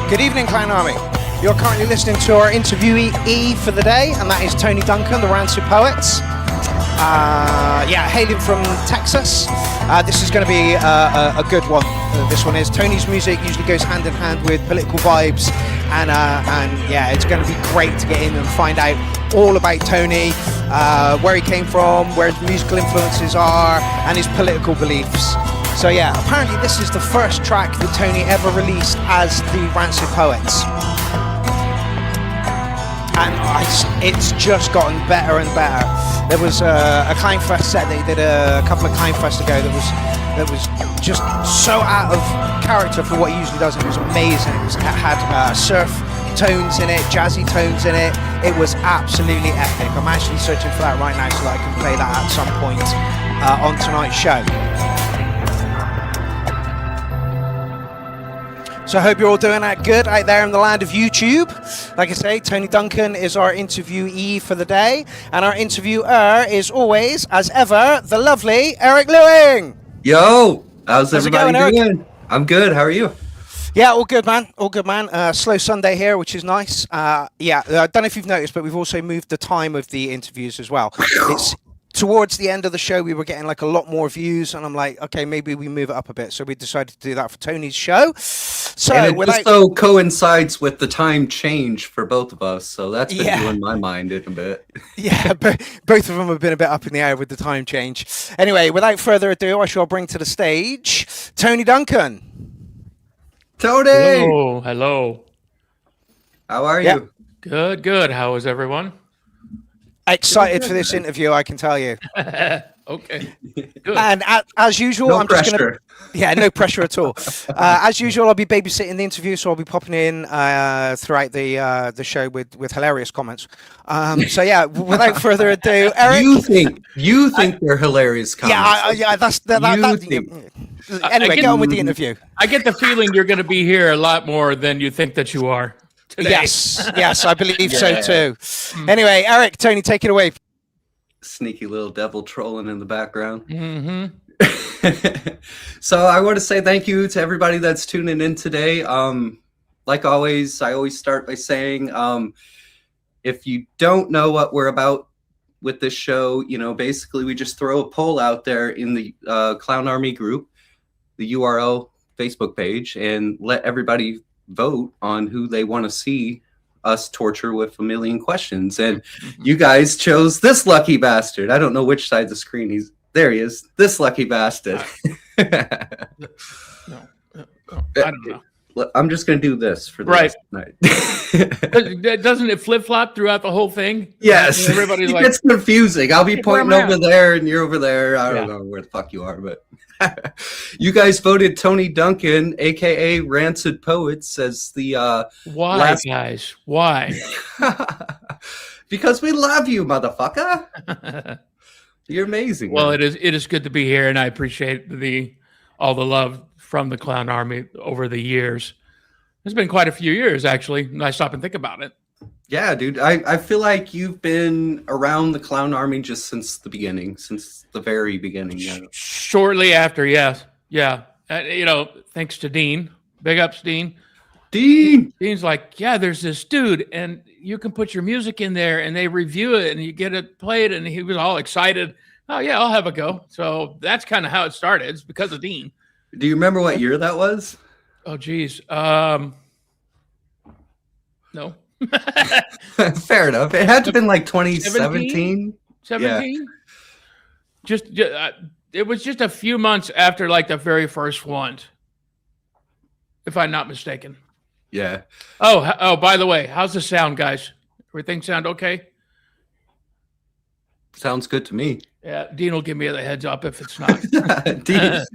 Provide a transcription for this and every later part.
Good evening, Clown Army. You're currently listening to our interviewee for the day, and that is Tony Duncan, the RANCID Poets. Hailing from Texas. This is going to be a good one. This one is. Tony's music usually goes hand in hand with political vibes, and it's going to be great to get in and find out all about Tony, where he came from, where his musical influences are, and his political beliefs. So yeah, apparently this is the first track that Tony ever released as the RANCID Poets. And it's just gotten better and better. There was a Clownfest set that he did a couple of Clownfests ago that was just so out of character for what he usually does. It was amazing. It had surf tones in it, jazzy tones in it. It was absolutely epic. I'm actually searching for that right now so that I can play that at some point on tonight's show. So I hope you're all doing that good out there in the land of YouTube. Like I say, Tony Duncan is our interviewee for the day. And our interviewer is always, as ever, the lovely Eric Lewing. Yo, how's everybody doing? I'm good. How are you? Yeah, all good, man. All good, man. Slow Sunday here, which is nice. I don't know if you've noticed, but we've also moved the time of the interviews as well. It's towards the end of the show, we were getting like a lot more views, and I'm like, okay, maybe we move it up a bit. So we decided to do that for Tony's show. So and it just so coincides with the time change for both of us. So that's been doing my mind in a bit. Yeah, but both of them have been a bit up in the air with the time change. Anyway, without further ado, I shall bring to the stage Tony Duncan. Tony! Hello. How are you? Good. How is everyone? Excited for this interview, I can tell you. Okay. Good. And as usual, no I'm pressure. just going to... Yeah, no pressure at all. As usual, I'll be babysitting the interview, so I'll be popping in throughout the show with hilarious comments. So yeah, without further ado, Eric... You think they're hilarious comments. Yeah, anyway, get on with the interview. I get the feeling you're going to be here a lot more than you think that you are today. Yes, I believe so too. Anyway, Eric, Tony, take it away. Sneaky little devil trolling in the background. Mm-hmm. So I want to say thank you to everybody that's tuning in today. Like always, I always start by saying, if you don't know what we're about with this show, basically we just throw a poll out there in the Clown Army group, the URL Facebook page, and let everybody vote on who they want to see us torture with a million questions. And you guys chose this lucky bastard. I don't know which side of the screen there he is. This lucky bastard. I don't know. I'm just going to do this for the rest of the night. Doesn't it flip-flop throughout the whole thing? Yes. Everybody's like, it's confusing. I'll be pointing over there and you're over there. I don't know where the fuck you are, but you guys voted Tony Duncan, a.k.a. RANCID Poets, as the why, guys? Why? Because we love you, motherfucker. You're amazing. Well, it is good to be here, and I appreciate all the love from the Clown Army over the years. It's been quite a few years, actually, when I stop and think about it. Yeah, dude. I feel like you've been around the Clown Army just since the beginning, since the very beginning. Shortly after, yes. Yeah. Thanks to Dean. Big ups, Dean. Dean's like, yeah, there's this dude, and you can put your music in there, and they review it, and you get it played, and he was all excited. Oh, yeah, I'll have a go. So that's kind of how it started. It's because of Dean. Do you remember what year that was? Oh, geez. No. Fair enough. It had to have been like 2017. 17? Yeah. It was just a few months after like the very first one, if I'm not mistaken. Yeah. Oh, by the way, how's the sound, guys? Everything sound okay? Sounds good to me. Yeah, Dean will give me the heads up if it's not.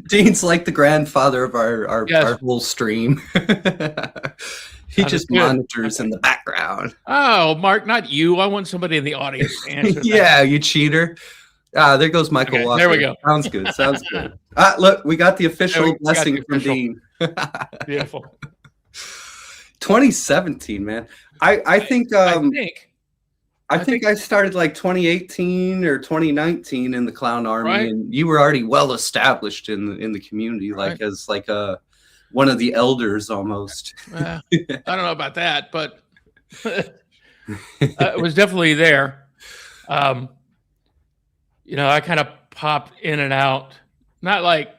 Dean's like the grandfather of our whole stream. He just monitors in the background. Oh, Mark, not you. I want somebody in the audience to answer that. Yeah, you cheater. There goes Michael Walker. There we go. Sounds good. Look, we got the official blessing from Dean. Beautiful. 2017, man. I think I started like 2018 or 2019 in the Clown Army, and you were already well established in the community, like as like a one of the elders almost. I don't know about that, but it was definitely there. You know, I kind of popped in and out, not like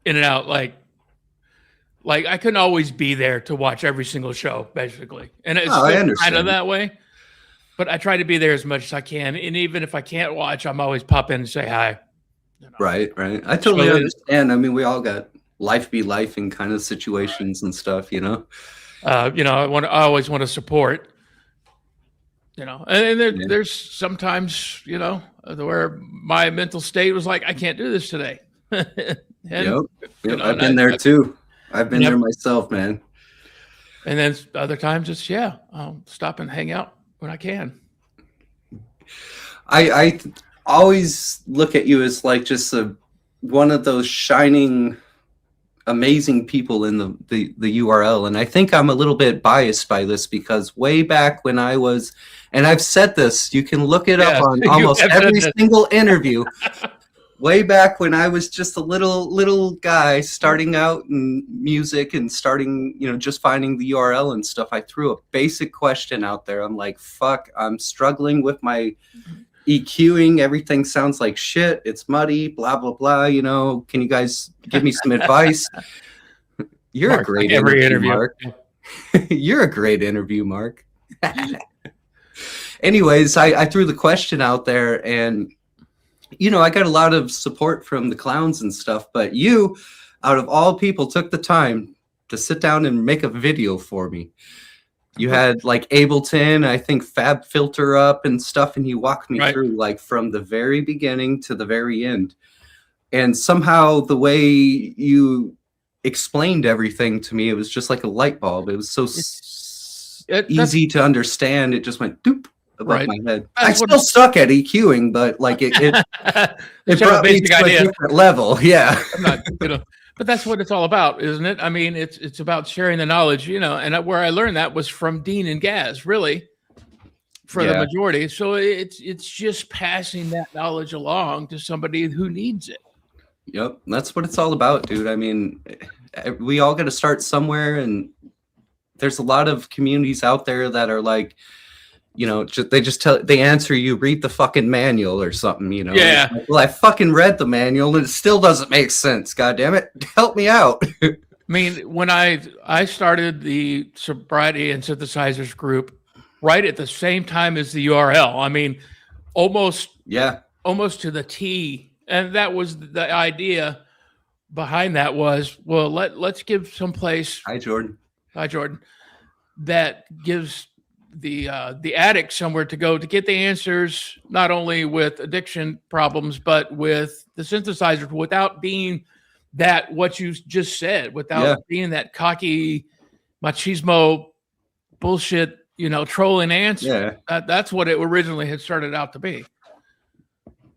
in and out, like I couldn't always be there to watch every single show, basically. And it's kind of that way. But I try to be there as much as I can. And even if I can't watch, I'm always pop in and say hi. You know? Right. I totally understand. I mean, we all got life be life in kind of situations and stuff, you know? You know, I always want to support, you know, and there's sometimes, you know, where my mental state was like, I can't do this today. Yep. You know, I've been there too. I've been there myself, man. And then other times it's, I'll stop and hang out when I can. I always look at you as like just one of those shining, amazing people in the URL. And I think I'm a little bit biased by this because way back when I was, and I've said this, you can look it up on almost every single interview. Way back when I was just a little guy starting out in music and starting, you know, just finding the URL and stuff, I threw a basic question out there. I'm like, fuck, I'm struggling with my EQing. Everything sounds like shit. It's muddy, blah, blah, blah. You know, can you guys give me some advice? You're Mark, a great interview, Mark. You're a great interview, Mark. Anyways, I threw the question out there and, you know, I got a lot of support from the clowns and stuff, but you, out of all people, took the time to sit down and make a video for me. You had like Ableton, I think Fab Filter up and stuff, and you walked me through like from the very beginning to the very end. And somehow the way you explained everything to me, it was just like a light bulb. It was so easy to understand. It just went doop above my head. I still suck at EQing, but like it brought me to a different level. Yeah. I'm not, you know, but that's what it's all about, isn't it? I mean, it's about sharing the knowledge, you know, and where I learned that was from Dean and Gaz, really, for the majority. So it's just passing that knowledge along to somebody who needs it. Yep. That's what it's all about, dude. I mean, we all got to start somewhere, and there's a lot of communities out there that are like, you know, they answer you, read the fucking manual or something, you know. Yeah. Like, well, I fucking read the manual and it still doesn't make sense. God damn it. Help me out. I mean, when I started the sobriety and synthesizers group right at the same time as the URL, I mean, almost to the T. And that was the idea behind that was, well, let's give some place. Hi, Jordan. That gives the addict somewhere to go to get the answers, not only with addiction problems, but with the synthesizers, without being that what you just said, without being that cocky machismo bullshit, you know, trolling answer. That's what it originally had started out to be.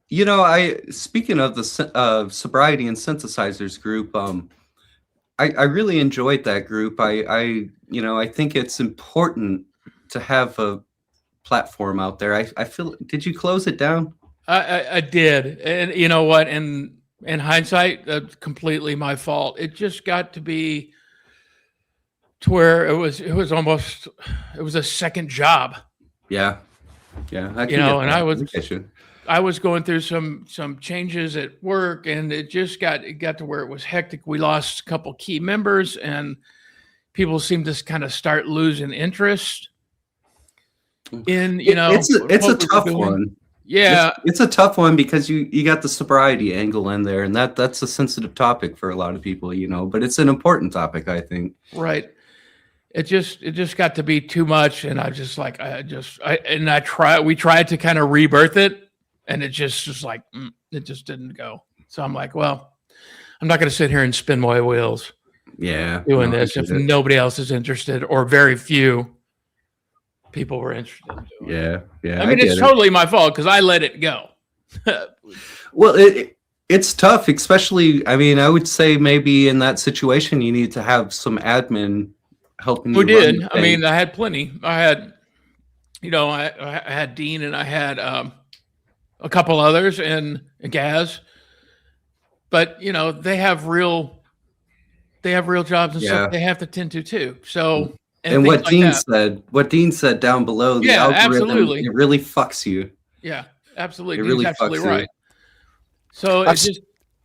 You know, speaking of the sobriety and synthesizers group, I really enjoyed that group. I think it's important to have a platform out there. I feel, did you close it down? I did. And you know what? In hindsight, that's completely my fault. It just got to be to where it was almost, it was a second job. Yeah. You know, and I was going through some changes at work, and it got to where it was hectic. We lost a couple key members, and people seemed to kind of start losing interest in, you know, it's a tough one. Yeah, it's a tough one because you got the sobriety angle in there, and that's a sensitive topic for a lot of people, you know, but it's an important topic, I think. Right. It just got to be too much, and we tried to kind of rebirth it, and it just like it just didn't go. So I'm like, well, I'm not going to sit here and spin my wheels. Doing this if nobody else is interested, or very few people were interested in doing it. I mean, it's totally my fault because I let it go. Well, it's tough, especially, I mean, I would say maybe in that situation you need to have some admin helping you. We did. I mean, I had plenty. I had, you know, I had Dean, and I had a couple others, and Gaz. But, you know, they have real they have real jobs and Yeah. stuff they have to tend to too. So And what things like Dean said down below, the Yeah, algorithm, absolutely. it really fucks you. Yeah, absolutely. It Dean's really absolutely fucks you. right. So I've it's just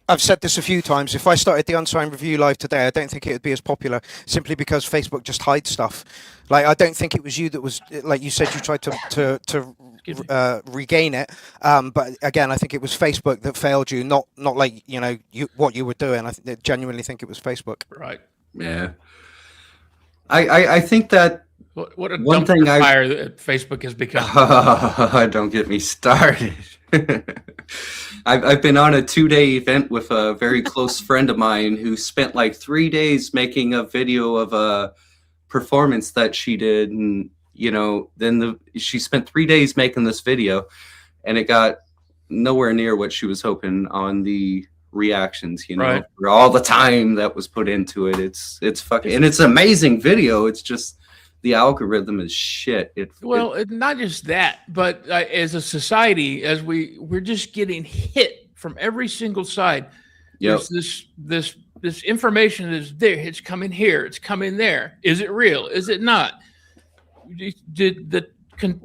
I've said this a few times. If I started the Unsigned Review live today, I don't think it would be as popular simply because Facebook just hides stuff. Like, I don't think it was you that was, like you said, you tried to regain it. But again, I think it was Facebook that failed you, not like, you know, what you were doing. I genuinely think it was Facebook. right. Yeah. I think that What a one dumpster thing fire that Facebook has become. don't get me started. I've been on a 2-day event with a very close friend of mine who spent like 3 days making a video of a performance that she did, and you know, then she spent 3 days making this video, and it got nowhere near what she was hoping on the reactions, you know, Right. for all the time that was put into it. It's fucking, and it's an amazing video. It's just the algorithm is shit. Not just that, but as a society, as we're just getting hit from every single side. Yep. There's this information is there. It's coming here. It's coming there. Is it real? Is it not? Did the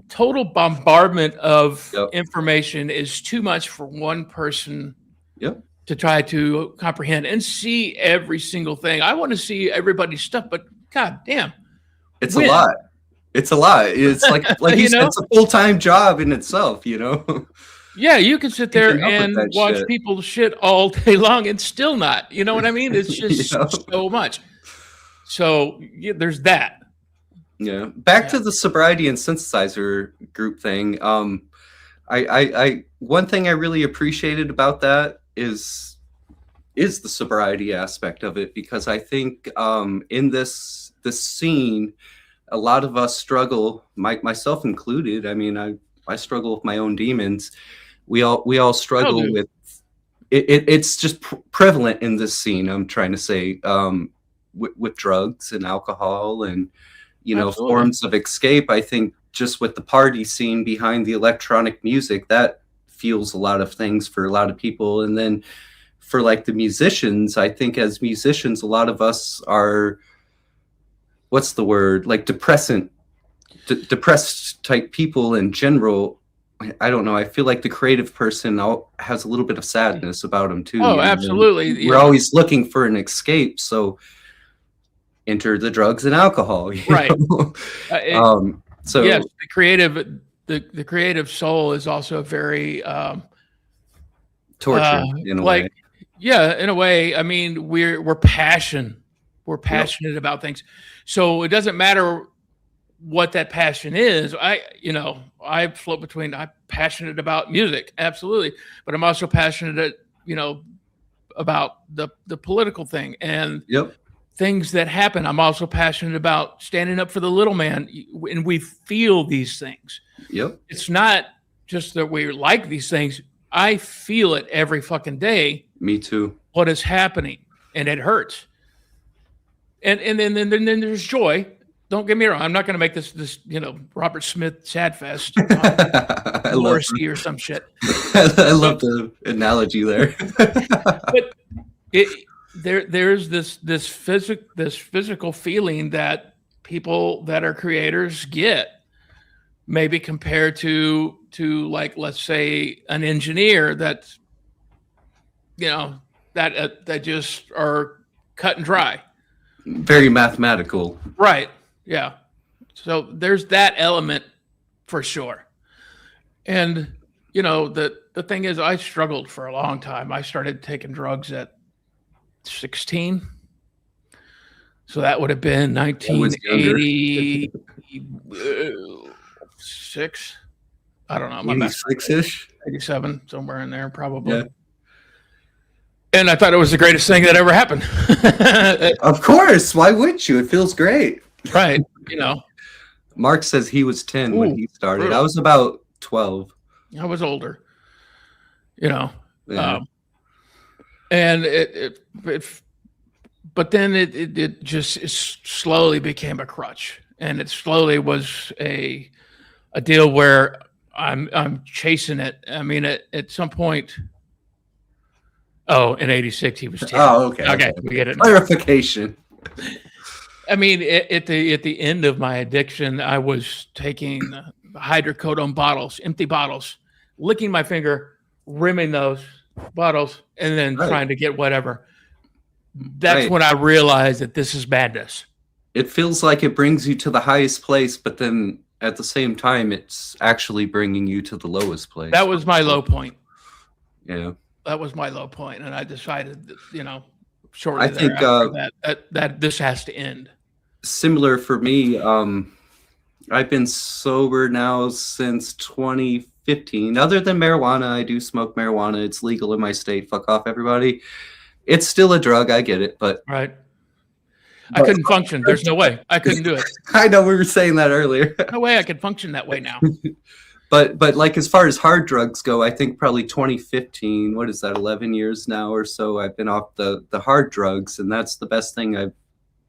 total bombardment of information is too much for one person to try to comprehend and see every single thing. I want to see everybody's stuff, but god damn. It's a lot. It's a lot. It's like you said, know? it's a full-time job in itself, you know? Yeah, you can sit there and watch shit. people shit all day long and still not. You know what I mean? It's just so much. So there's that. Yeah. Back to the sobriety and synthesizer group thing. I one thing I really appreciated about that is the sobriety aspect of it, because I think in this scene, a lot of us struggle, myself included. I mean, I struggle with my own demons. We all struggle with it. It's just prevalent in this scene. I'm trying to say, with drugs and alcohol and, you know, forms of escape. I think just with the party scene behind the electronic music, that fuels a lot of things for a lot of people. And then for like the musicians, I think as musicians, a lot of us are, what's the word? Like depressed type people in general. I don't know. I feel like the creative person has a little bit of sadness about them too. Oh, absolutely. We're always looking for an escape. So enter the drugs and alcohol. Right. So yes, the creative soul is also very torture in a way. Yeah, in a way. I mean, we're passionate about things. So it doesn't matter what that passion is. I float between, I'm passionate about music, absolutely, but I'm also passionate, about the political thing and things that happen. I'm also passionate about standing up for the little man, and we feel these things. It's not just that we like these things. I feel it every fucking day. Me too. What is happening, and it hurts. And then there's joy. Don't get me wrong. I'm not going to make this Robert Smith sad fest, Morrissey or some shit. I love the analogy there. But there's this physical feeling that people that are creators get, maybe compared to like, let's say, an engineer that's that just are cut and dry. Very mathematical. Right. Yeah. So there's that element for sure. And, the thing is, I struggled for a long time. I started taking drugs at 16. So that would have been 1986. I don't know. 86-ish? 87, somewhere in there, probably. Yeah. And I thought it was the greatest thing that ever happened. Of course. Why wouldn't you? It feels great. Right. Mark says he was 10 when he started. I was about 12. I was older. Yeah. And but then it just slowly became a crutch, and it slowly was a deal where I'm chasing it. I mean, at some point, Oh, in '86 he was 10. Oh, okay. Okay, we get it now. Clarification. I mean, at the end of my addiction, I was taking hydrocodone bottles, empty bottles, licking my finger, rimming those bottles, and then trying to get whatever. That's when I realized that this is madness. It feels like it brings you to the highest place, but then at the same time, it's actually bringing you to the lowest place. That was my low point. Yeah. That was my low point, and I decided, shortly I think that this has to end. Similar for me. I've been sober now since 2015. Other than marijuana, I do smoke marijuana. It's legal in my state. Fuck off, everybody. It's still a drug. I get it, but right. I couldn't function. There's no way I couldn't do it. I know we were saying that earlier. No way I could function that way now. But like as far as hard drugs go, I think probably 2015. What is that? 11 years now or so. I've been off the hard drugs, and that's the best thing I've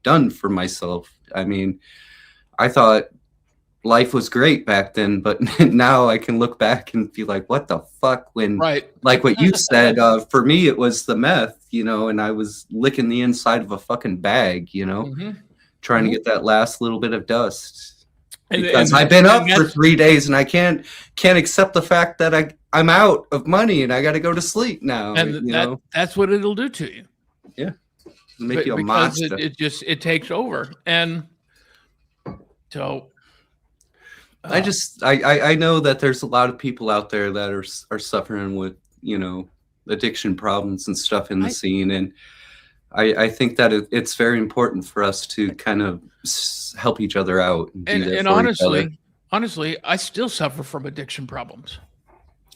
done for myself. I mean, I thought life was great back then, but now I can look back and be like, what the fuck? When like what you said, for me it was the meth, and I was licking the inside of a fucking bag, trying to get that last little bit of dust. Because I've been up for 3 days and I can't accept the fact that I'm out of money and I got to go to sleep now. And that's what it'll do to you. Yeah, make you a monster. It takes over, and so I know that there's a lot of people out there that are suffering with addiction problems and stuff in the scene, and I think that it's very important for us to kind of help each other out. And honestly, I still suffer from addiction problems.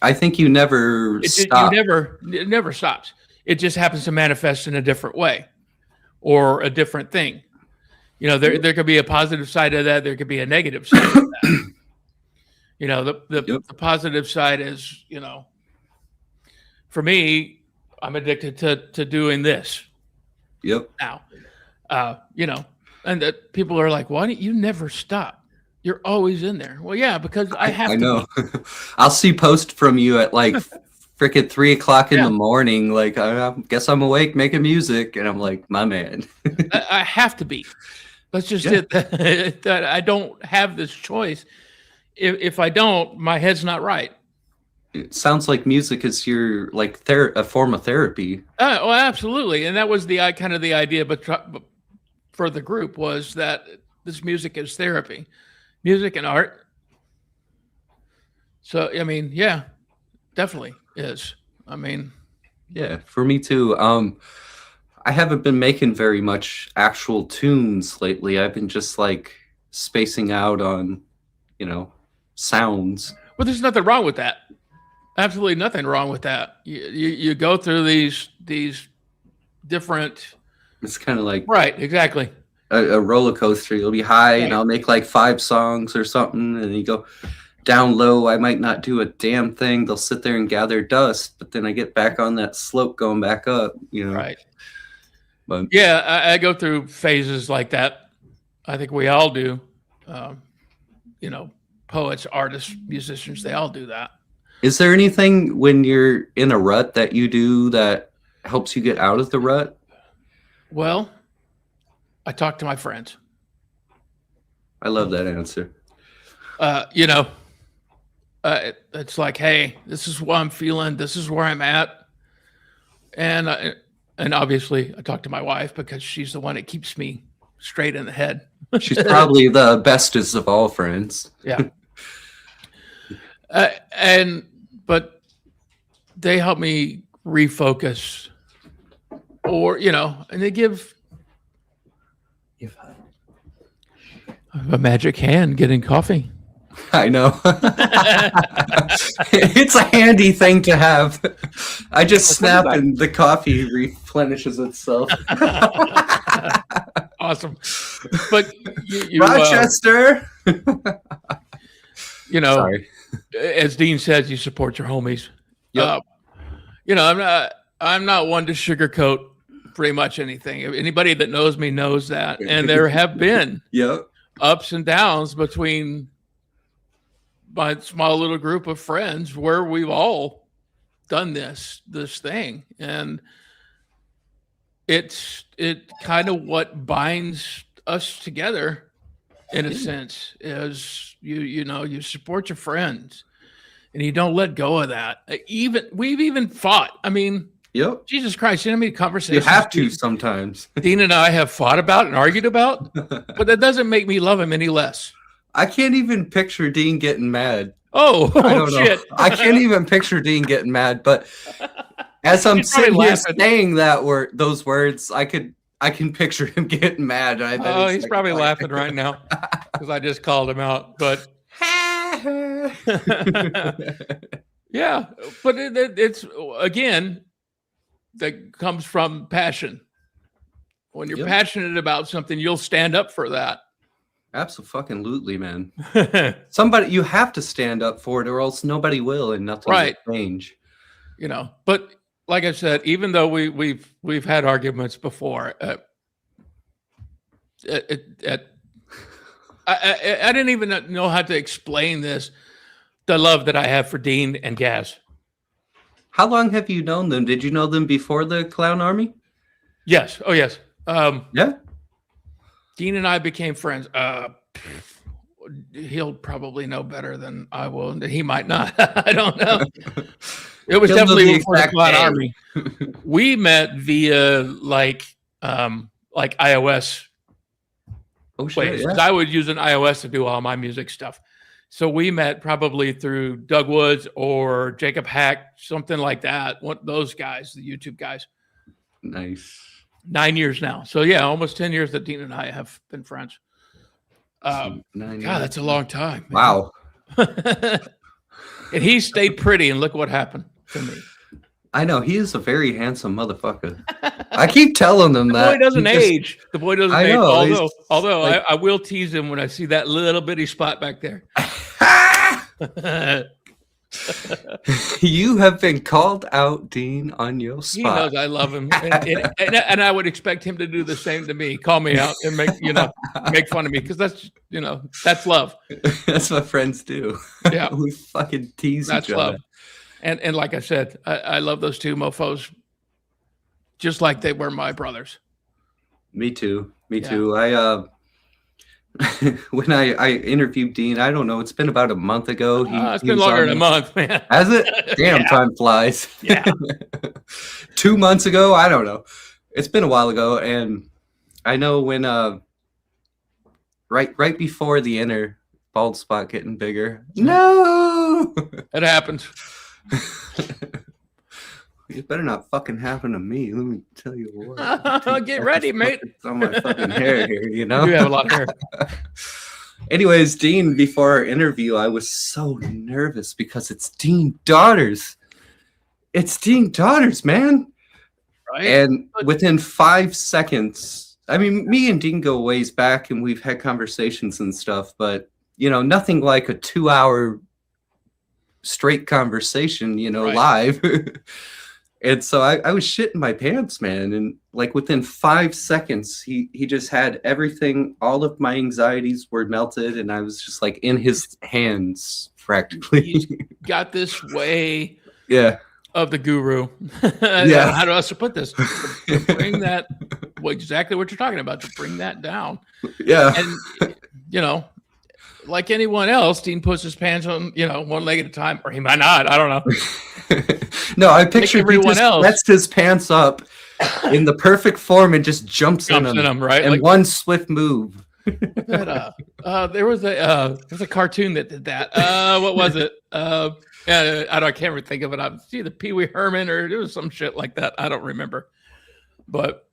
I think you never stop. It never stops. It just happens to manifest in a different way or a different thing. There could be a positive side of that. There could be a negative side of that. The positive side is, for me, I'm addicted to doing this. Yep. Now, and that people are like, why don't you never stop? You're always in there. Well, yeah, because I have to. I know. I'll see posts from you at like freaking 3 o'clock in the morning. Like, I guess I'm awake making music. And I'm like, my man. I have to be. That's just it. That I don't have this choice. If I don't, my head's not right. It sounds like music is your a form of therapy. Oh, absolutely, and that was the idea, but for the group was that this music is therapy, music and art. So I mean, yeah, definitely is. I mean, yeah, for me too. I haven't been making very much actual tunes lately. I've been just like spacing out on, sounds. Well, there's nothing wrong with that. Absolutely nothing wrong with that. You go through these different. It's kind of like right, exactly. A roller coaster. You'll be high, and I'll make like 5 songs or something, and you go down low. I might not do a damn thing. They'll sit there and gather dust, but then I get back on that slope, going back up. Right. But yeah, I go through phases like that. I think we all do. Poets, artists, musicians, they all do that. Is there anything when you're in a rut that you do that helps you get out of the rut? Well, I talk to my friends. I love that answer. It's like, hey, this is what I'm feeling. This is where I'm at. And obviously I talk to my wife because she's the one that keeps me straight in the head. She's probably the bestest of all friends. Yeah. But they help me refocus, or and they give a magic hand getting coffee. I know. It's a handy thing to have. I just snap and the coffee replenishes itself. Awesome. But Rochester. Sorry. As Dean says, you support your homies. Yep. I'm not one to sugarcoat pretty much anything. Anybody that knows me knows that. And there have been ups and downs between my small little group of friends where we've all done this thing, and it kind of what binds us together in a sense is you support your friends and you don't let go of that. We've even fought. I mean, yep. Jesus Christ, you know how many conversations you have to sometimes. Dean and I have fought about and argued about, but that doesn't make me love him any less. I can't even picture Dean getting mad. Oh, I don't know. shit. I can't even picture Dean getting mad, but as I'm sitting here saying those words, I can picture him getting mad. I bet he's probably laughing right now because I just called him out. But yeah, but it's again that comes from passion. When you're passionate about something, you'll stand up for that. Absolutely, man. You have to stand up for it, or else nobody will, and nothing will change. But like I said, even though we've had arguments before, I didn't even know how to explain this. The love that I have for Dean and Gaz. How long have you known them? Did you know them before the Clown Army? Yes. Oh, yes. Yeah. Dean and I became friends. He'll probably know better than I will. He might not. I don't know. It was definitely before the Clown Army. We met via like iOS. Oh shit! Because I would use an iOS to do all my music stuff. So we met probably through Doug Woods or Jacob Hack, something like that. Those guys, the YouTube guys. Nice. 9 years now. So yeah, almost 10 years that Dean and I have been friends. God, that's a long time. Man. Wow. And he stayed pretty, and look what happened to me. I know, he is a very handsome motherfucker. I keep telling them that. The boy doesn't age. The boy doesn't age. Although like, I will tease him when I see that little bitty spot back there. You have been called out, Dean, on your spot. He knows I love him, and I would expect him to do the same to me. Call me out and make fun of me, because that's love. That's what friends do. Yeah, we fucking tease that's each love. other. And like I said, I love those two mofos, just like they were my brothers. Me too. Me too. I when I interviewed Dean, I don't know, it's been about a month ago. It's been longer than a month, man. Has it? Damn, time flies. Yeah. 2 months ago, I don't know. It's been a while ago, and I know when right before the inner bald spot getting bigger. No, it happens. It better not fucking happen to me. Let me tell you what. Get ready, mate. It's on my fucking hair here, you know? You have a lot of hair. Anyways, Dean, before our interview, I was so nervous because it's Dean Daughters. It's Dean Daughters, man. Right. And within 5 seconds, I mean, me and Dean go ways back, and we've had conversations and stuff, but, nothing like a 2-hour straight conversation, live. And so I was shitting my pants, man. And like within 5 seconds, he just had everything. All of my anxieties were melted, and I was just like in his hands practically. He's got this way of the guru. Yeah. How do I put this? To bring that, exactly what you're talking about, to bring that down. Yeah. And, like anyone else, Dean puts his pants on, one leg at a time, or he might not. I don't know. No, I picture everyone else lets his pants up in the perfect form and just jumps in them, right? And like, one swift move. There was a cartoon that did that. What was it? I can't think of it. It's either Pee Wee Herman or it was some shit like that. I don't remember. But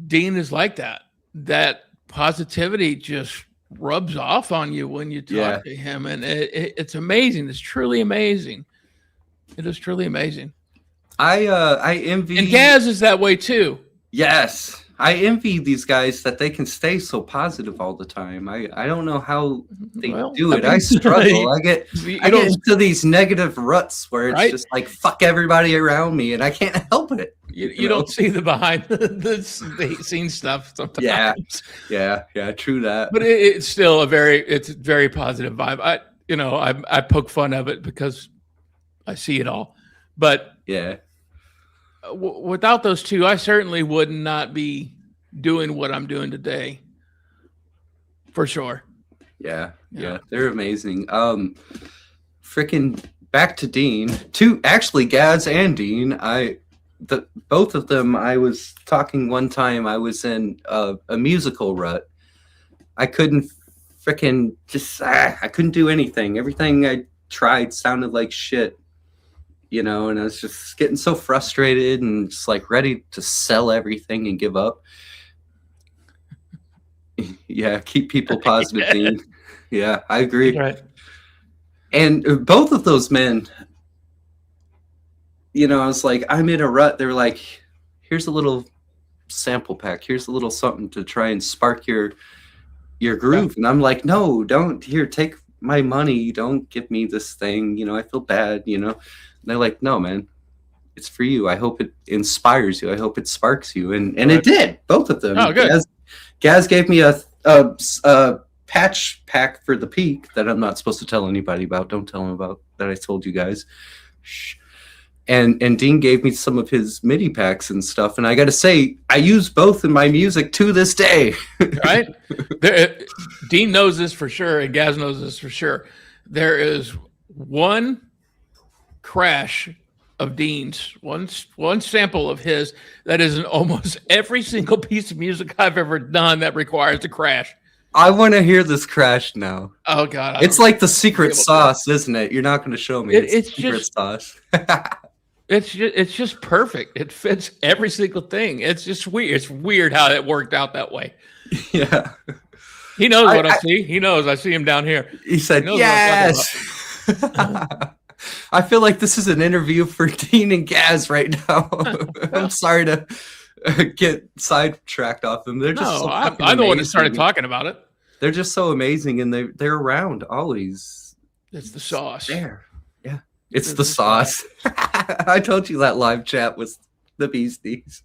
Dean is like that. That positivity just rubs off on you when you talk to him, and it's amazing. It's truly amazing. It is truly amazing. I envy, and Gaz is that way too. Yes, I envy these guys that they can stay so positive all the time. I don't know how they do it. I struggle. I get into these negative ruts where it's just like fuck everybody around me, and I can't help it. You don't see the behind the scene stuff sometimes. Yeah, true that. But it's still very positive vibe. you know, I poke fun of it because I see it all. But Yeah. Without those two, I certainly would not be doing what I'm doing today. For sure. Yeah. They're amazing. Freaking back to Dean. Actually, Gaz and Dean. Both of them. I was talking one time. I was in a musical rut. I couldn't freaking I couldn't do anything. Everything I tried sounded like shit, you know, and I was just getting so frustrated and just like ready to sell everything and give up. Yeah, keep people positive, Dean. Yeah, I agree. Right. And both of those men, you know, I was like, I'm in a rut. They were like, here's a little sample pack. Here's a little something to try and spark your groove. Yeah. And I'm like, no, don't. Here, take my money. Don't give me this thing. You know, I feel bad, you know. And they're like, no, man, it's for you. I hope it inspires you. I hope it sparks you. And it did. Both of them. Oh, good. Gaz gave me a patch pack for the peak that I'm not supposed to tell anybody about. Don't tell them about that. I told you guys. Shh. And Dean gave me some of his MIDI packs and stuff. And I got to say, I use both in my music to this day. Right? Dean knows this for sure, and Gaz knows this for sure. There is one crash of Dean's, one sample of his that is in almost every single piece of music I've ever done that requires a crash. I want to hear this crash now. Oh God! It's like the secret sauce, isn't it? You're not going to show me. It's secret just sauce. It's just perfect. It fits every single thing. It's just weird. It's weird how it worked out that way. Yeah. He knows what I see. He knows. I see him down here. He said, yes. I feel like this is an interview for Dean and Gaz right now. I'm sorry to get sidetracked off them. They're just I'm the one that started talking about it. They're just so amazing, and they're around always. It's the sauce. There. Yeah. It's the sauce. I told you that live chat was the Beasties.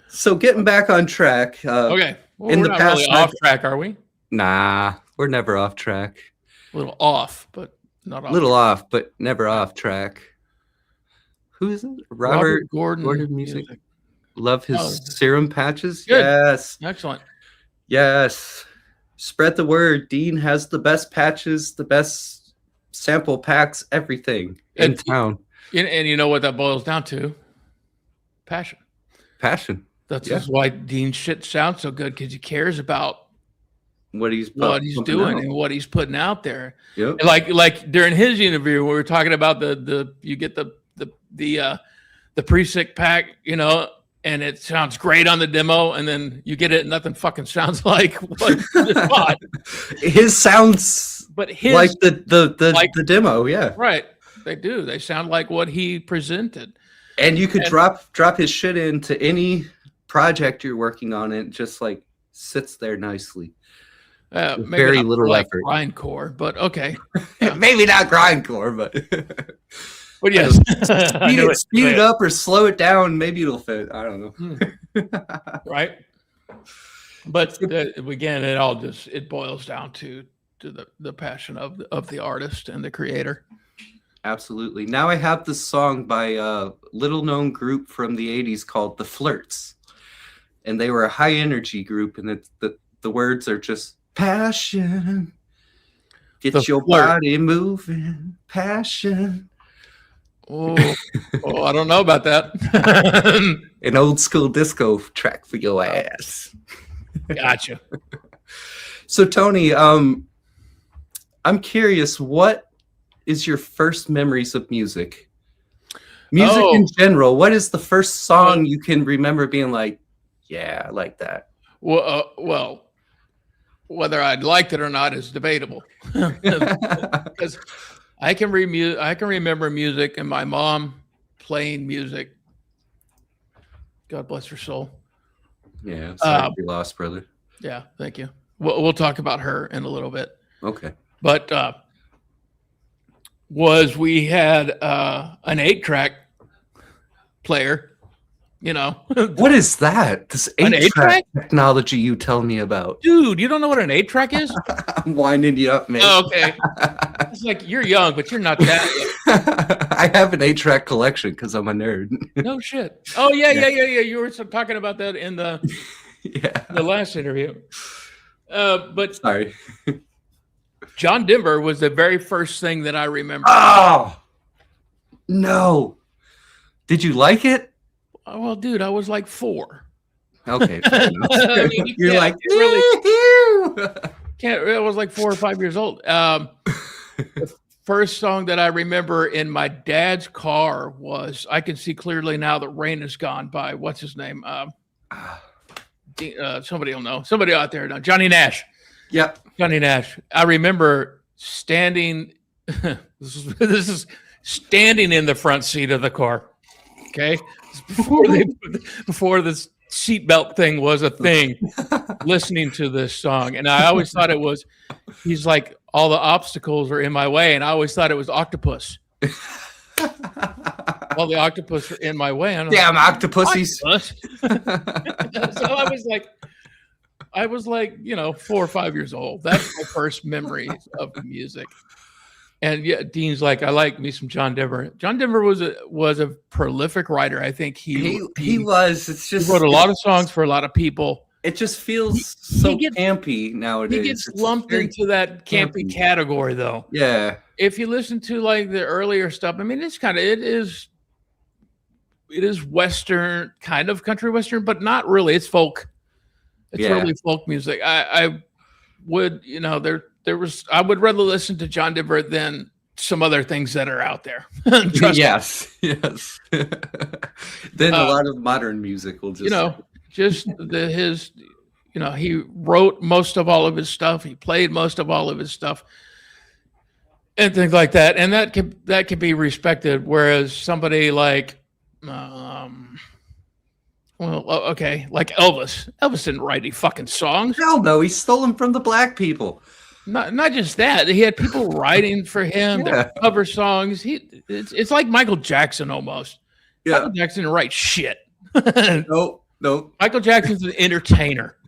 So getting back on track. Okay. Well, we're not really off track, are we? Nah, we're never off track. A little off, but not off. Little off, but never off track. Who is it? Robert Gordon music. Love his serum patches. Good. Yes. Excellent. Yes. Spread the word. Dean has the best patches, the best sample packs, everything in town. And you know what that boils down to? Passion. Passion. That's why Dean's shit sounds so good, because he cares about what he's doing and what he's putting out there. Yep. And like during his interview, we were talking about you get the pre-sick pack, you know, and it sounds great on the demo, and then you get it, and nothing fucking sounds like what you thought. His sounds, like the demo, yeah, right. They do. They sound like what he presented. And you could drop his shit into any project you're working on, and it just like sits there nicely. Very little effort. Grindcore, but okay. Maybe not grindcore, but. But yes, speed it up or slow it down. Maybe it'll fit. I don't know. Right. But again, it boils down to the passion of the artist and the creator. Absolutely. Now I have this song by a little known group from the 80s called The Flirts. And they were a high energy group, and the words are just passion. Get your body moving. Passion. Oh, I don't know about that. An old school disco track for your ass. Gotcha. So Tony, I'm curious, what is your first memories of music? Music in general. What is the first song you can remember being like, yeah, I like that? Well, whether I liked it or not is debatable. Because I can remember music and my mom playing music. God bless her soul. Yeah, sorry to be lost, brother. Yeah, thank you. We'll talk about her in a little bit. Okay. But we had an 8-track player You know, What is that? This An 8-track 8-track? technology you tell me about. dude, you don't know what an 8-track is? I'm winding you up, man. Oh, okay. It's like you're young, but you're not that young. I have an 8-track collection because I'm a nerd. No shit. Oh yeah. You were talking about that in the last interview. But Sorry. John Denver was the very first thing that I remember. Oh no! Did you like it? Well, dude, I was like 4. Okay. I mean, You're like I was like 4 or 5 years old. The first song that I remember in my dad's car was "I Can See Clearly Now That Rain Is Gone" by what's his name? Somebody will know. Somebody out there know. Johnny Nash. Yep. Johnny Nash. I remember standing. This is standing in the front seat of the car. Okay, before this seatbelt thing was a thing, listening to this song, and I always thought it was. He's like, all the obstacles are in my way, and I always thought it was octopus. All the octopus are in my way. And Damn octopussies. So I was like, 4 or 5 years old. That's my first memories of music. And yeah, Dean's like, I like me some John Denver. John Denver was a prolific writer. I think he was. It's just he wrote a lot of songs for a lot of people. It just feels so campy nowadays. He gets lumped into that campy category, though. Yeah. If you listen to like the earlier stuff, I mean, it is Western, kind of country Western, but not really. It's folk. It's really folk music. I would, I would rather listen to John Denver than some other things that are out there. Yes. Then a lot of modern music will just, he wrote most of all of his stuff. He played most of all of his stuff and things like that. And that can be respected. Whereas somebody like, like Elvis didn't write any fucking songs. Hell no, he stole them from the black people. Not just that, he had people writing for him that cover songs. It's like Michael Jackson almost. Yeah. Michael Jackson didn't write shit. Nope. Michael Jackson's an entertainer.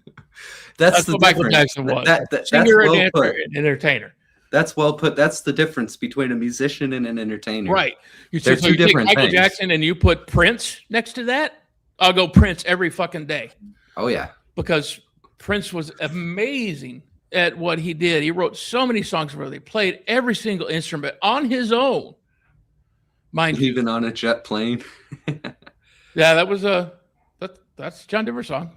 That's what Michael Jackson was. Singer and dancer and entertainer. That's well put. That's the difference between a musician and an entertainer. Right. They're two different Michael things. Jackson and you put Prince next to that, I'll go Prince every fucking day. Oh yeah. Because Prince was amazing at what he did. He wrote so many songs for it. He played every single instrument on his own. Mind you. Even on a jet plane. Yeah, that was that's John Denver's song.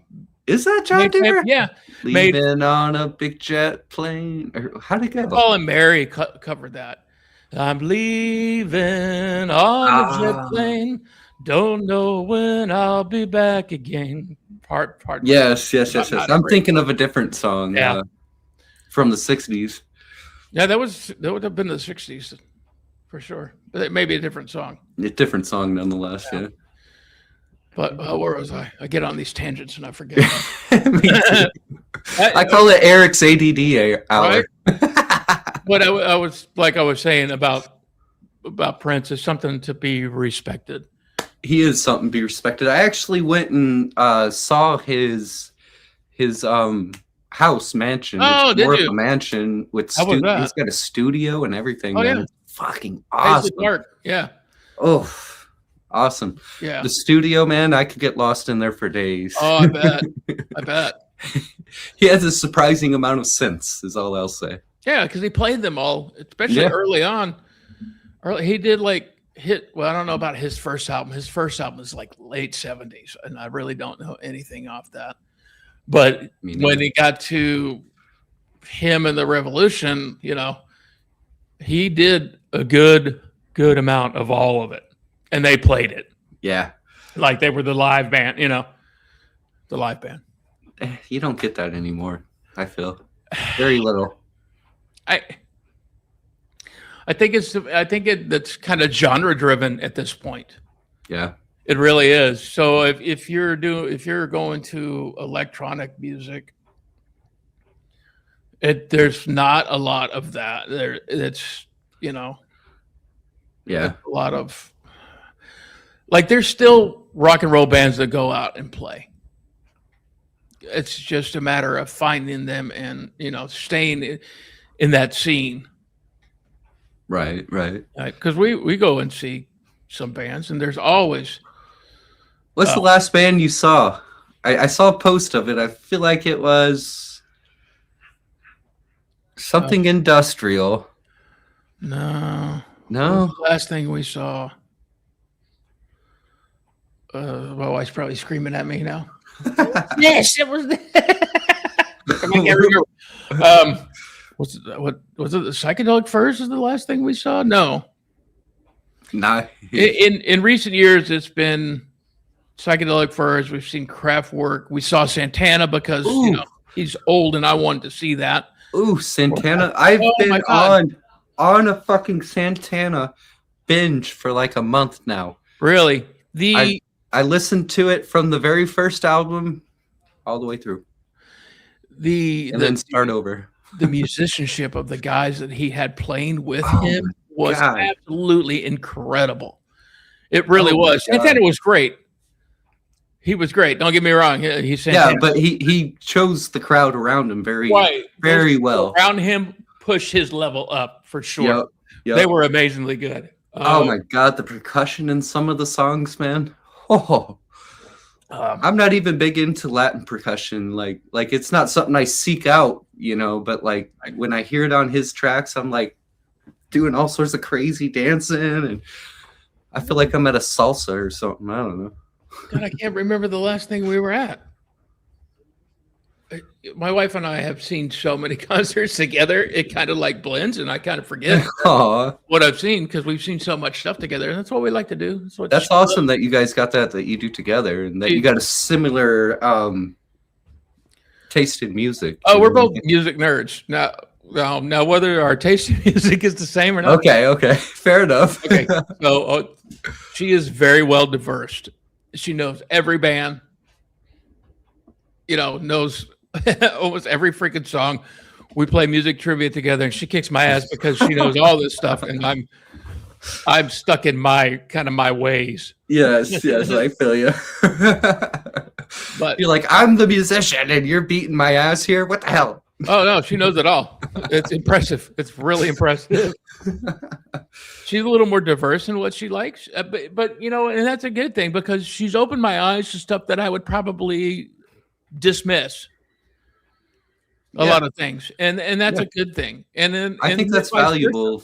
Is that John Denver? Yeah. Leaving on a big jet plane. How'd it go? Paul and Mary covered that. I'm leaving on a jet plane. Don't know when I'll be back again. Part. Yes. I'm thinking of a different song. Yeah. From the 60s. Yeah, that would have been the 60s for sure. But it may be a different song. A different song nonetheless, yeah. But where was I? I get on these tangents and I forget. Me too. I call it Eric's ADD hour. Right? But I was saying about Prince is something to be respected. He is something to be respected. I actually went and saw his house mansion. Oh, it's did more you? of a mansion with How was that? he's got a studio and everything. Oh, man. yeah. It's fucking awesome. Yeah. Oh, awesome. Yeah. The studio, man, I could get lost in there for days. Oh, I bet. I bet. He has a surprising amount of synths, is all I'll say. Yeah, because he played them all, especially early on. He did well, I don't know about his first album. His first album is like late 70s, and I really don't know anything off that. But when he got to him and the Revolution, he did a good amount of all of it. And they played it. Yeah. Like they were the live band, the live band. You don't get that anymore, I feel. Very little. I think that's kind of genre driven at this point. Yeah. It really is. So if you're going to electronic music, there's not a lot of that. It's yeah, a lot of Like there's still rock and roll bands that go out and play. It's just a matter of finding them and, you know, staying in that scene. Right. Because we go and see some bands, and there's always. What's the last band you saw? I saw a post of it. I feel like it was something industrial. No. No. The last thing we saw. My wife's probably screaming at me now. Yes, it was. I can't remember. What was it? The Psychedelic Furs is the last thing we saw? No. Nah. In recent years, it's been Psychedelic Furs. We've seen Kraftwerk. We saw Santana because you know he's old, and I wanted to see that. Ooh, Santana! I've been on a fucking Santana binge for like a month now. Really? I listened to it from the very first album all the way through. Then start over. The musicianship of the guys that he had playing with him was absolutely incredible. It really was. Santana was great. He was great. Don't get me wrong. He's Santana. Yeah, but he chose the crowd around him very well. Around him, push his level up for sure. Yep. They were amazingly good. Oh my God, the percussion in some of the songs, man. Oh, I'm not even big into Latin percussion. Like it's not something I seek out, you know. But like when I hear it on his tracks, I'm like doing all sorts of crazy dancing, and I feel like I'm at a salsa or something. I don't know. God, I can't remember the last thing we were at. My wife and I have seen so many concerts together. It kind of like blends, and I kind of forget what I've seen because we've seen so much stuff together. And that's what we like to do. That's awesome that you guys got that you do together, and that you got a similar taste in music. Oh, we're both music nerds. Now, whether our taste in music is the same or not. Okay, fair enough. Okay, so she is very well diverse. She knows every band. You know, knows almost every freaking song. We play music trivia together, and she kicks my ass because she knows all this stuff, and I'm stuck in my ways. Yes, I feel you. But you're like, I'm the musician, and you're beating my ass here. What the hell? Oh no, she knows it all. It's impressive. It's really impressive. She's a little more diverse in what she likes, but you know, and that's a good thing because she's opened my eyes to stuff that I would probably dismiss. A lot of things, and that's a good thing. And then I think that's valuable.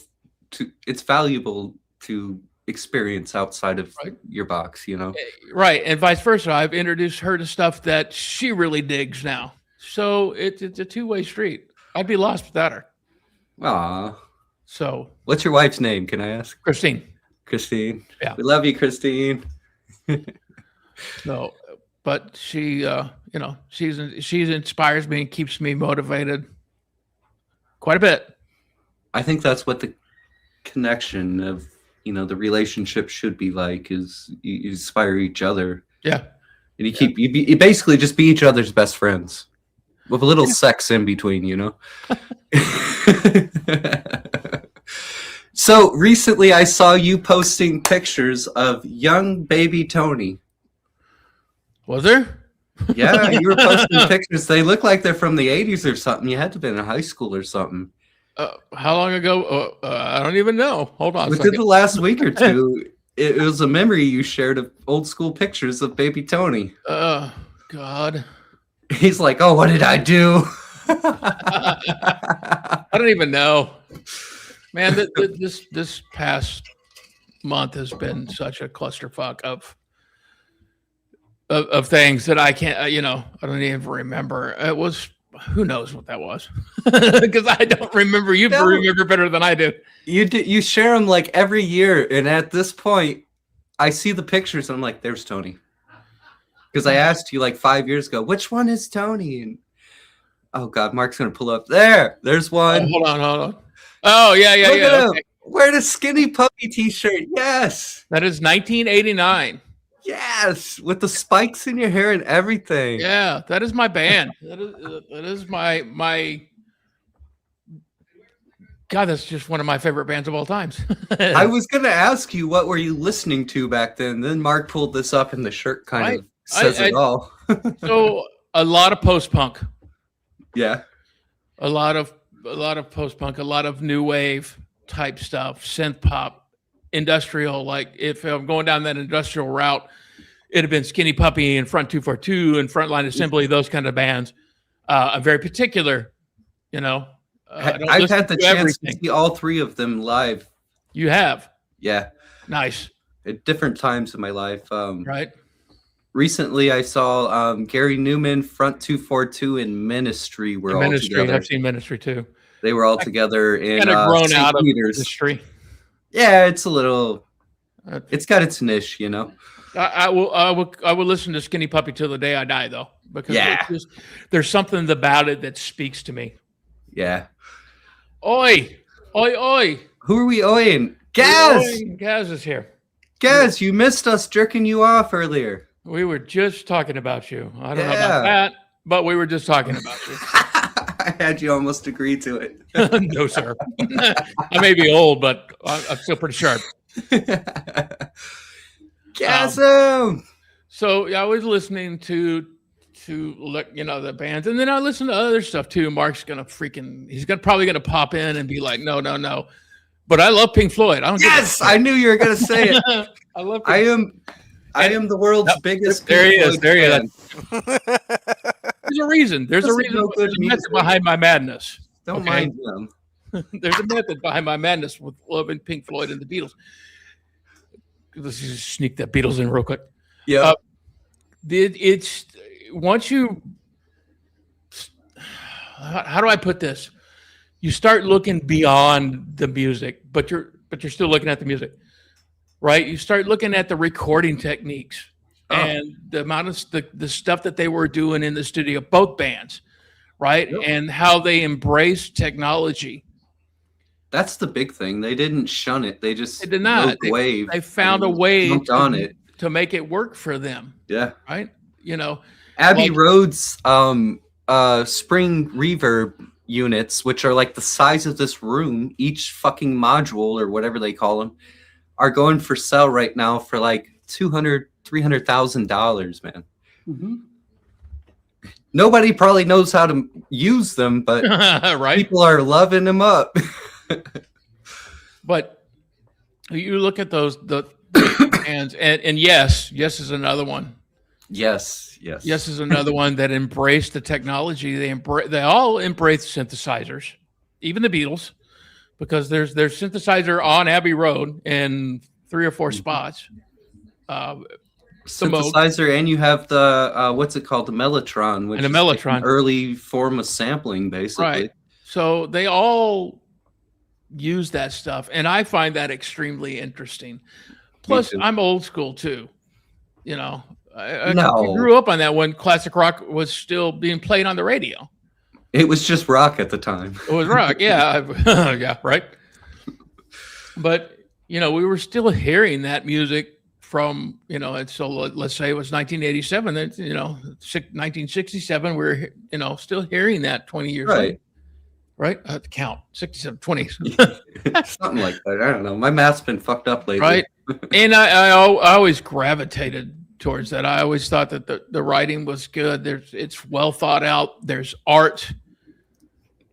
It's valuable to experience outside of your box, you know. Right, and vice versa. I've introduced her to stuff that she really digs now. So it's a two-way street. I'd be lost without her. Aw. So what's your wife's name? Can I ask? Christine. Christine. Yeah. We love you, Christine. No, but she, you know, she inspires me and keeps me motivated quite a bit. I think that's what the connection of, you know, the relationship should be like, is you inspire each other. Yeah. And you basically just be each other's best friends with a little sex in between, you know? So recently I saw you posting pictures of young baby Tony. Was there? Yeah, you were posting pictures. They look like they're from the 80s or something. You had to have been in high school or something. How long ago? I don't even know. Hold on. Within the last week or two, it was a memory you shared of old school pictures of baby Tony. God. He's like, oh, what did I do? I don't even know. Man, this past month has been such a clusterfuck of things that I can't, you know, I don't even remember. It was, who knows what that was? Because I don't remember. You remember better than I do. You share them like every year, and at this point, I see the pictures, and I'm like, there's Tony. Because I asked you like 5 years ago, which one is Tony? And oh God, Mark's gonna pull up. There's one. Hold on. Oh yeah. Okay. Wear the skinny puppy T-shirt. Yes. That is 1989. Yes, with the spikes in your hair and everything. Yeah, that is my band. That is my God, that's just one of my favorite bands of all times. I was gonna ask you what were you listening to back then. Then Mark pulled this up, and the shirt kind of says it all. So a lot of post-punk. Yeah. A lot of post-punk, a lot of new wave type stuff, synth pop, industrial. Like if I'm going down that industrial route, it'd have been Skinny Puppy and Front 242 and Frontline Assembly, those kind of bands. I'm very particular, you know. I've had the chance to see all three of them live. You have? Yeah. Nice. At different times in my life. Right. Recently, I saw Gary Newman, Front 242, and Ministry were all together. I've seen Ministry too. They were all together in kind of grown St. out of Peter's. Ministry. Yeah, it's a little. It's got its niche, you know. I will listen to Skinny Puppy till the day I die, though, because there's something about it that speaks to me. Yeah. Oi, oi, oi! Who are we oing? Gaz! Gaz is here. Gaz, you missed us jerking you off earlier. We were just talking about you. I don't know about that, but we were just talking about you. I had you almost agree to it. No, sir. I may be old, but I'm still pretty sharp. Gasm! So I was listening to the bands, and then I listen to other stuff too. Mark's he's probably gonna pop in and be like, no. But I love Pink Floyd. I knew you were gonna say it. I love Pink I am the world's biggest There he Pink is. There he fan. is. There's a reason. There's a reason. There's a method behind my madness. Don't mind them. There's a method behind my madness with loving Pink Floyd and the Beatles. Let's just sneak that Beatles in real quick. Yeah. It's once you. How do I put this? You start looking beyond the music, but you're still looking at the music, right? You start looking at the recording techniques and the amount of the stuff that they were doing in the studio, both bands, right? Yep. And how they embraced technology. That's the big thing. They didn't shun it. They just did not. They found a way to make it work for them. Yeah. Right. You know, Abbey Road's spring reverb units, which are like the size of this room, each fucking module or whatever they call them, are going for sale right now for like $300,000, man. Mm-hmm. Nobody probably knows how to use them, but right? People are loving them up. But you look at the bands, and yes is another one. Yes is another one that embraced the technology. They all embraced synthesizers, even the Beatles, because there's synthesizer on Abbey Road in 3 or 4 spots. Synthesizer, and you have the what's it called, the Mellotron, which is like an early form of sampling, basically. Right. So they all use that stuff, and I find that extremely interesting. Plus, I'm old school too. You know, I grew up on that when classic rock was still being played on the radio. It was just rock at the time. It was rock, yeah, yeah, right. But you know, we were still hearing that music from, you know, and so let's say it was 1987. Then, you know, 1967. We're, you know, still hearing that 20 years later. Right? I have to count 67, 20. Something like that. I don't know. My math's been fucked up lately. Right. And I always gravitated towards that. I always thought that the writing was good. It's well thought out. There's art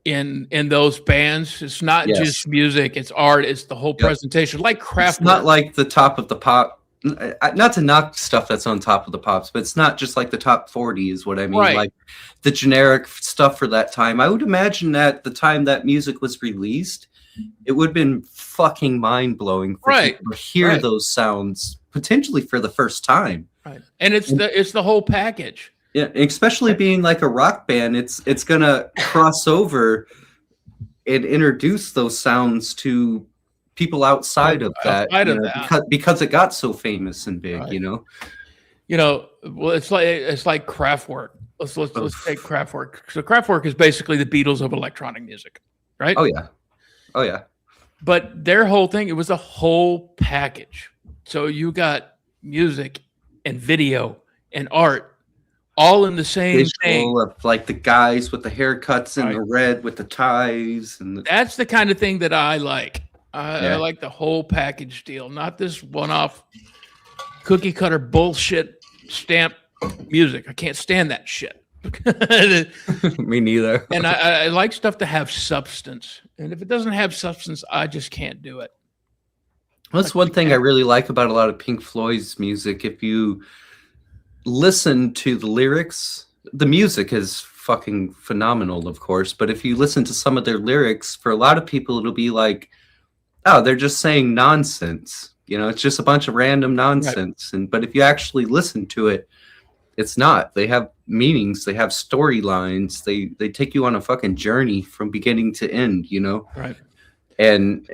in those bands. It's not just music. It's art. It's the whole presentation. Like Kraftwerk. It's not like the top of the pop. Not to knock stuff that's on top of the pops, but it's not just like the top 40 is what I mean. Right. Like the generic stuff for that time. I would imagine that the time that music was released, it would have been fucking mind blowing for people to hear those sounds potentially for the first time. Right. And it's the whole package. Yeah, especially being like a rock band, it's gonna cross over and introduce those sounds to people outside of that, because it got so famous and big, you know. Well, it's like Kraftwerk. Let's take Kraftwerk. So Kraftwerk is basically the Beatles of electronic music, right? Oh yeah. But their whole thing, it was a whole package. So you got music and video and art all in the same thing. Visual of like the guys with the haircuts and Right. the red with the ties and the, That's the kind of thing that I like. I Yeah. like the whole package deal, not this one-off cookie cutter bullshit stamp music. I can't stand that shit. me neither. And I like stuff to have substance. And if it doesn't have substance, I just can't do it. That's one thing I really like about a lot of Pink Floyd's music. If you listen to the lyrics, the music is fucking phenomenal, of course. But if you listen to some of their lyrics, for a lot of people, it'll be like, oh, they're just saying nonsense. You know, it's just a bunch of random nonsense. Right. But if you actually listen to it, it's not. They have meanings. They have storylines. They take you on a fucking journey from beginning to end, you know? Right. And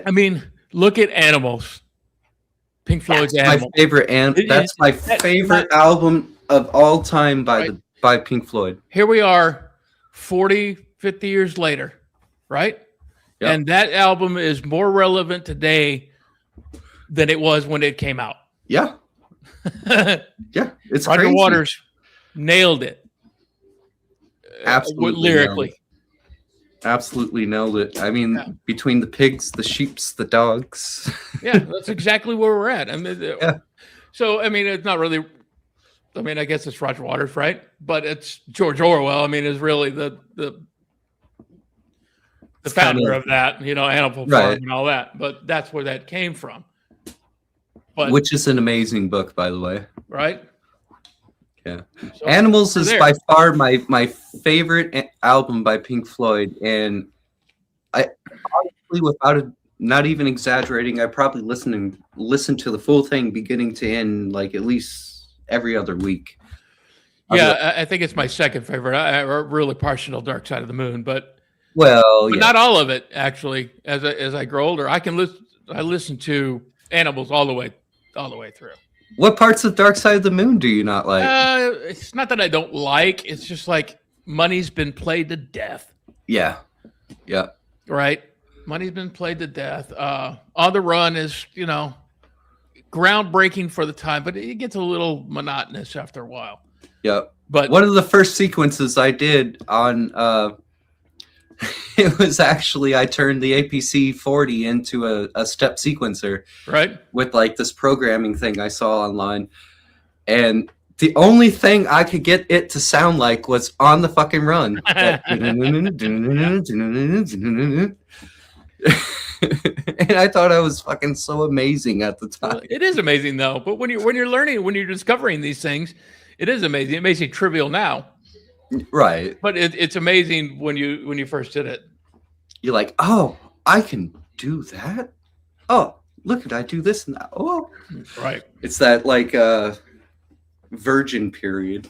I mean, look at Animals. Pink Floyd's Animals. My favorite, that's my favorite album of all time by Pink Floyd. Here we are 40, 50 years later, right? Yep. And that album is more relevant today than it was when it came out. Yeah. Yeah, it's Roger crazy. Waters nailed it. Absolutely lyrically. Nailed it. Absolutely nailed it. I mean, between the pigs, the sheeps, the dogs. Yeah, that's exactly where we're at. I mean, So, I mean, it's not really. I mean, I guess it's Roger Waters, right? But it's George Orwell. I mean, is really the founder of that. You know, Animal Farm and all that. But that's where that came from. But, which is an amazing book, by the way. Right? Yeah. So, Animals is by far my favorite album by Pink Floyd. And I honestly, without not even exaggerating, I probably listen to the full thing beginning to end, like at least every other week. Yeah, I think it's my second favorite. I'm really partial to Dark Side of the Moon, but not all of it, actually. As I grow older, I listen to Animals all the way through. What parts of Dark Side of the Moon do you not like? It's not that I don't like. It's just like money's been played to death. Yeah. Yeah. Right? Money's been played to death. On the Run is, you know, groundbreaking for the time, but it gets a little monotonous after a while. Yeah. But one of the first sequences I did on it was actually I turned the APC 40 into a step sequencer, right? With like this programming thing I saw online, and the only thing I could get it to sound like was On the Fucking Run. And I thought I was fucking so amazing at the time. It is amazing though, but when you're learning, when you're discovering these things, it is amazing. It may seem trivial now. Right. But it's amazing when you first did it. You're like, oh, I can do that? Oh, look at I do this and that. Oh. Right. It's that like virgin period.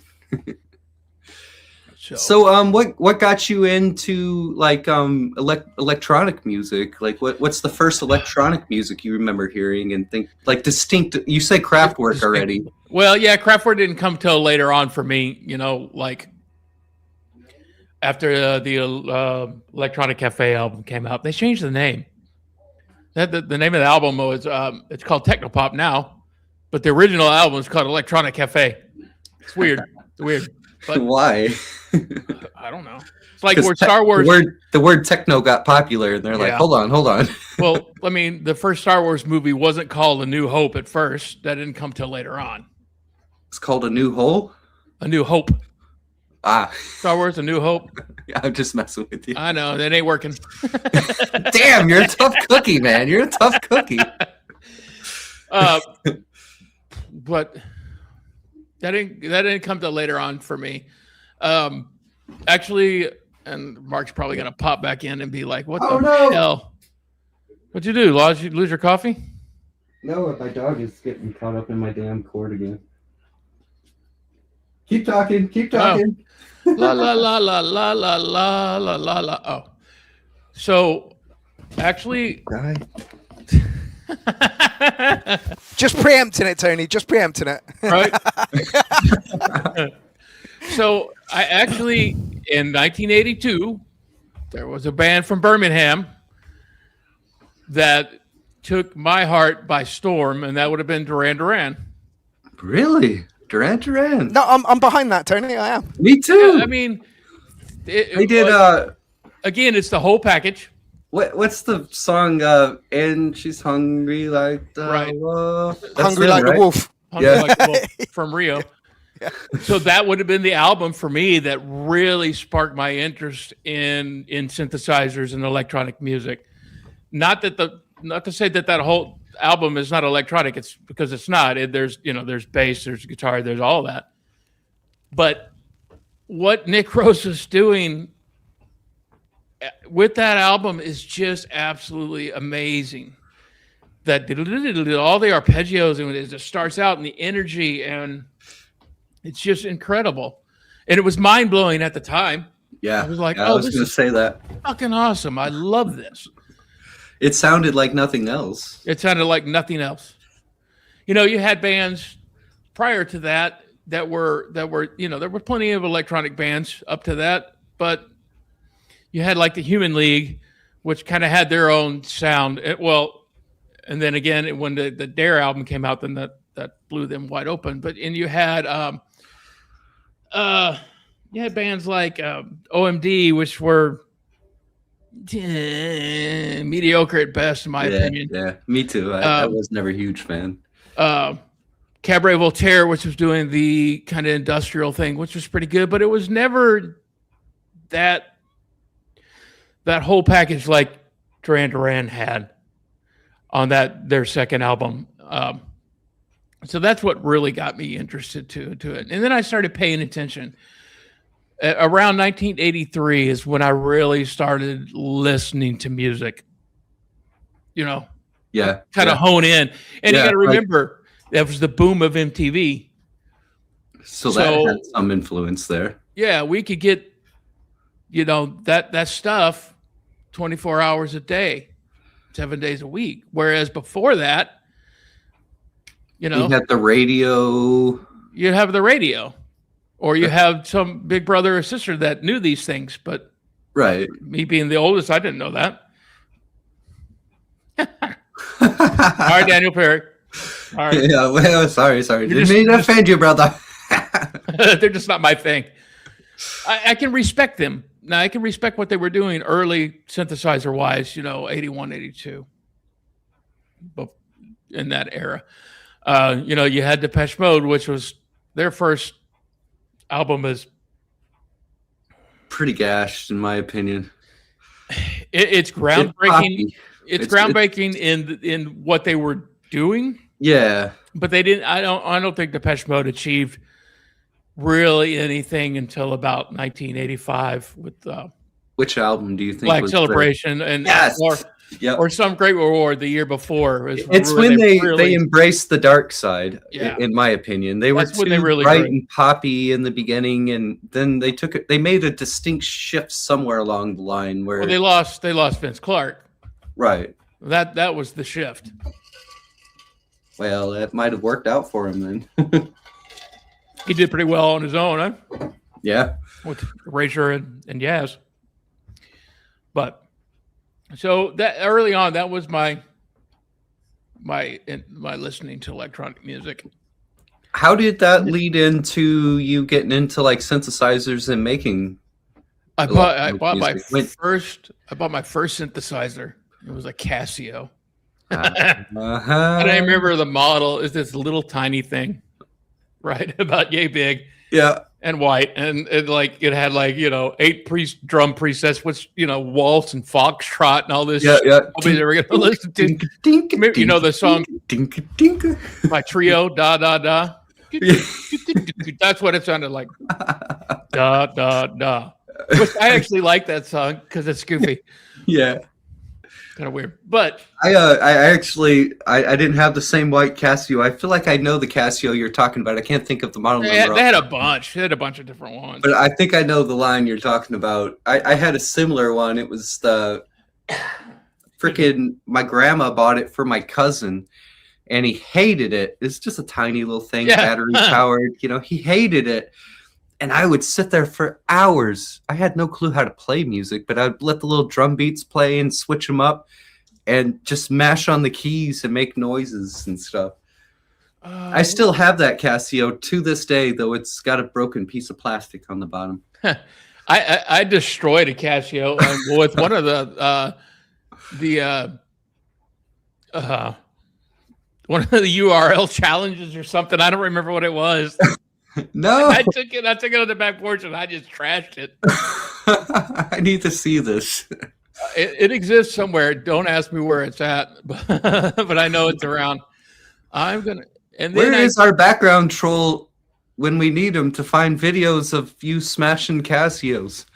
So what got you into like electronic music? Like what's the first electronic music you remember hearing and think like distinct? You say Kraftwerk already. Well, yeah, Kraftwerk didn't come till later on for me, you know, like after the Electronic Cafe album came out. They changed the name. The name of the album was it's called Technopop now, but the original album is called Electronic Cafe. It's weird. It's weird. But why? I don't know. It's like where Star Wars. The word techno got popular, and they're like, hold on. Well, I mean, the first Star Wars movie wasn't called A New Hope at first. That didn't come till later on. It's called A New Hole? A New Hope. Ah. Star Wars, A New Hope. I'm just messing with you. I know. That ain't working. Damn, you're a tough cookie, man. You're a tough cookie. But that didn't come till later on for me. Actually, and Mark's probably going to pop back in and be like, what the hell? What'd you do, Laws? You lose your coffee? No, my dog is getting caught up in my damn cord again. Keep talking. Oh. La la la la la la la la la la. Oh, so actually, just preempting it, Tony. Just preempting it. Right. So I actually, in 1982, there was a band from Birmingham that took my heart by storm, and that would have been Duran Duran. Really? Duran Duran. No, I'm behind that, Tony. I am. Me too. Yeah, I mean, They did. Again, it's the whole package. What's the song? And she's hungry like the Right. wolf. Hungry like the wolf. Hungry Like the Wolf from Rio. Yeah. So that would have been the album for me that really sparked my interest in synthesizers and electronic music. Not to say that whole album is not electronic. It's because it's not. There's bass, there's guitar, there's all that. But what Nick Rose is doing with that album is just absolutely amazing. That all the arpeggios and it just starts out and the energy, and it's just incredible. And it was mind blowing at the time. Yeah, I was like, I was going to say that. Fucking awesome! I love this. It sounded like nothing else. It sounded like nothing else. You had bands prior to that were there were plenty of electronic bands up to that, but you had like the Human League, which kind of had their own sound. And then again, when the Dare album came out, then that blew them wide open. You had bands like OMD, which were mediocre at best, in my opinion. Yeah, me too. I was never a huge fan. Cabaret Voltaire, which was doing the kind of industrial thing, which was pretty good, but it was never that whole package like Duran Duran had on their second album. So that's what really got me interested to it. And then I started paying attention. Around 1983 is when I really started listening to music. Kind of hone in. And you got to remember, that was the boom of MTV. So that had some influence there. Yeah, we could get, that stuff 24 hours a day, 7 days a week. Whereas before that, you had the radio. You have the radio. Or you have some big brother or sister that knew these things, but me being the oldest, I didn't know that. All right, Daniel Perry. All right. Yeah, well, sorry. Didn't mean to offend you, brother. They're just not my thing. I can respect them. Now, I can respect what they were doing early synthesizer-wise, 81, 82. But in that era. You had Depeche Mode, which was their first album is pretty gashed in my opinion. It's groundbreaking. It's groundbreaking in what they were doing. Yeah, but they didn't. I don't think Depeche Mode achieved really anything until about 1985 with which album do you think? Black Celebration and or Some Great Reward the year before. It's when they embraced the dark side. Yeah. In my opinion, they were too bright and poppy in the beginning, and then they made a distinct shift somewhere along the line where they lost Vince Clarke. Right. That was the shift. Well, that might have worked out for him then. He did pretty well on his own, huh? Yeah. With Erasure and Yaz. But so that early on, that was my listening to electronic music. How did that lead into you getting into like synthesizers and making? I bought my first synthesizer. It was a Casio. And I remember the model is this little tiny thing, right? About yay big. Yeah. And white. And it had 8 drum presets, which, waltz and foxtrot and all this. Yeah. Nobody ever going to listen to. You know the song by Trio, Da Da Da. That's what it sounded like. Da Da Da. Which I actually like that song because it's goofy. Yeah. Kind of weird, but I didn't have the same white Casio. I feel like I know the Casio you're talking about. I can't think of the model number. They had a bunch. They had a bunch of different ones. But I think I know the line you're talking about. I had a similar one. It was the freaking my grandma bought it for my cousin, and he hated it. It's just a tiny little thing, battery powered. He hated it. And I would sit there for hours. I had no clue how to play music, but I'd let the little drum beats play and switch them up and just mash on the keys and make noises and stuff. I still have that Casio to this day, though it's got a broken piece of plastic on the bottom. I destroyed a Casio with one of one of the URL challenges or something. I don't remember what it was. No, I took it on the back porch and I just trashed it. I need to see this. It exists somewhere. Don't ask me where it's at, but I know it's around. I'm gonna. And then Where is our background troll when we need him to find videos of you smashing Casios?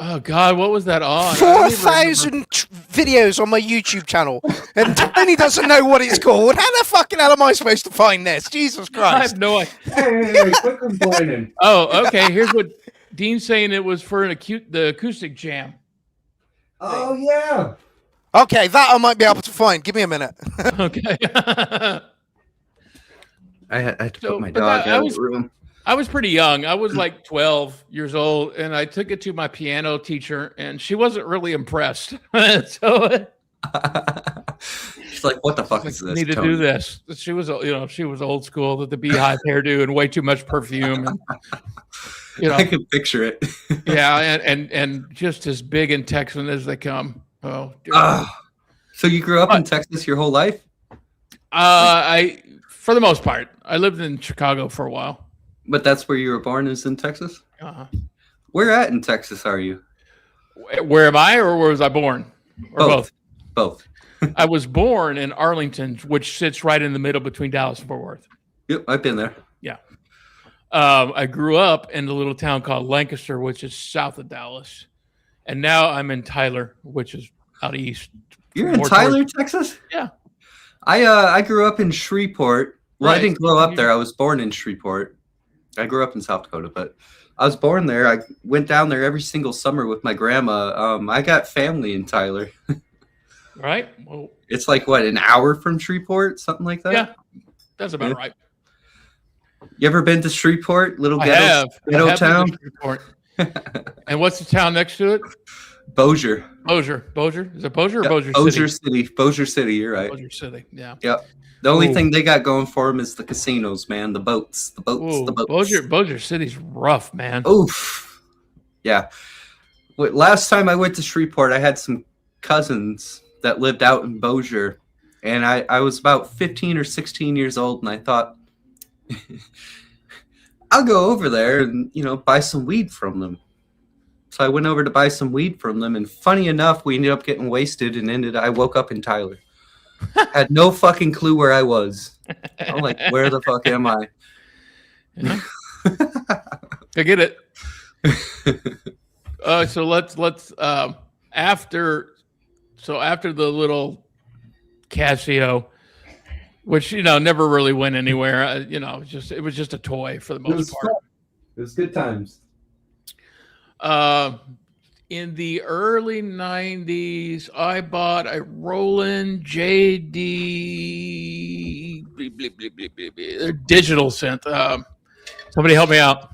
Oh God, what was that on? 4,000 videos on my YouTube channel, and Tony doesn't know what it's called. How the fucking hell am I supposed to find this? Jesus I Christ! have no idea. Hey, quit complaining. Oh, okay. Here's what Dean's saying. It was for the acoustic jam. Oh yeah. Okay, that I might be able to find. Give me a minute. Okay. I had to So, put my but dog that- out of the room. I was pretty young. I was like 12 years old, and I took it to my piano teacher, and she wasn't really impressed. So She's like, "What the fuck is this?" need to Tony?" do this. She was, she was old school with the beehive hairdo and way too much perfume, and I can picture it. yeah, and just as big and Texan as they come. Oh, dear. So you grew up in Texas your whole life? For the most part, I lived in Chicago for a while. But that's where you were born, is in Texas? Uh-huh. Where at in Texas are you? Where am I, or where was I born? Or both? Both. I was born in Arlington, which sits right in the middle between Dallas and Fort Worth. Yep, I've been there. Yeah. I grew up in a little town called Lancaster, which is south of Dallas. And now I'm in Tyler, which is out east. You're in Tyler, Texas? Yeah. I grew up in Shreveport. Well, Right. I didn't grow up there. I was born in Shreveport. I grew up in South Dakota, but I was born there. I went down there every single summer with my grandma. I got family in Tyler. Right? Well, It's like, what, an hour from Shreveport? Something like that? yeah, that's about right. You ever been to Shreveport? Little I ghetto, have. ghetto I have been town? to Shreveport. And what's the town next to it? Bossier. Bossier. Is it Bossier or Yep, Bossier Bossier City? City. Bossier City, you're right. Bossier City, yeah. Yep. The only Ooh. thing they got going for them is the casinos, man. The boats. The boats. Ooh, The boats. Bossier City's rough, man. Oof. Yeah. Last time I went to Shreveport, I had some cousins that lived out in Bossier. And I was about 15 or 16 years old, and I thought, I'll go over there and, buy some weed from them. So I went over to buy some weed from them, and funny enough, we ended up getting wasted, and I woke up in Tyler. Had no fucking clue where I was. I'm like, where the fuck am I? Yeah. I get it. So let's after the little Casio, which never really went anywhere. It was just a toy for the most part. It was good times. In the early 90s, I bought a Roland JD digital synth. Somebody help me out.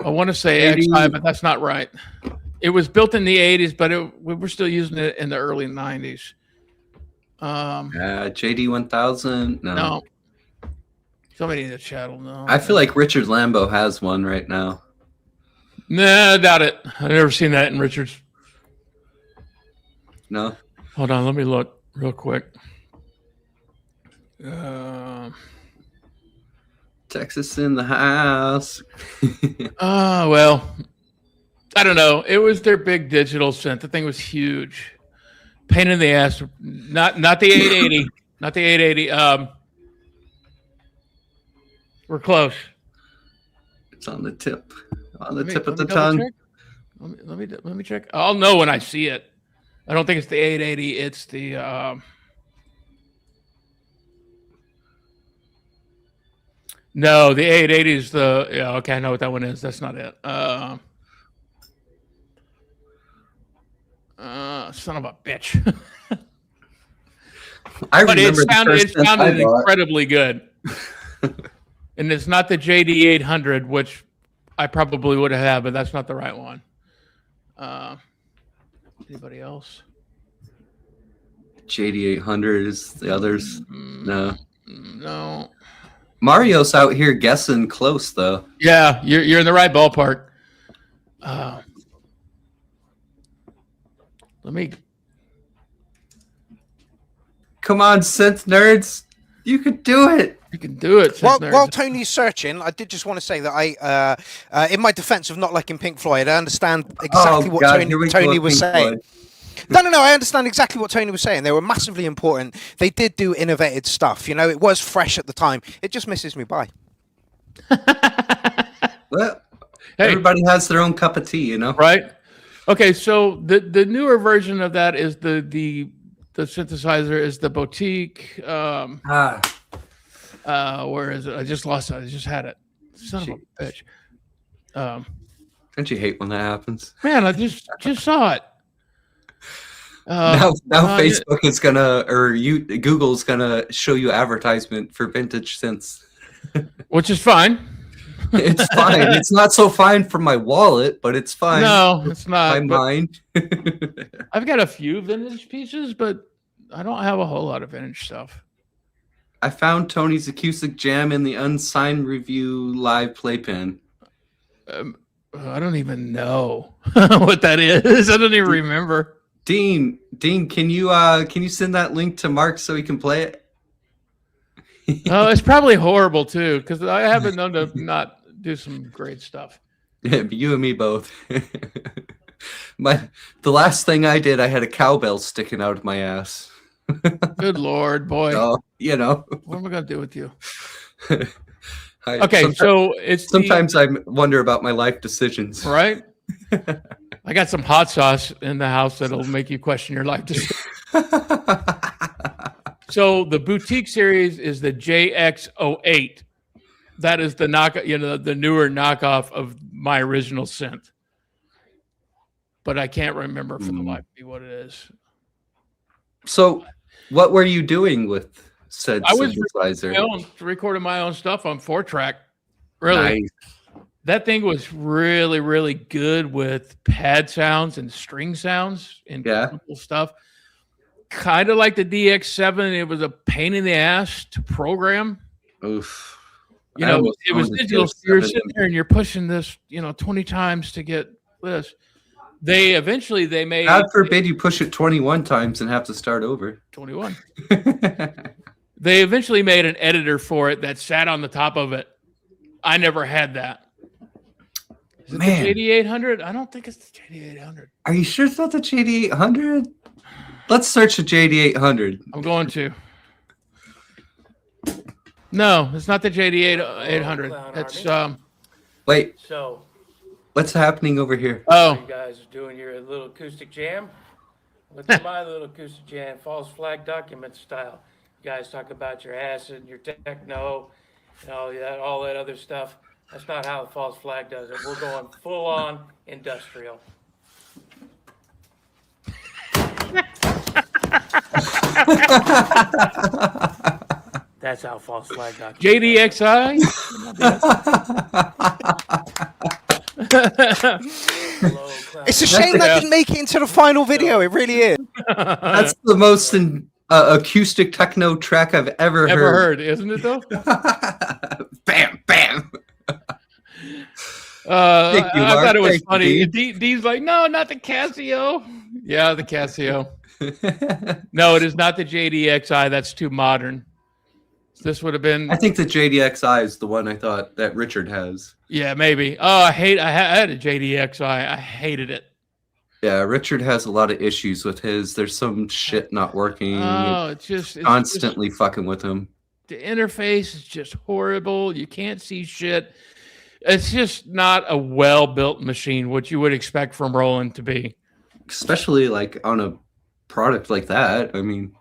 I want to say X5, but that's not right. It was built in the 80s, but we were still using it in the early 90s. JD 1000. No. Somebody in the chat will know. I feel like Richard Lambo has one right now. Nah, I doubt it. I've never seen that in Richard's. No. Hold on, let me look real quick. Texas in the house. Well, I don't know. It was their big digital synth. The thing was huge. Pain in the ass. Not the 880. Not the 880. We're close. It's on the tip. On the Let me- tip of let the me double tongue. check. Let me check. I'll know when I see it. I don't think it's the 880. It's the no, the 880 is the okay. I know what that one is. That's not it. Son of a bitch. I But it remember the sounded first synth I bought. incredibly good. And it's not the JD 800, which I probably would have had, but that's not the right one. Anybody else? JD 800 is the others. No. no. Mario's out here guessing close though. Yeah, you're in the right ballpark. Let me. Come on, synth nerds. You could do it. You can do it. While Tony's searching, I did just want to say that in my defense of not liking Pink Floyd, I understand exactly what Tony was saying. No, I understand exactly what Tony was saying. They were massively important. They did do innovative stuff. You know, it was fresh at the time. It just misses me by. Well, everybody has their own cup of tea, you know? Right? Okay, so the newer version of that is the synthesizer is the Boutique. Where is it? I just lost it. I just had it. Son of a bitch. Don't you hate when that happens? Man, I just saw it. Now Facebook is gonna, or Google's gonna show you advertisement for vintage synths, which is fine. It's fine. It's not so fine for my wallet, but it's fine. No, it's not. My mind. I've got a few vintage pieces, but I don't have a whole lot of vintage stuff. I found Tony's acoustic jam in the unsigned review live playpen. I don't even know what that is. I don't even remember. Dean, can you send that link to Mark so he can play it? Oh, it's probably horrible too, because I have been known to not do some great stuff. Yeah, you and me both. The last thing I did, I had a cowbell sticking out of my ass. Good Lord, boy. So, you know. What am I gonna do with you? Okay, so it's sometimes I wonder about my life decisions. Right? I got some hot sauce in the house that'll make you question your life decisions. So the Boutique series is the JX08. That is the the newer knockoff of my original synth. But I can't remember for the life of me what it is. So, what were you doing with said synthesizer? I was recording my own stuff on 4-track. Really, nice. That thing was really, really good with pad sounds and string sounds and cool stuff. Kind of like the DX7, it was a pain in the ass to program. Oof. You know, it was digital. You're sitting there and you're pushing this, 20 times to get this. They made. God forbid you push it 21 times and have to start over. 21. They eventually made an editor for it that sat on the top of it. I never had that. Is it the JD800? I don't think it's the JD800. Are you sure it's not the JD800? Let's search the JD800. I'm going to. No, it's not the JD800. It's Wait. So, what's happening over here? Oh, you guys are doing your little acoustic jam. Look at my little acoustic jam, false flag document style. You guys talk about your acid, your techno, and all that other stuff. That's not how the false flag does it. We're going full on industrial. That's how false flag document. JDXI. It's a shame that didn't make it into the final video. It really is. That's the most acoustic techno track I've ever heard, isn't it though? Bam, bam. I thought it was funny. Dean's like, no, not the Casio. Yeah, the Casio. No, it is not the JDXI. That's too modern. This would have been. I think the JDXI is the one I thought that Richard has. Yeah, maybe. Oh, I had a JDXI. I hated it. Yeah, Richard has a lot of issues with his. There's some shit not working. Oh, it's constantly fucking with him. The interface is just horrible. You can't see shit. It's just not a well-built machine, what you would expect from Roland to be. Especially like on a product like that. I mean,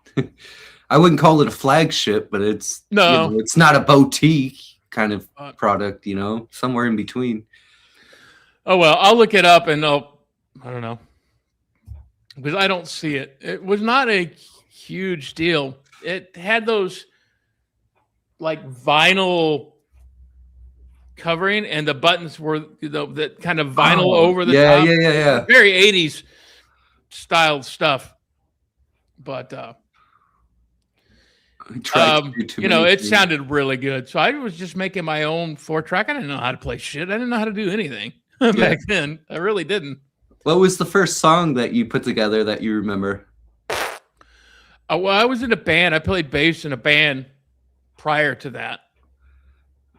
I wouldn't call it a flagship, but it's it's not a boutique kind of product, somewhere in between. Oh well, I'll look it up and I don't know, because I don't see it. It was not a huge deal. It had those like vinyl covering, and the buttons were that kind of vinyl over the top. Yeah. Very 80s styled stuff. But You know, it sounded really good. So I was just making my own 4-track. I didn't know how to play shit. I didn't know how to do anything back then. I really didn't. What was the first song that you put together that you remember? Well, I was in a band. I played bass in a band prior to that.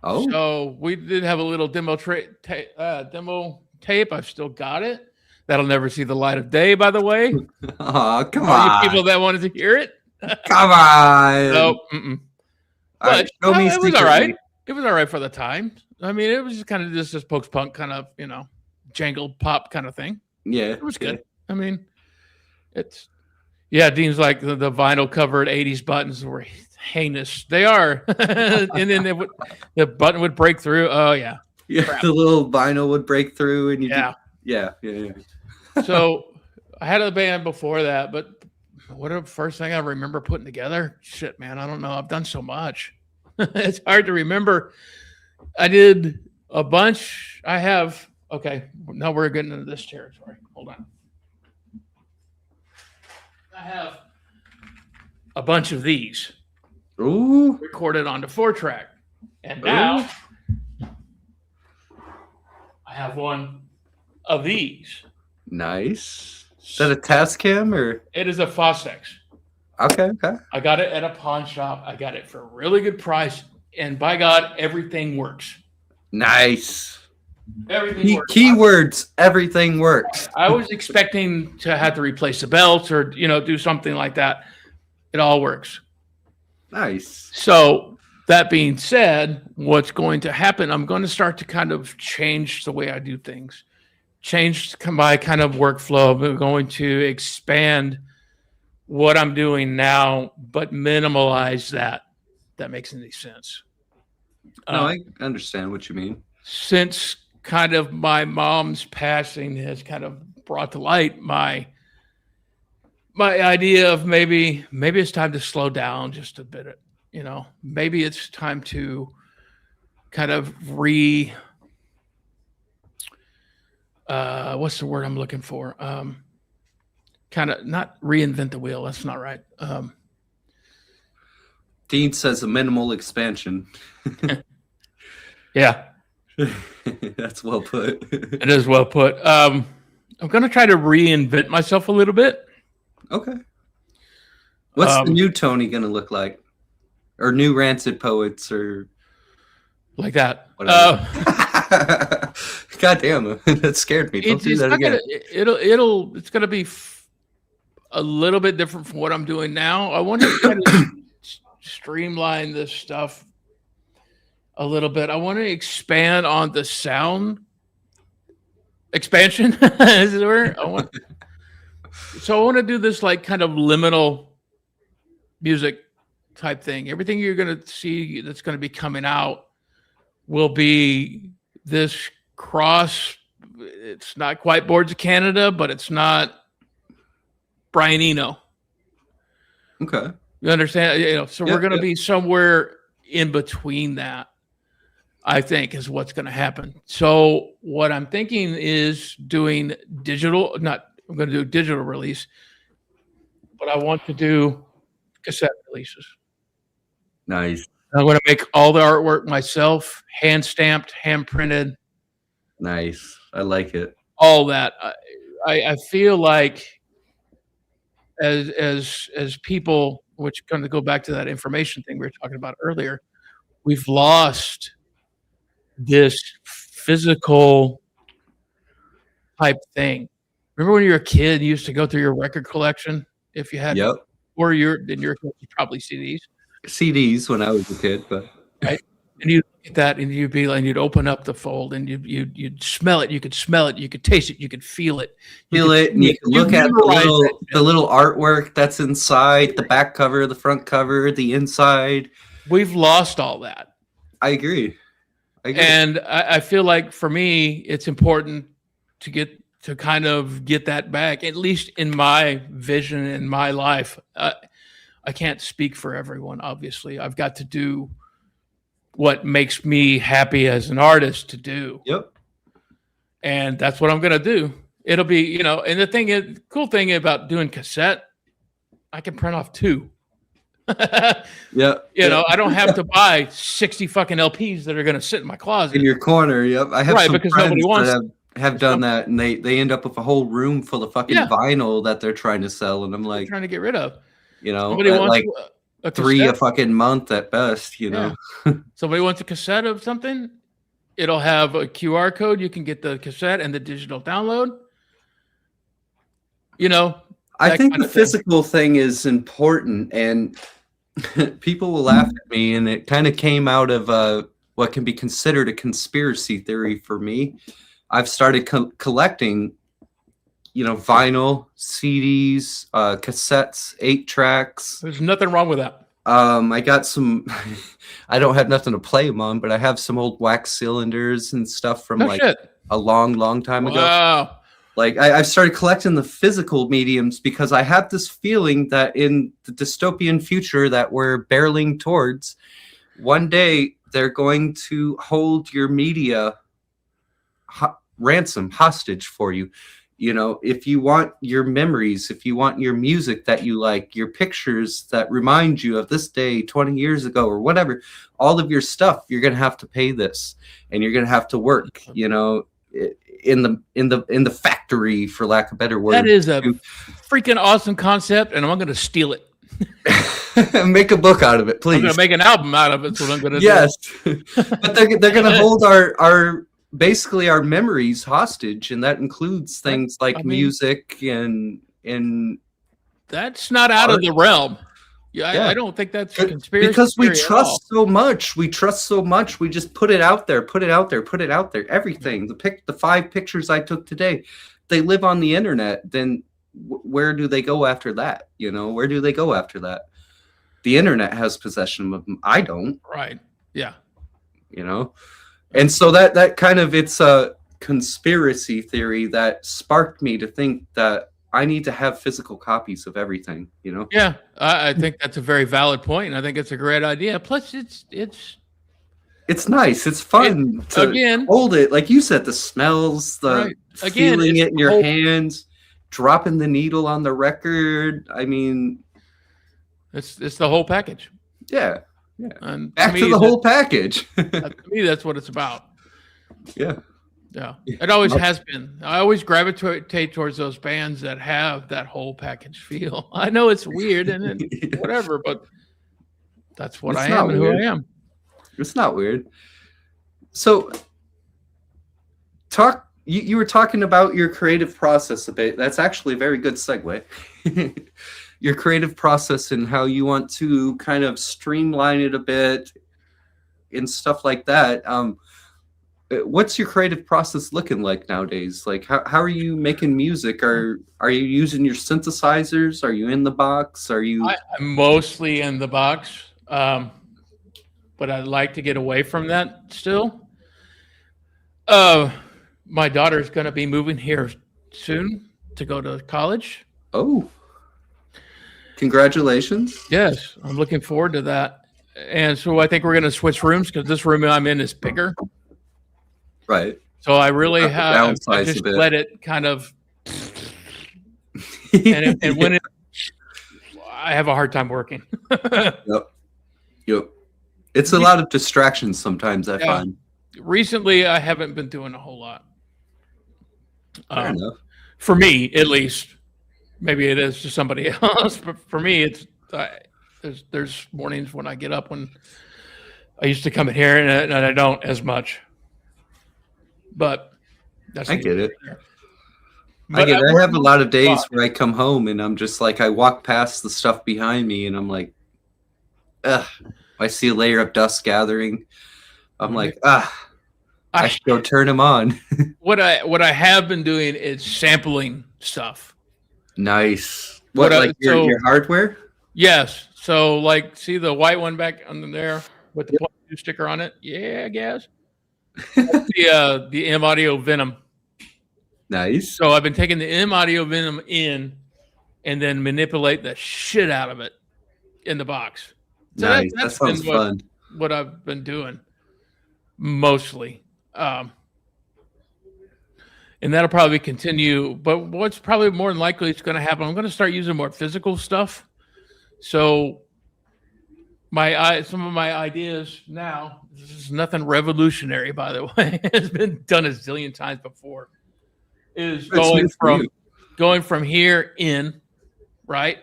Oh. So we did have a little demo tape. I've still got it. That'll never see the light of day, by the way. Oh, come All on. you people that wanted to hear it. Come on. No. But it was all right. It was all right for the time. I mean, it was just kind of just this post-punk kind of, you know, jangled pop kind of thing. Yeah. It was good. I mean, it's, yeah, Dean's like the vinyl covered 80s buttons were heinous. They are. And then the button would break through. Oh, yeah. Yeah, Crap. the little vinyl would break through and you yeah. Yeah. So I had a band before that, but what the first thing I remember putting together? Shit, man, I don't know. I've done so much. It's hard to remember. I did a bunch. Okay, now we're getting into this territory. Hold on. I have a bunch of these. Ooh. Recorded onto 4-track. And now I have one of these. Nice. Is that a Tascam or? It is a Fostex. Okay. I got it at a pawn shop. I got it for a really good price. And by God, everything works. Nice. Everything works. Keywords, everything works. I was expecting to have to replace the belts or, you know, do something like that. It all works. Nice. So that being said, what's going to happen, I'm going to start to kind of change the way I do things. Change my kind of workflow. I'm going to expand what I'm doing now, but minimalize that. If that makes any sense. No, I understand what you mean. Since kind of my mom's passing has kind of brought to light my idea of maybe it's time to slow down just a bit. You know, maybe it's time to kind of what's the word I'm looking for? Kind of not reinvent the wheel. That's not right. Dean says a minimal expansion. Yeah. That's well put. It is well put. I'm going to try to reinvent myself a little bit. Okay. What's the new Tony going to look like? Or new Rancid Poets or like that. God damn, that scared me. Don't do that again. It's going to be a little bit different from what I'm doing now. I want to kind of streamline this stuff a little bit. I want to expand on the sound expansion. Is it where I want to do this like kind of liminal music type thing. Everything you're going to see that's going to be coming out will be this cross. It's not quite Boards of Canada, but it's not Brian Eno. Okay. You understand? You know, so we're going to be somewhere in between that, I think, is what's going to happen. So what I'm thinking is doing digital, I'm going to do digital release, but I want to do cassette releases. Nice. I'm going to make all the artwork myself, hand stamped, hand printed. Nice. I like it. All that. I feel like as people, which going to go back to that information thing we were talking about earlier, we've lost this physical type thing. Remember when you were a kid, you used to go through your record collection if you had, or in your case, probably CDs when I was a kid, but right. And you look at that, and you'd open up the fold, and you'd smell it. You could smell it. You could taste it. You could feel it. And you can look at the little artwork that's inside the back cover, the front cover, the inside. We've lost all that. I agree. And I feel like for me, it's important to kind of get that back, at least in my vision in my life. I can't speak for everyone, obviously. I've got to do what makes me happy as an artist to do. Yep. And that's what I'm going to do. It'll be, you know, and the cool thing about doing cassette, I can print off 2. Yeah. You know, I don't have to buy 60 fucking LPs that are going to sit in my closet. In your corner. Yep. I have Right, some because friends nobody wants that have done that, and they end up with a whole room full of fucking Yeah. vinyl that they're trying to sell, and I'm like, trying to get rid of. you know, Somebody at wants like a 3 a cassette. fucking month at best, you know. Somebody wants a cassette of something. It'll have a QR code. You can get the cassette and the digital download. You know, I think the physical thing is important, and people will laugh at me, and it kind of came out of what can be considered a conspiracy theory for me. I've started collecting, you know, vinyl, CDs, cassettes, 8-tracks. There's nothing wrong with that. I got some, I don't have nothing to play them on, but I have some old wax cylinders and stuff from a long time ago. Wow. Like I've started collecting the physical mediums because I have this feeling that in the dystopian future that we're barreling towards, one day they're going to hold your media hostage for you. You know, if you want your memories, if you want your music that you like, your pictures that remind you of this day 20 years ago or whatever, all of your stuff, you're going to have to pay this, and you're going to have to work, you know, in the factory, for lack of a better word. That is a freaking awesome concept, and I'm going to steal it. Make a book out of it, please. I'm going to make an album out of it. That's what I'm going to do. Yes. But they're going to hold our basically our memories hostage, and that includes things like music and that's not out of the realm. I don't think that's a conspiracy because we theory trust so much. We trust so much. We just put it out there, everything. The 5 pictures I took today, they live on the internet. Then where do they go after that? You know, where do they go after that? The internet has possession of them. I don't. Right. Yeah. You know. And so that kind of, it's a conspiracy theory that sparked me to think that I need to have physical copies of everything, you know? Yeah, I think that's a very valid point, and I think it's a great idea. Plus, it's nice. It's fun to hold it. Like you said, the smells, feeling it in your hands, dropping the needle on the record. I mean, it's the whole package. Yeah. Yeah. And back to the whole package. To me, that's what it's about. Yeah. Yeah. It always has been. I always gravitate towards those bands that have that whole package feel. I know it's weird and whatever, but that's what I am and who I am. It's not weird. So you were talking about your creative process a bit. That's actually a very good segue. Your creative process and how you want to kind of streamline it a bit and stuff like that. What's your creative process looking like nowadays? Like how are you making music? Are you using your synthesizers? Are you in the box? I'm mostly in the box, but I'd like to get away from that still. My daughter's going to be moving here soon to go to college. Oh. Congratulations. Yes, I'm looking forward to that. And so I think we're going to switch rooms because this room I'm in is bigger. Right. So I really have I just let it kind of and when I have a hard time working. Yep. It's a lot of distractions sometimes, I find. Recently I haven't been doing a whole lot. Fair enough. For me, at least. Maybe it is to somebody else, but for me, it's there's mornings when I get up when I used to come in here and I don't as much. But I get it. I have a lot of days where I come home and I'm just like, I walk past the stuff behind me and I'm like, ugh. I see a layer of dust gathering. I'm like, I should go turn them on. What I have been doing is sampling stuff. Nice. Your hardware? Yes. So like, see the white one back under there with the +2 sticker on it? Yeah, I guess. The M Audio Venom. Nice. So I've been taking the M Audio Venom in and then manipulate the shit out of it in the box. So nice. That sounds fun. What I've been doing mostly. And that'll probably continue. But what's probably more than likely is going to happen, I'm going to start using more physical stuff. So some of my ideas now. This is nothing revolutionary, by the way. It's been done a zillion times before. Is going from here in, right,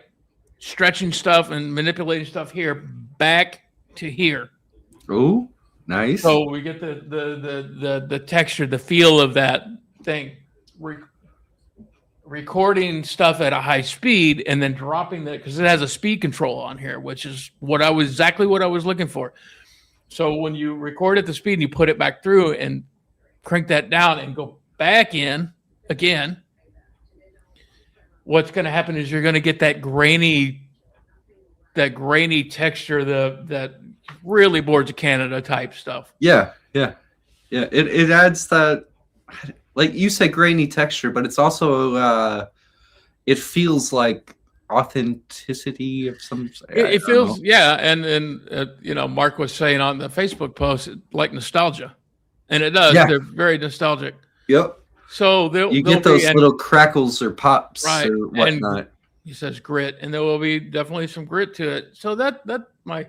stretching stuff and manipulating stuff here back to here. Oh, nice. So we get the texture, the feel of that thing. Recording stuff at a high speed and then dropping that, because it has a speed control on here, which is exactly what I was looking for. So when you record at the speed and you put it back through and crank that down and go back in again, what's going to happen is you're going to get that grainy texture, that really Boards of Canada type stuff. Yeah. It adds that, like you said, grainy texture, but it's also it feels like authenticity of some. It feels, yeah, and Mark was saying on the Facebook post, like nostalgia, and it does. Yeah. They're very nostalgic. Yep. So you get those little crackles or pops, right, or whatnot. And he says grit, and there will be definitely some grit to it. So that's my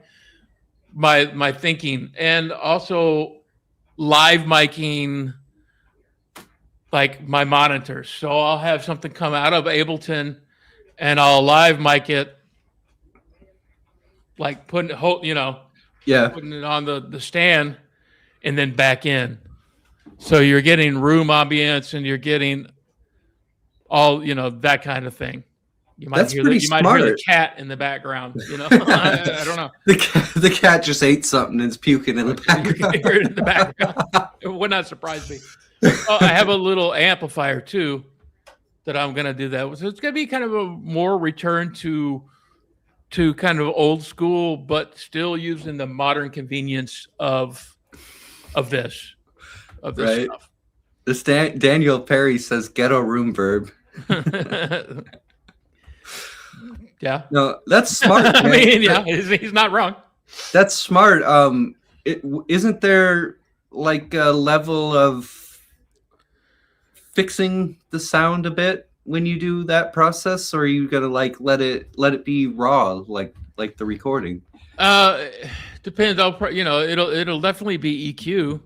thinking, and also live miking. Like my monitors. So I'll have something come out of Ableton and I'll live mic it, like putting it on the stand and then back in. So you're getting room ambience and you're getting all, that kind of thing. You might hear the cat in the background, I don't know. The cat just ate something and is puking in the background. You can hear it in the background. It would not surprise me. I have a little amplifier too that I'm going to do that with. So it's going to be kind of a more return to kind of old school, but still using the modern convenience of this right. stuff. This Daniel Perry says ghetto room verb. Yeah. No, that's smart. I mean, yeah, he's not wrong. That's smart. Isn't there like a level of fixing the sound a bit when you do that process, or are you gonna like let it be raw, like the recording? Depends. It'll definitely be EQ,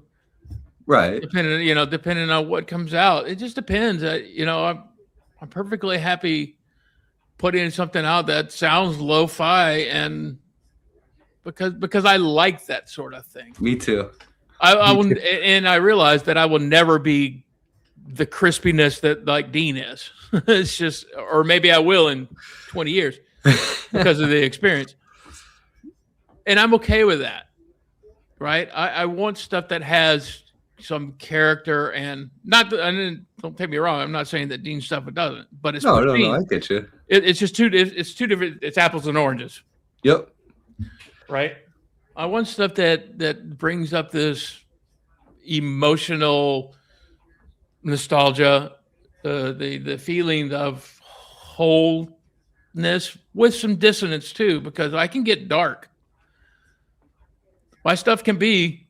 right? Depending on what comes out. It just depends. I'm perfectly happy putting something out that sounds lo-fi, and because I like that sort of thing. Me too. I will, and I realize that I will never be the crispiness that like Dean is. It's just, or maybe I will in 20 years because of the experience. And I'm okay with that, right? I want stuff that has some character, and don't take me wrong. I'm not saying that Dean's stuff doesn't, but it's no, I get you. It's just two different. It's apples and oranges. Yep. Right. I want stuff that brings up this emotional nostalgia, the feeling of wholeness with some dissonance too, because I can get dark. My stuff can be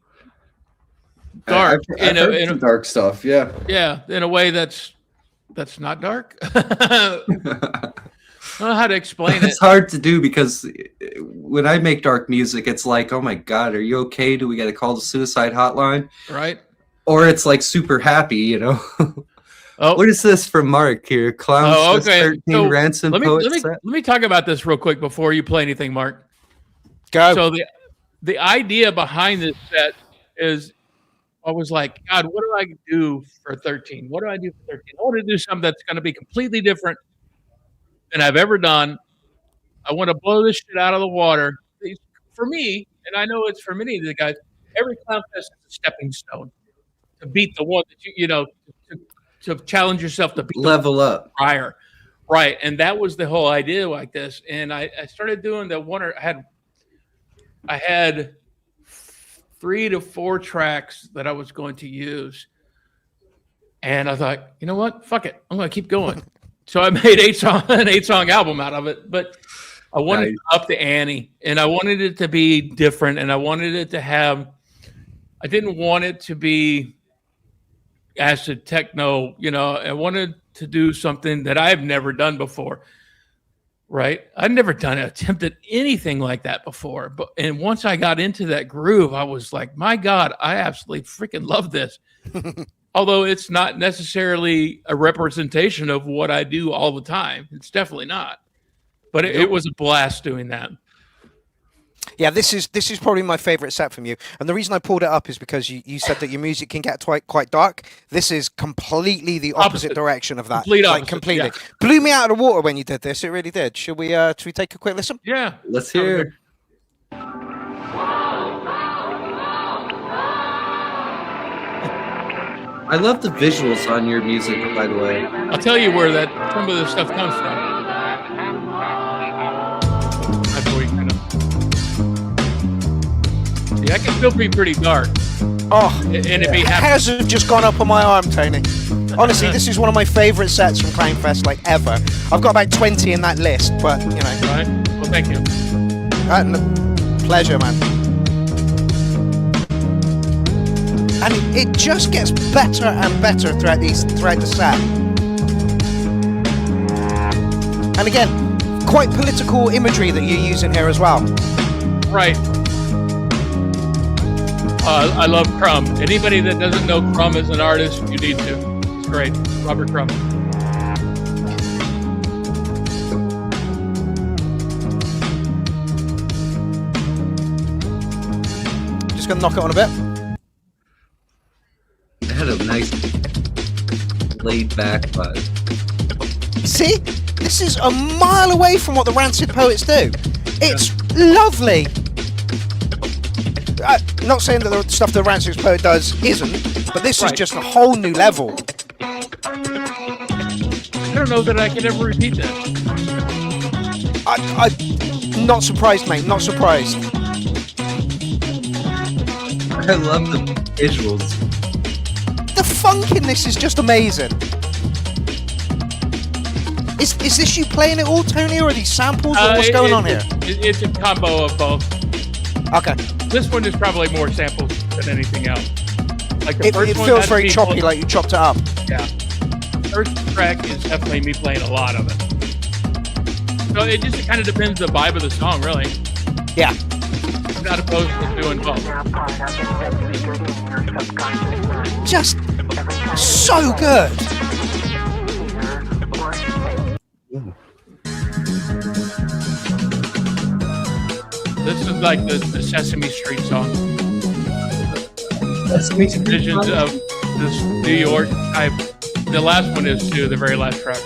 dark in dark stuff. Yeah. Yeah, in a way that's not dark. I don't know how to explain it. It's hard to do because when I make dark music, it's like, oh my God, are you okay? Do we got to call the suicide hotline? Right. Or it's like super happy, Oh, what is this from Mark here? Clowns 13 RANCID POETS. Let me talk about this real quick before you play anything, Mark. Go. So the idea behind this set is, I was like, God, what do I do for 13? What do I do for 13? I want to do something that's going to be completely different than I've ever done. I want to blow this shit out of the water. For me, and I know it's for many of the guys, every clown fest is a stepping stone to beat the one that to challenge yourself to beat level up prior. Right. And that was the whole idea like this. And I started doing I had 3 to 4 tracks that I was going to use. And I thought, you know what? Fuck it. I'm going to keep going. So I made an 8-song album out of it. But I wanted to up the ante, and I wanted it to be different, and I wanted it to have, I didn't want it to be acid techno, I wanted to do something that I've never done before. right? I'd never attempted anything like that before. And once I got into that groove, I was like, my God, I absolutely freaking love this. Although it's not necessarily a representation of what I do all the time. It's definitely not. But it was a blast doing that. Yeah, this is probably my favorite set from you. And the reason I pulled it up is because you said that your music can get quite dark. This is completely the opposite direction of that. Complete like opposite, completely. yeah. Blew me out of the water when you did this. It really did. Should we take a quick listen? Yeah. Let's hear. I love the visuals on your music, by the way. I'll tell you where some of this stuff comes from. That's where we kind of... See, I can still be pretty dark. Oh, and it be hairs have just gone up on my arm, Tony. Honestly, this is one of my favourite sets from Clownfest, like ever. I've got about 20 in that list, but you know. Right. Well, thank you. Pleasure, man. And it just gets better and better throughout the set. And again, quite political imagery that you're using here as well. Right. I love Crumb. Anybody that doesn't know Crumb as an artist, you need to. It's great. Robert Crumb. Just gonna knock it on a bit. It had a nice laid back vibe. See? This is a mile away from what the Rancid Poets do. It's lovely. Not saying that the stuff the Rancid Poet does isn't, but this is just a whole new level. I don't know that I can ever repeat that. I'm not surprised, mate. Not surprised. I love the visuals. The funk in this is just amazing. Is this you playing it all, Tony, or are these samples, or what's going on here? It's a combo of both. Okay. This one is probably more samples than anything else. Like the It first one, feels that's very me choppy, like you chopped it up. Yeah. The first track is definitely me playing a lot of it. So it just kind of depends the vibe of the song, really. Yeah. I'm not opposed to doing both. Just so good. This is like the Sesame Street song. Sesame Street Visions of this New York type. The last one is too, the very last track.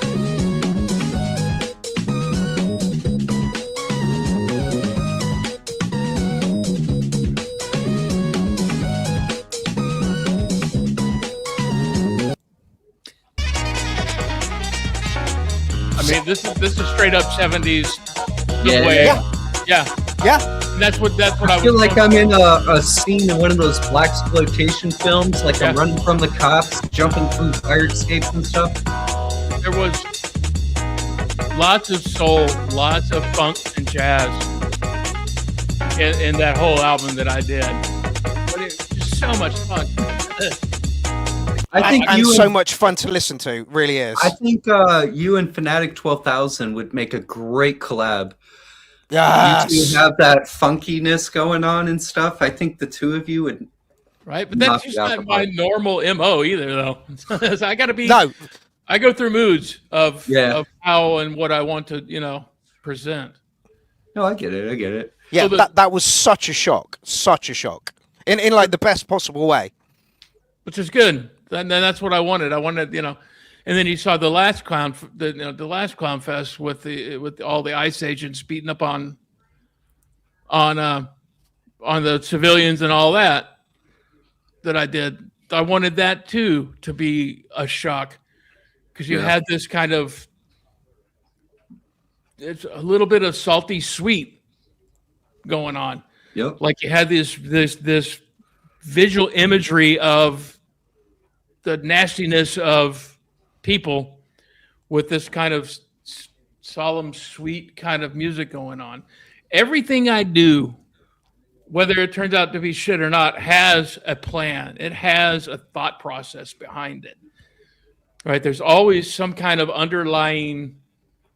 I mean, this is straight up 70s. Yeah. Way. Yeah. And that's what I feel like I'm in a scene in one of those blaxploitation films, like I'm running from the cops, jumping through fire escapes and stuff. There was lots of soul, lots of funk and jazz in that whole album that I did. But it's just so much fun. I think and so much fun to listen to, really is. I think you and Fanatic 12,000 would make a great collab. Yes. You two have that funkiness going on and stuff. I think the two of you would. Right, but that's just not my normal MO either, though. I got to be. No. I go through moods of how and what I want to, present. No, I get it. Yeah, So that was such a shock. In like the best possible way. Which is good. Then that's what I wanted. I wanted, and then you saw the last clown fest with all the ICE agents beating up on the civilians and all that I did. I wanted that too to be a shock, because you had this kind of, it's a little bit of salty sweet going on. Yep. Like you had this visual imagery of the nastiness of people with this kind of solemn, sweet kind of music going on. Everything I do, whether it turns out to be shit or not, has a plan. It has a thought process behind it. Right? There's always some kind of underlying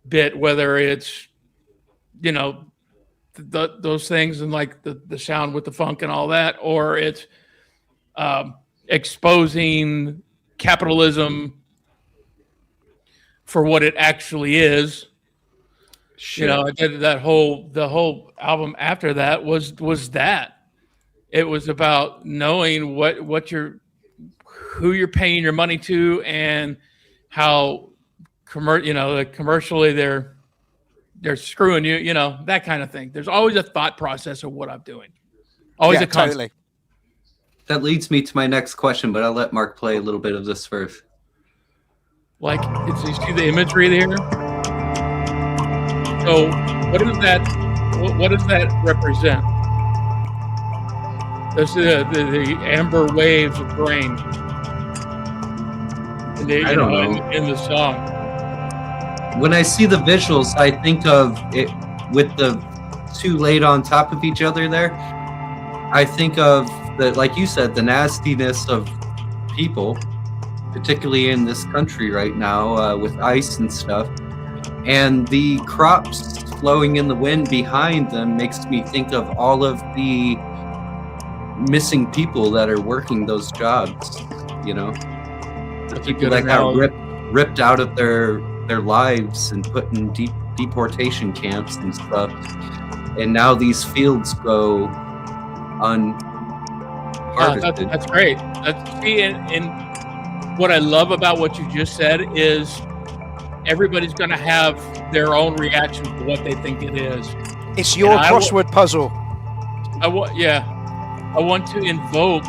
bit, whether it's you know, those things and like the sound with the funk and all that, or it's exposing capitalism for what it actually is. Shit. You know, I did the whole album after that was that. It was about knowing who you're paying your money to and how commercially they're screwing you, you know, that kind of thing. There's always a thought process of what I'm doing. Always a concept. Totally. That leads me to my next question, but I'll let Mark play a little bit of this first. Like, you see the imagery there? So what does that represent? Those are the amber waves of grain. I don't know. In the song. When I see the visuals, I think of it with the two laid on top of each other there. I think of like you said, the nastiness of people, particularly in this country right now, with ice and stuff. And the crops flowing in the wind behind them makes me think of all of the missing people that are working those jobs, you know? The people that got ripped out of their lives and put in deportation camps and stuff. And now these fields go unharvested. That's great. And what I love about what you just said is everybody's going to have their own reaction to what they think it is. It's your crossword puzzle. I want to invoke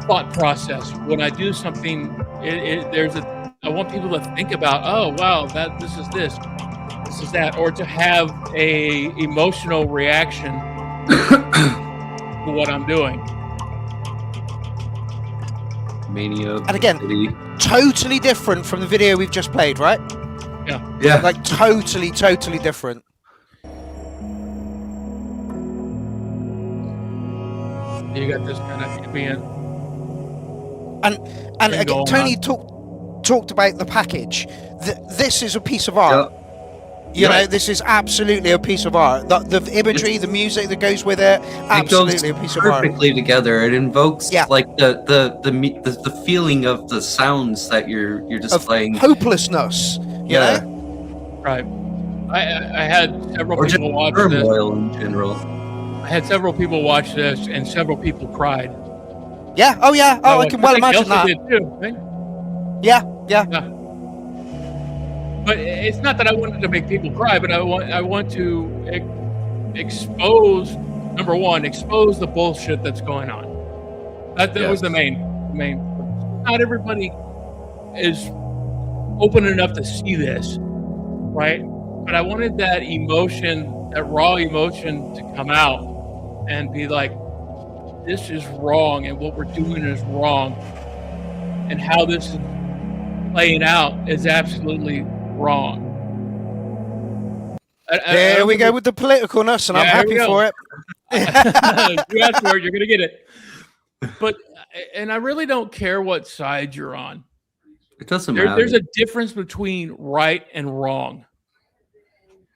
thought process when I do something. I want people to think about, oh wow, this is that, or to have a emotional reaction to what I'm doing. Mania. And again, totally different from the video we've just played, right? Yeah. Like totally different. You got this kind of ambient. And again, Tony talked about the package. This is a piece of art. Yep. You know, this is absolutely a piece of art. The imagery, the music that goes with it, absolutely a piece of art. Perfectly together. It invokes like the feeling of the sounds that you're displaying. Of hopelessness. You know? Right. I had several people watch this. Turmoil in general. I had several people watch this, and several people cried. Yeah. Oh yeah. Oh, I can well imagine that. Did too, right? Yeah. But it's not that I wanted to make people cry, but I want to expose the bullshit that's going on. That was the main. Not everybody is open enough to see this, right? But I wanted that emotion, that raw emotion, to come out and be like, this is wrong, and what we're doing is wrong, and how this is playing out is absolutely wrong. There we go with the politicalness, and I'm happy for it. You asked for it, you're gonna get it. But I really don't care what side you're on. It doesn't matter. There's a difference between right and wrong,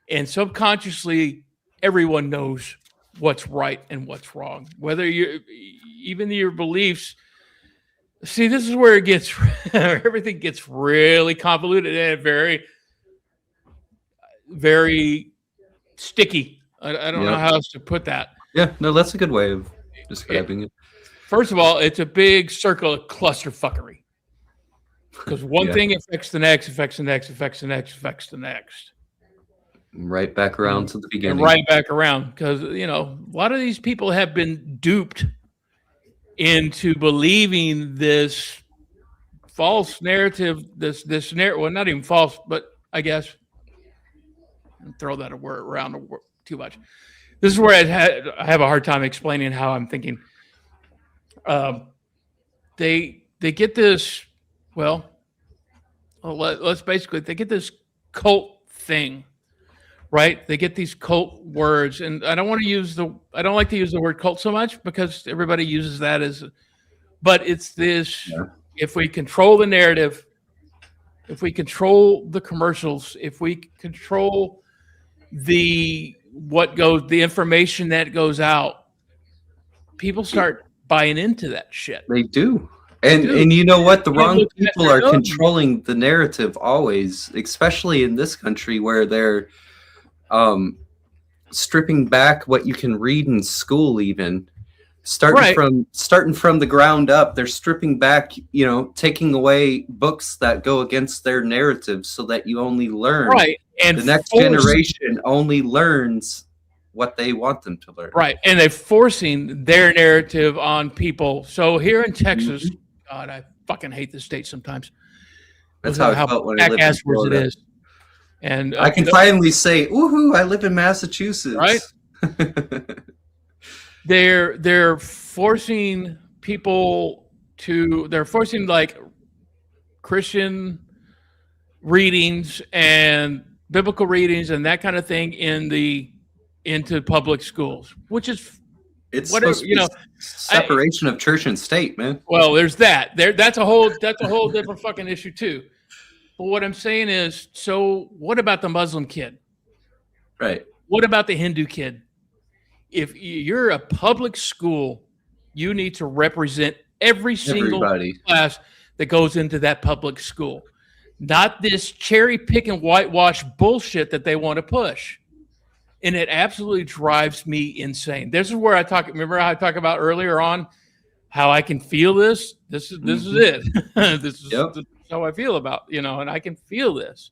and subconsciously, everyone knows what's right and what's wrong. Whether even your beliefs. See, this is where it gets everything gets really convoluted and very, very sticky. I don't know how else to put that. Yeah, no, that's a good way of describing it. First of all, it's a big circle of clusterfuckery. Because one thing affects the next, affects the next, affects the next, affects the next. Right back around to the beginning. And right back around. Because, a lot of these people have been duped into believing this false narrative, this narrative, well, not even false, but I guess, throw that around too much. This is where I have a hard time explaining how I'm thinking. They get this, let's basically, they get this cult thing, right? They get these cult words, and I don't like to use the word cult so much because everybody uses that but it's this, if we control the narrative, if we control the commercials, if we control the information that goes out, people start buying into that shit. They do. And you know what? The wrong people are controlling the narrative always, especially in this country where they're stripping back what you can read in school, even starting from the ground up. They're stripping back, taking away books that go against their narrative so that you only learn. Right. And the next generation only learns what they want them to learn. Right. And they're forcing their narrative on people. So here in Texas, God, I fucking hate this state sometimes. That's how I felt when I lived in Florida. It is. And I can finally say, "Woohoo! I live in Massachusetts." Right? They're forcing people to. They're forcing like Christian readings and biblical readings and that kind of thing into public schools, which is. It's whatever, separation of church and state, man. Well, there's that. That's a whole different fucking issue too. But what I'm saying is, so what about the Muslim kid? Right. What about the Hindu kid? If you're a public school, you need to represent every single class that goes into that public school, not this cherry picking whitewash bullshit that they want to push. And it absolutely drives me insane. This is where I talk. Remember how I talked about earlier on how I can feel this? This is it. This is how I feel about, and I can feel this.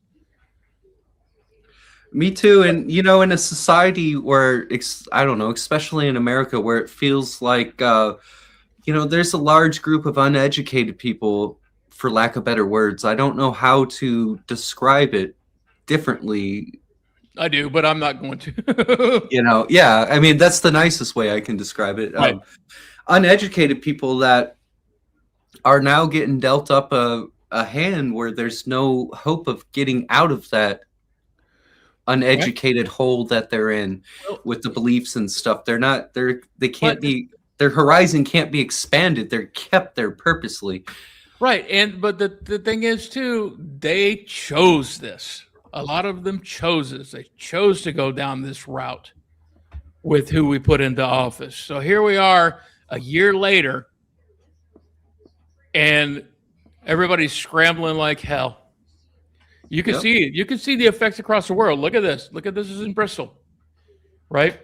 Me too. And, in a society where, I don't know, especially in America, where it feels like, there's a large group of uneducated people, for lack of better words. I don't know how to describe it differently. I do, but I'm not going to. Yeah. I mean, that's the nicest way I can describe it. Right. Uneducated people that are now getting dealt up a hand where there's no hope of getting out of that uneducated hole that they're in with the beliefs and stuff. Their horizon can't be expanded. They're kept there purposely. Right. But the thing is too, they chose this. A lot of them chose this. They chose to go down this route with who we put into office. So here we are a year later, and everybody's scrambling like hell. You can see it. You can see the effects across the world. Look at this. Look at this is in Bristol, right?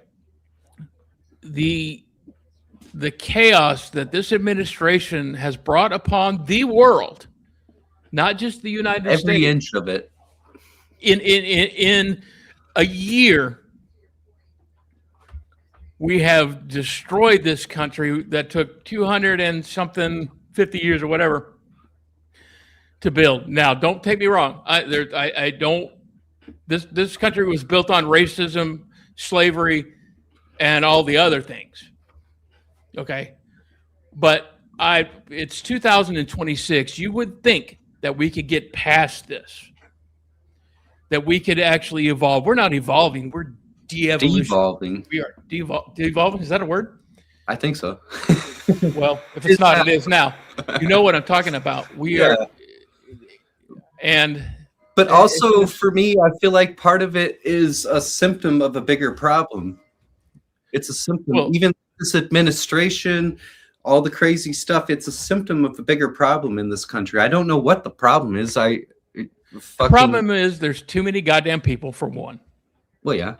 The chaos that this administration has brought upon the world, not just the United States. Every inch of it. In a year, we have destroyed this country that took 200 and something 50 years or whatever to build. Now, don't take me wrong. I don't. This country was built on racism, slavery, and all the other things. Okay, but it's 2026. You would think that we could get past this. That we could actually evolve. We're not evolving. We're de-evolution. Devolving. We are devolving. Is that a word? I think so. Well, if it's not, it is now. You know what I'm talking about. We are. But also for me, I feel like part of it is a symptom of a bigger problem. It's a symptom. Well, even this administration, all the crazy stuff, it's a symptom of the bigger problem in this country. I don't know what the problem is. The problem is there's too many goddamn people, for one. Well, yeah.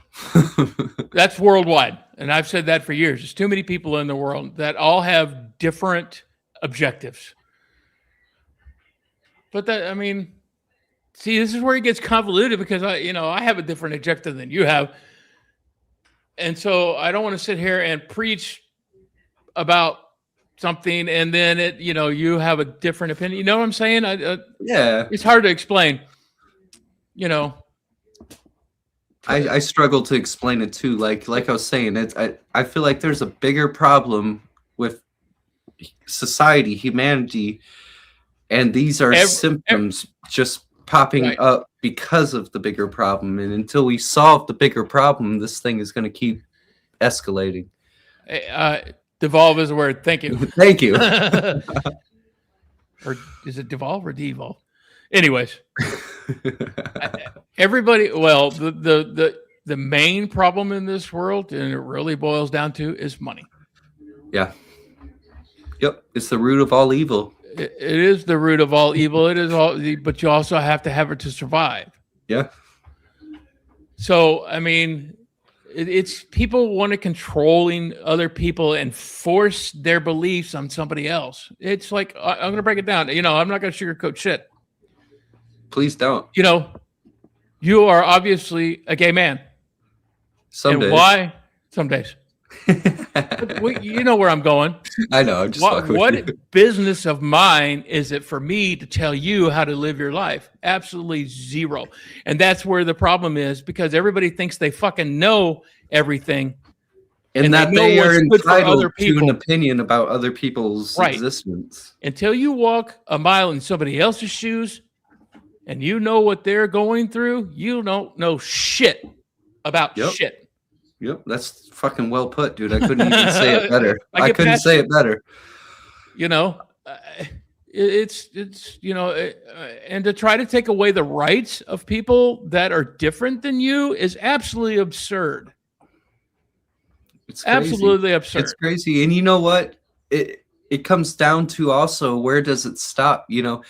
That's worldwide. And I've said that for years. There's too many people in the world that all have different objectives. But see, this is where it gets convoluted because I have a different objective than you have. And so I don't want to sit here and preach about something and then you have a different opinion. You know what I'm saying? Yeah. It's hard to explain. I struggle to explain it too. Like I was saying, I feel like there's a bigger problem with society, humanity, and these are symptoms just popping up because of the bigger problem. And until we solve the bigger problem, this thing is going to keep escalating. Devolve is a word. Thank you. Thank you. Or is it devolve or devolve? Anyways, everybody. Well, the the main problem in this world, and it really boils down to, is money. Yeah. Yep. It's the root of all evil. It is the root of all evil. It is all, but you also have to have it to survive. Yeah. So, I mean, it's people want to controlling other people and force their beliefs on somebody else. It's like, I'm going to break it down. You know, I'm not going to sugarcoat shit. Please don't. You know, you are obviously a gay man. Some and days. why? Some days. You know where I'm going. I know. I'm just fucking with you. What business of mine is it for me to tell you how to live your life? Absolutely zero. And that's where the problem is, because everybody thinks they fucking know everything. And that they are entitled to an opinion about other people's existence. Until you walk a mile in somebody else's shoes and you know what they're going through, you don't know shit about shit. Yep, that's fucking well put, dude. I couldn't even say it better. I couldn't say it better. You know, it's you know, and to try to take away the rights of people that are different than you is absolutely absurd. It's crazy. Absolutely absurd. It's crazy. And you know what? It comes down to also, where does it stop? You know,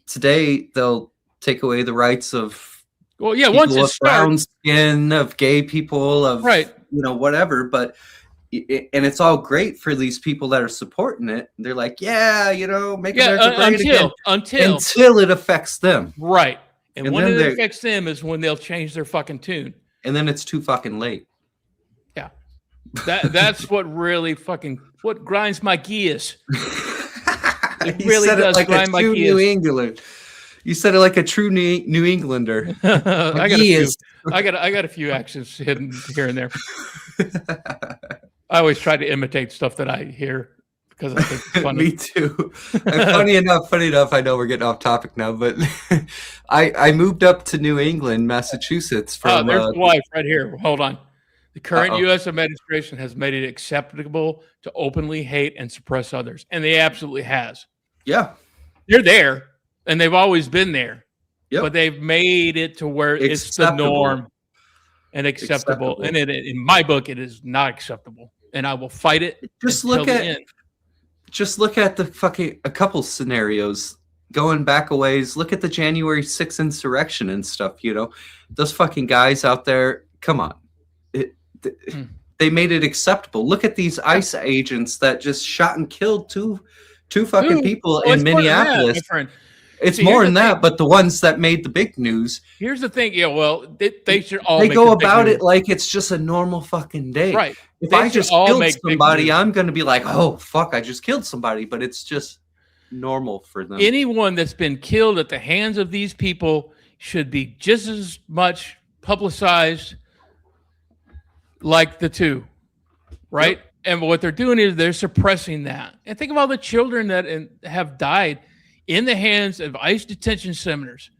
today they'll take away the rights of once it's brown skin, of gay people, of you know, whatever, but and it's all great for these people that are supporting it. They're like, yeah, you know, make America great again until it affects them. Right. And when it affects them is when they'll change their fucking tune. And then it's too fucking late. Yeah. That's what really fucking what grinds my gears. It really does like grind my gears. New England. You said it like a true New Englander. I got a few accents hidden here and there. I always try to imitate stuff that I hear because I think it's funny. Me too. Funny enough, I know we're getting off topic now, but I moved up to New England, Massachusetts. From there's the wife right here. Hold on. The current U.S. administration has made it acceptable to openly hate and suppress others, and they absolutely has. Yeah. They're there. And they've always been there, but they've made it to where it's the norm and acceptable. And in my book, it is not acceptable, and I will fight it. Just look at the fucking a couple scenarios going back a ways. Look at the January 6th insurrection and stuff. You know, those fucking guys out there. Come on, they made it acceptable. Look at these ICE agents that just shot and killed two fucking people in Minneapolis. It's more than that, but the ones that made the big news. Here's the thing. Yeah, well, they should all. They go about it like it's just a normal fucking day. Right. If I just killed somebody, I'm going to be like, oh, fuck, I just killed somebody. But it's just normal for them. Anyone that's been killed at the hands of these people should be just as much publicized like the two. Right. Yep. And what they're doing is they're suppressing that. And think of all the children that have died in the hands of ICE detention centers.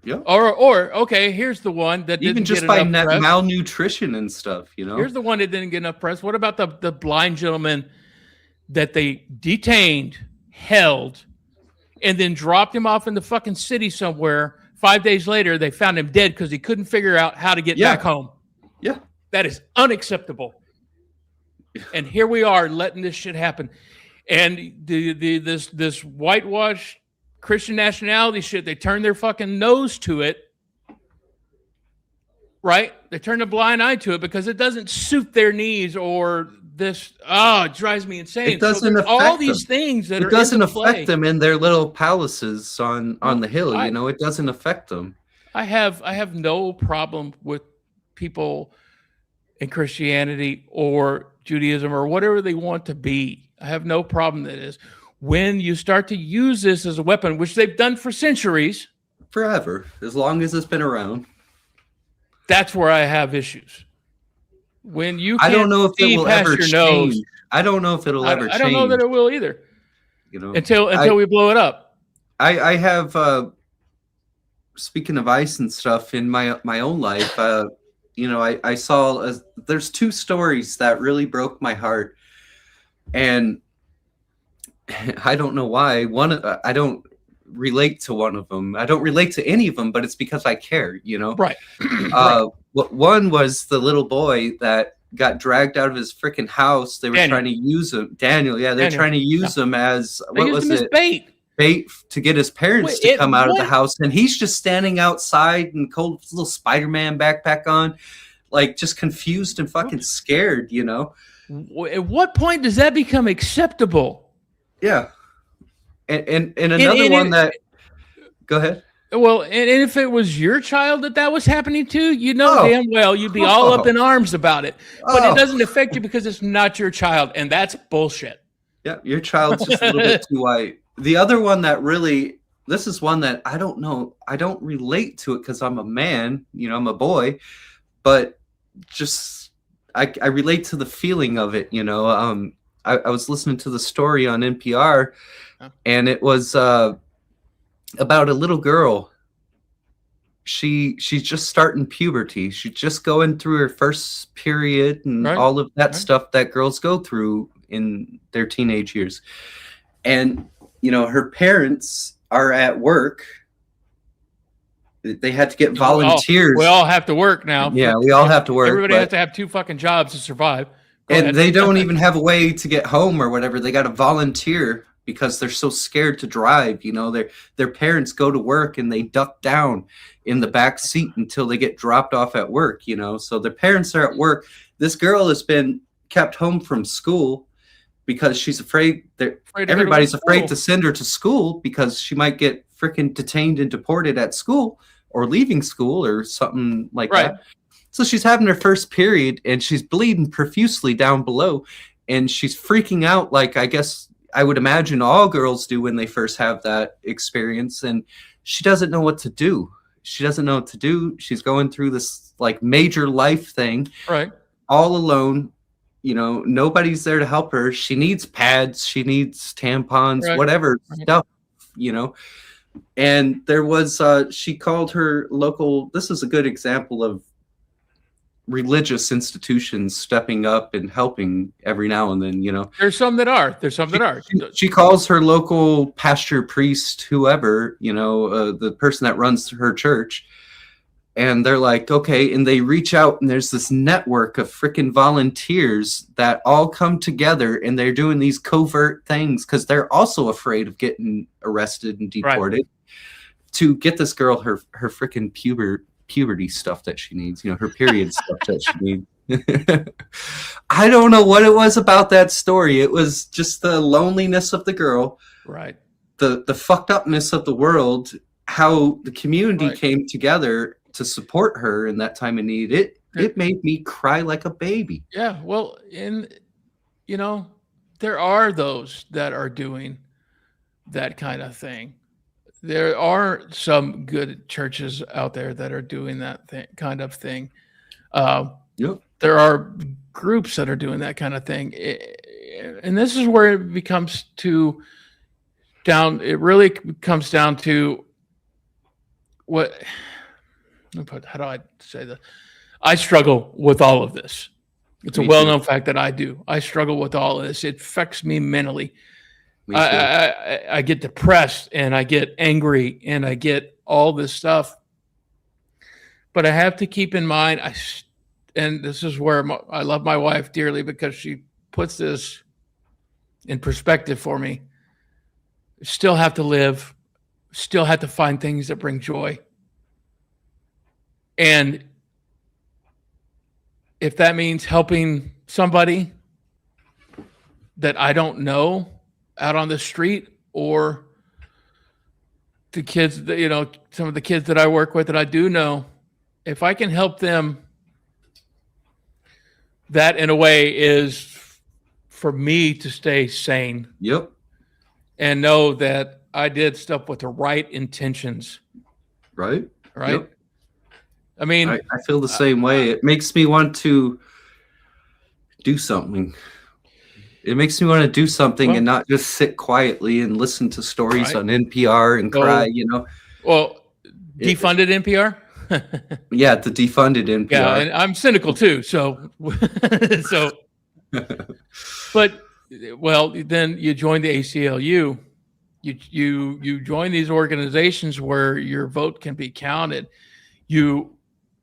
Yeah. Or okay, here's the one that even didn't just get by enough press. Malnutrition and stuff, you know. Here's the one that didn't get enough press. What about the blind gentleman that they detained, held, and then dropped him off in the fucking city somewhere? 5 days later, they found him dead because he couldn't figure out how to get back home. Yeah. That is unacceptable. And here we are letting this shit happen. And this whitewash Christian nationality shit, they turn their fucking nose to it, right? They turn a blind eye to it because it doesn't suit their needs or this. Oh, it drives me insane. It doesn't affect all these things that it doesn't affect them in their little palaces on the hill. You know, it doesn't affect them. I have no problem with people in Christianity or Judaism or whatever they want to be. I have no problem that is when you start to use this as a weapon, which they've done for centuries. Forever, as long as it's been around. That's where I have issues. When you I don't know if it will ever change. Nose, I don't know if it'll ever change. I don't know that it will either. You know, until we blow it up. I have speaking of ICE and stuff in my own life, you know, I saw there's two stories that really broke my heart. And I don't know why. I don't relate to one of them. I don't relate to any of them, but it's because I care, you know? Right. One was the little boy that got dragged out of his freaking house. They were trying to use him. Daniel, yeah, they're trying to use him as what was it? Bait to get his parents to come out of the house, and he's just standing outside and cold little Spider-Man backpack on, like just confused and fucking scared, you know. At what point does that become acceptable? Yeah, and another one that. Go ahead. Well, and if it was your child that was happening to, you know damn well you'd be all up in arms about it. But it doesn't affect you because it's not your child, and that's bullshit. Yeah, your child's just a little bit too white. The other one that really, this is one that I don't know, I don't relate to it because I'm a man, you know, I'm a boy, but just I relate to the feeling of it, you know. I was listening to the story on NPR, and it was about a little girl. She's just starting puberty. She's just going through her first period and all of that stuff that girls go through in their teenage years. And, you know, her parents are at work. They had to get volunteers. We all have to work now. Yeah, we all have to work. Everybody has to have 2 fucking jobs to survive. And they don't even have a way to get home or whatever. They got to volunteer because they're so scared to drive. You know, their parents go to work and they duck down in the back seat until they get dropped off at work, you know. So their parents are at work. This girl has been kept home from school because she's afraid that everybody's afraid to send her to school because she might get freaking detained and deported at school or leaving school or something like that. So she's having her first period and she's bleeding profusely down below and she's freaking out like I guess I would imagine all girls do when they first have that experience, and she doesn't know what to do. She doesn't know what to do. She's going through this like major life thing, all alone. You know, nobody's there to help her. She needs pads, she needs tampons, whatever stuff, you know. And there was, she called her local, this is a good example of religious institutions stepping up and helping every now and then, you know. There's some that are. She calls her local pastor, priest, whoever, you know, the person that runs her church. And they're like, okay, and they reach out and there's this network of freaking volunteers that all come together and they're doing these covert things because they're also afraid of getting arrested and deported to get this girl her freaking puberty stuff that she needs, you know, her period stuff that she needs. I don't know what it was about that story. It was just the loneliness of the girl, the fucked upness of the world, how the community came together to support her in that time of need. It made me cry like a baby. Yeah, well, and you know, there are those that are doing that kind of thing. There are some good churches out there that are doing that kind of thing. There are groups that are doing that kind of thing, and this is where it becomes it really comes down to what. How do I say that? I struggle with all of this. It's a well-known fact that I do. I struggle with all of this. It affects me mentally. I get depressed and I get angry and I get all this stuff. But I have to keep in mind, and this is where I love my wife dearly because she puts this in perspective for me. Still have to live, still have to find things that bring joy. And if that means helping somebody that I don't know out on the street, or the kids that, you know, some of the kids that I work with that I do know, if I can help them, that in a way is for me to stay sane. And know that I did stuff with the right intentions. Right. I mean, I feel the same way. It makes me want to do something. It makes me want to do something and not just sit quietly and listen to stories on NPR and cry, you know. Well, defunded NPR? Yeah, the defunded NPR. Yeah, and I'm cynical too. So, but, well, then you join the ACLU. You join these organizations where your vote can be counted.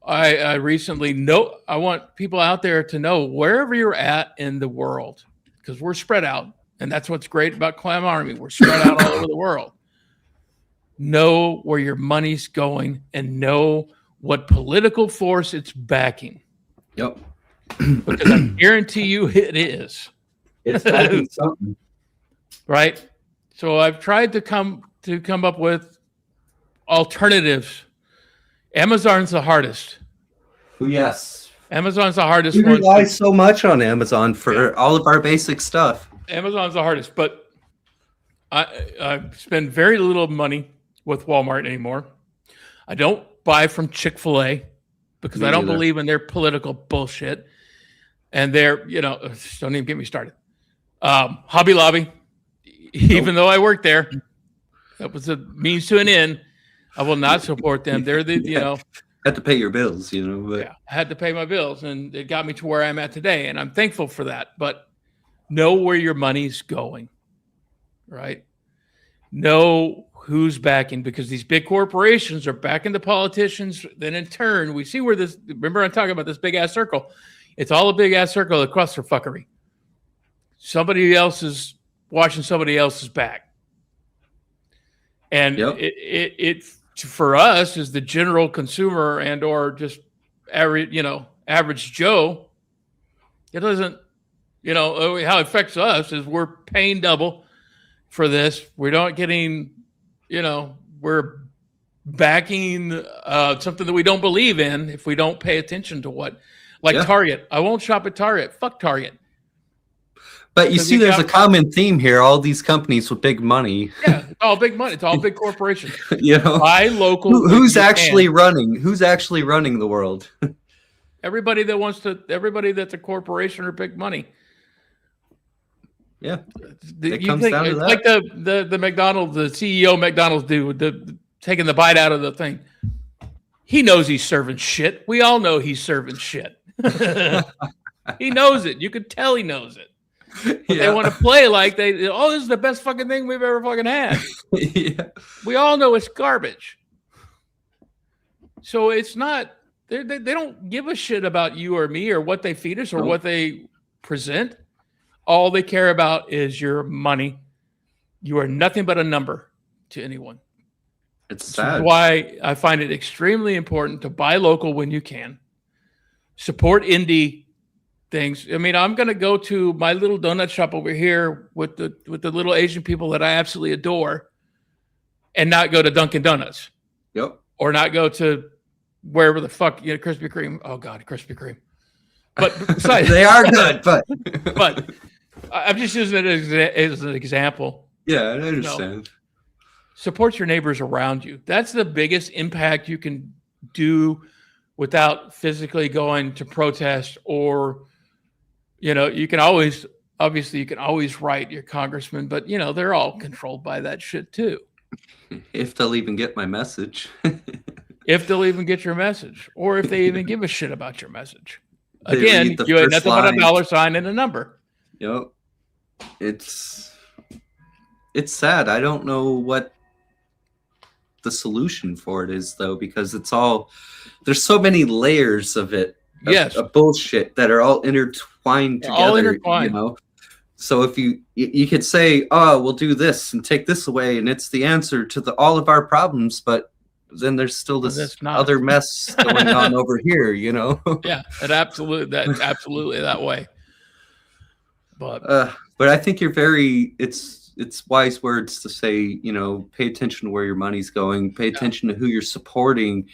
I recently I want people out there to know wherever you're at in the world, because we're spread out, and that's what's great about Clown Army. We're spread out all over the world. Know where your money's going and know what political force it's backing. Yep. Because I guarantee you it is. It's backing something. Right? So I've tried to come up with alternatives. Amazon's the hardest. Yes. Amazon's the hardest We one. rely so much on Amazon for all of our basic stuff. Amazon's the hardest, but I spend very little money with Walmart anymore. I don't buy from Chick-fil-A because I don't believe in their political bullshit. And they're, don't even get me started. Hobby Lobby, even though I work there, that was a means to an end. I will not support them. They're the, Had to pay your bills, But... Yeah, I had to pay my bills, and it got me to where I'm at today, and I'm thankful for that. But know where your money's going, right? Know who's backing, because these big corporations are backing the politicians. Then in turn, we see where this. Remember, I'm talking about this big ass circle. It's all a big ass circle of clusterfuckery. Somebody else is watching somebody else's back. And it for us as the general consumer and or just average Joe, it doesn't, how it affects us is we're paying double for this. We're not getting, we're backing something that we don't believe in if we don't pay attention to what, Target. I won't shop at Target. Fuck Target. But you see, there's a common theme here. All these companies with big money. Yeah, it's all big money. It's all big corporations. Buy local. Who's actually running? Who's actually running the world? Everybody that wants to. Everybody that's a corporation or big money. Yeah, it comes down to that. Like the McDonald's, the CEO of McDonald's dude, the taking the bite out of the thing. He knows he's serving shit. We all know he's serving shit. He knows it. You could tell he knows it. But they want to play like this is the best fucking thing we've ever fucking had. We all know it's garbage. So it's not, they don't give a shit about you or me or what they feed us or what they present. All they care about is your money. You are nothing but a number to anyone. It's sad. Why I find it extremely important to buy local when you can. Support indie things. I mean, I'm going to go to my little donut shop over here with the little Asian people that I absolutely adore, and not go to Dunkin' Donuts. Yep. Or not go to wherever the fuck Krispy Kreme. Oh God, Krispy Kreme. But besides, they are good, but I'm just using it as an example. Yeah, I understand. Support your neighbors around you. That's the biggest impact you can do without physically going to protest or. You can always write your congressman, but they're all controlled by that shit too. If they'll even get my message. If they'll even get your message, or if they even give a shit about your message. Again, you ain't nothing but a dollar sign and a number. Yep. It's sad. I don't know what the solution for it is though, because there's so many layers of it. Of bullshit that are all intertwined together. All intertwined. So if you could say, oh, we'll do this and take this away, and it's the answer to all of our problems, but then there's still this other mess going on over here, Yeah, that's absolutely that way. But I think you're it's wise words to say, pay attention to where your money's going, pay attention to who you're supporting.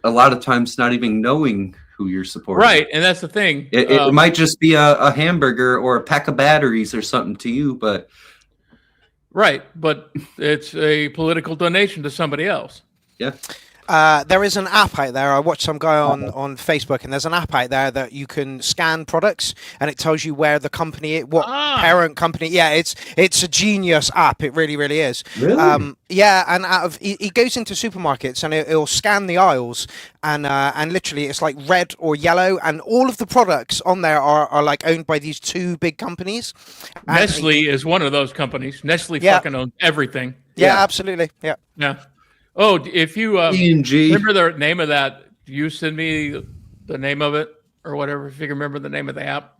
A lot of times not even knowing who you're supporting. Right, and that's the thing. It might just be a hamburger or a pack of batteries or something to you, but... Right, but it's a political donation to somebody else. Yeah. There is an app out there. I watched some guy on Facebook, and there's an app out there that you can scan products, and it tells you where the company, parent company. Yeah, it's a genius app. It really, really is. Really? Yeah, and he goes into supermarkets and it'll scan the aisles, and literally it's like red or yellow, and all of the products on there are like owned by these two big companies. Nestle is one of those companies. Nestle fucking owns everything. Yeah, absolutely. Yeah. Yeah. Oh, if you remember the name of that you send me the name of it or whatever, if you can remember the name of the app.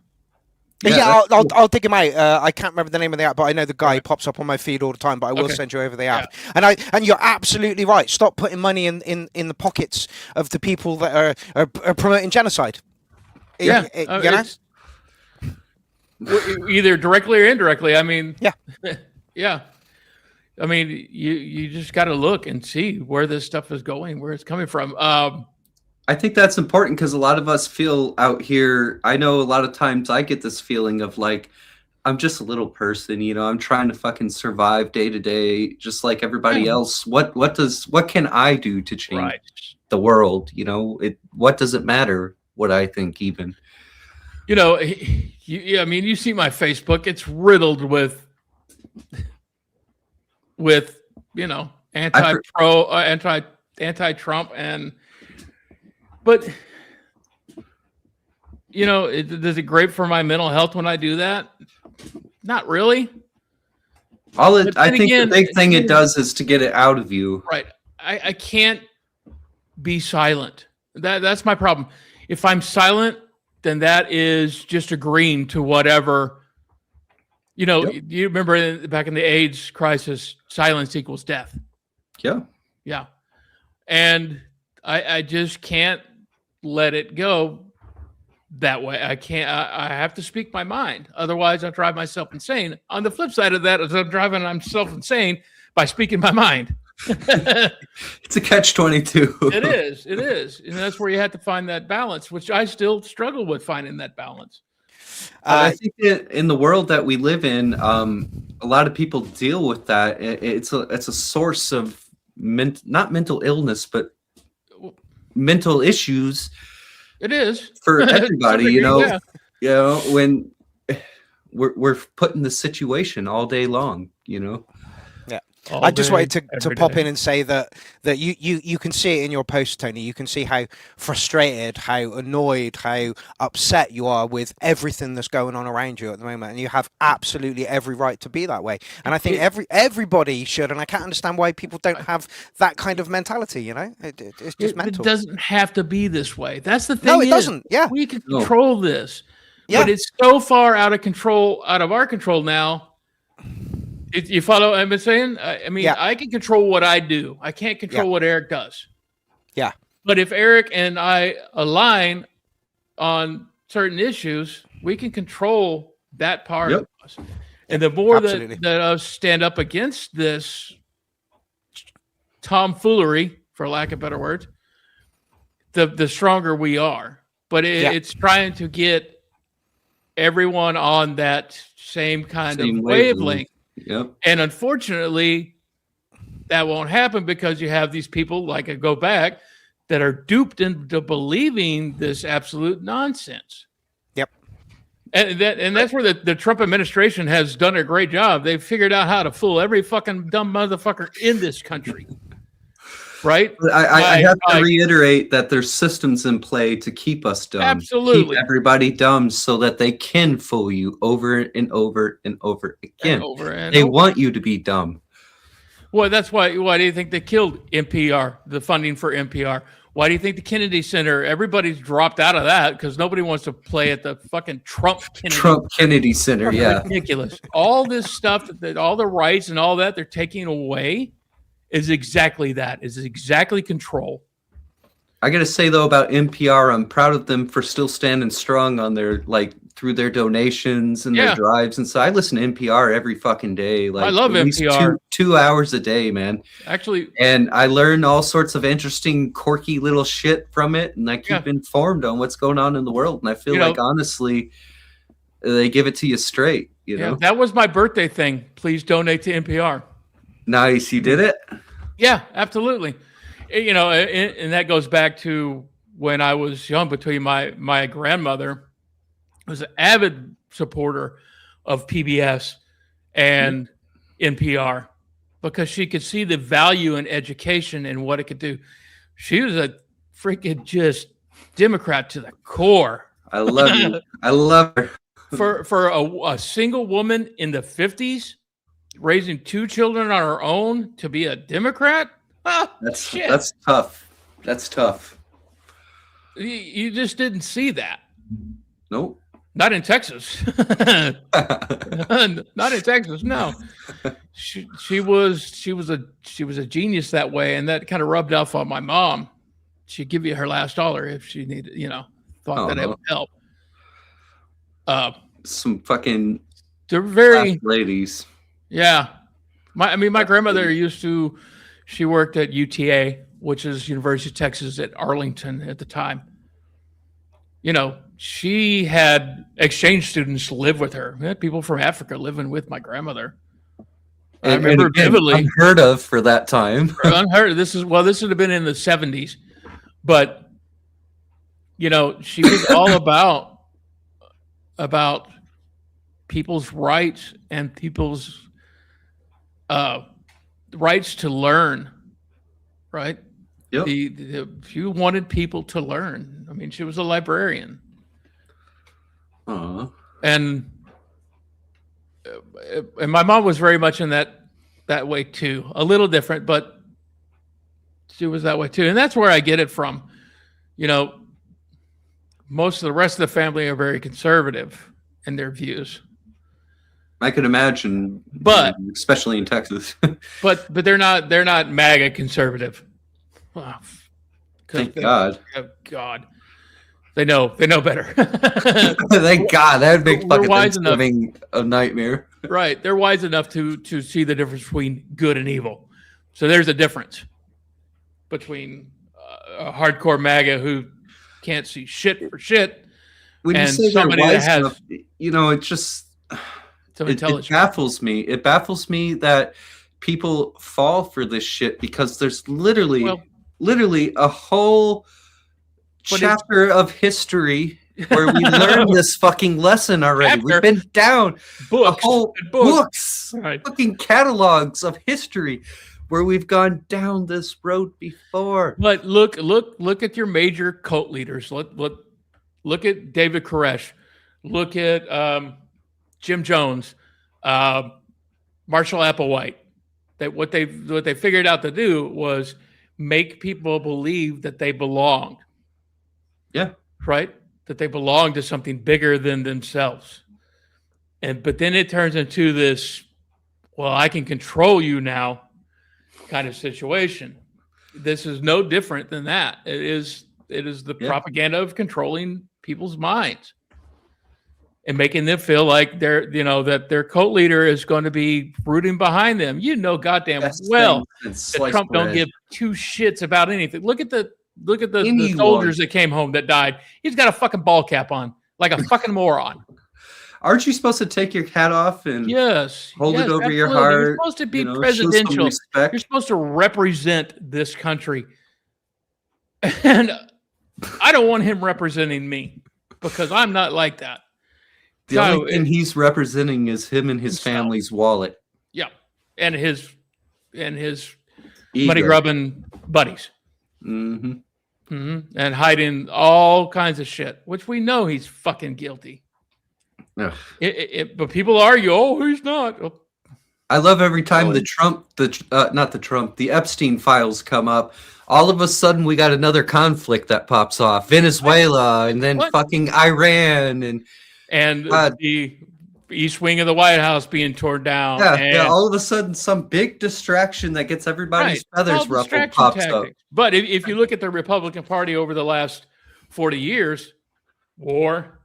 Yeah, I'll dig him out. I can't remember the name of the app, but I know the guy pops up on my feed all the time. But I will send you over the app. Yeah. And you're absolutely right. Stop putting money in the pockets of the people that are promoting genocide. Yeah, you know? Either directly or indirectly. I mean, yeah, yeah. I mean, you just got to look and see where this stuff is going, where it's coming from. I think that's important because a lot of us feel out here. I know a lot of times I get this feeling of like, I'm just a little person, you know, I'm trying to fucking survive day to day, just like everybody else. What can I do to change the world? You know, what does it matter what I think even? You know, I mean, you see my Facebook, it's riddled with, you know, anti-Trump but, you know, is it great for my mental health when I do that? Not really. I think the big thing it does is to get it out of you. Right. I can't be silent. That's my problem. If I'm silent, then that is just agreeing to whatever, you know, you remember back in the AIDS crisis, silence equals death. Yeah. Yeah. And I just can't let it go that way. I can't. I have to speak my mind. Otherwise, I'll drive myself insane. On the flip side of that, is I'm driving myself insane by speaking my mind. It's a catch-22. It is. And that's where you have to find that balance, which I still struggle with finding that balance. I think that in the world that we live in, a lot of people deal with that. It's a source of not mental illness, but mental issues. It is for everybody, you know. You know, when we're put in the situation all day long, you know. Yeah, I just wanted to pop in and say that you can see it in your post, Tony. You can see how frustrated, how annoyed, how upset you are with everything that's going on around you at the moment, and you have absolutely every right to be that way. And I think everybody should, and I can't understand why people don't have that kind of mentality. You know, it's just mental. It doesn't have to be this way. That's the thing. No, it doesn't. Yeah, we can control this, but it's so far out of our control now. You follow what I've been saying? I mean, I can control what I do. I can't control what Eric does. Yeah. But if Eric and I align on certain issues, we can control that part of us. And the more that us stand up against this tomfoolery, for lack of better words, the stronger we are. But it's trying to get everyone on that same kind of wavelength. Yep. And unfortunately, that won't happen because you have these people, like I go back, that are duped into believing this absolute nonsense. Yep. And that's where the Trump administration has done a great job. They've figured out how to fool every fucking dumb motherfucker in this country. Right? I have to reiterate that there's systems in play to keep us dumb. Absolutely. Keep everybody dumb so that they can fool you over and over and over again. They want you to be dumb. Well, that's why do you think they killed NPR, the funding for NPR? Why do you think the Kennedy Center, everybody's dropped out of that because nobody wants to play at the fucking Trump Kennedy Center, ridiculous. All this stuff, all the rights and all that they're taking away is exactly that. Is exactly control. I got to say, though, about NPR, I'm proud of them for still standing strong on their, through their donations and their drives. And so I listen to NPR every fucking day. I love NPR. Two hours a day, man. Actually. And I learn all sorts of interesting, quirky little shit from it. And I keep informed on what's going on in the world. And I feel like, honestly, they give it to you straight, you know? That was my birthday thing. Please donate to NPR. Nice. You did it? Yeah, absolutely. You know, and that goes back to when I was young. Between my grandmother was an avid supporter of PBS and NPR because she could see the value in education and what it could do. She was a freaking just Democrat to the core. I love you. I love her. For a single woman in the 50s raising 2 children on her own to be a Democrat? That's tough. That's tough. You just didn't see that. Nope. Not in Texas. Not in Texas. No. She was a genius that way, and that kind of rubbed off on my mom. She'd give you her last dollar if she needed, thought that it would help. Some fucking they're very ladies. Yeah. My grandmother she worked at UTA, which is University of Texas at Arlington at the time. She had exchange students live with her. We had people from Africa living with my grandmother. I remember vividly. Unheard of for that time. Unheard. This would have been in the 70s. But, she was all about people's rights and people's rights to learn, right? Yep. She wanted people to learn. I mean, she was a librarian. And my mom was very much in that way too. A little different, but she was that way too. And that's where I get it from. Most of the rest of the family are very conservative in their views. I can imagine, but especially in Texas. but they're not MAGA conservative. Wow. Thank God. God. They know better. Thank God. That would make fucking Thanksgiving a nightmare. Right. They're wise enough to see the difference between good and evil. So there's a difference between a hardcore MAGA who can't see shit for shit. When you say somebody that has enough, it just it baffles me. It baffles me that people fall for this shit because there's literally a whole chapter of history where we learned this fucking lesson already. We've been down books, right. Fucking catalogs of history where we've gone down this road before. But look at your major cult leaders. Look at David Koresh. Look at Jim Jones, Marshall Applewhite. That what they figured out to do was make people believe that they belonged. Yeah. Right? That they belong to something bigger than themselves. But then it turns into this, I can control you now kind of situation. This is no different than that. It is the propaganda of controlling people's minds and making them feel like that their cult leader is going to be rooting behind them. Goddamn well that Trump don't give two shits about anything. Look at the soldiers that came home that died. He's got a fucking ball cap on, like a fucking moron. Aren't you supposed to take your hat off and hold it over your heart? You're supposed to be presidential. You're supposed to represent this country. And I don't want him representing me because I'm not like that. The only thing he's representing is him and his family's wallet. Yeah. And his money grubbing buddies. Mm-hmm. Mm-hmm. And hiding all kinds of shit, which we know he's fucking guilty. But people argue, he's not. I love every time the Epstein files come up. All of a sudden, we got another conflict that pops off. Venezuela, and then fucking Iran, and the East Wing of the White House being torn down. Yeah, all of a sudden, some big distraction that gets everybody's feathers ruffled pops up. But if you look at the Republican Party over the last 40 years, war.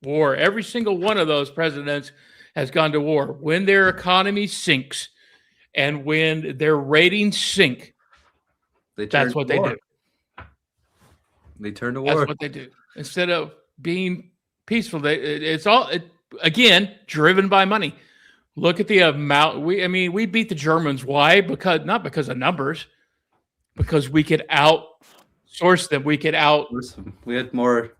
Every single one of those presidents has gone to war. When their economy sinks and when their ratings sink, that's what they do. They turn to war. That's what they do. Instead of being peaceful, it's all again driven by money. Look at the amount. We beat the Germans. Why? Not because of numbers, because we could outsource them. We had more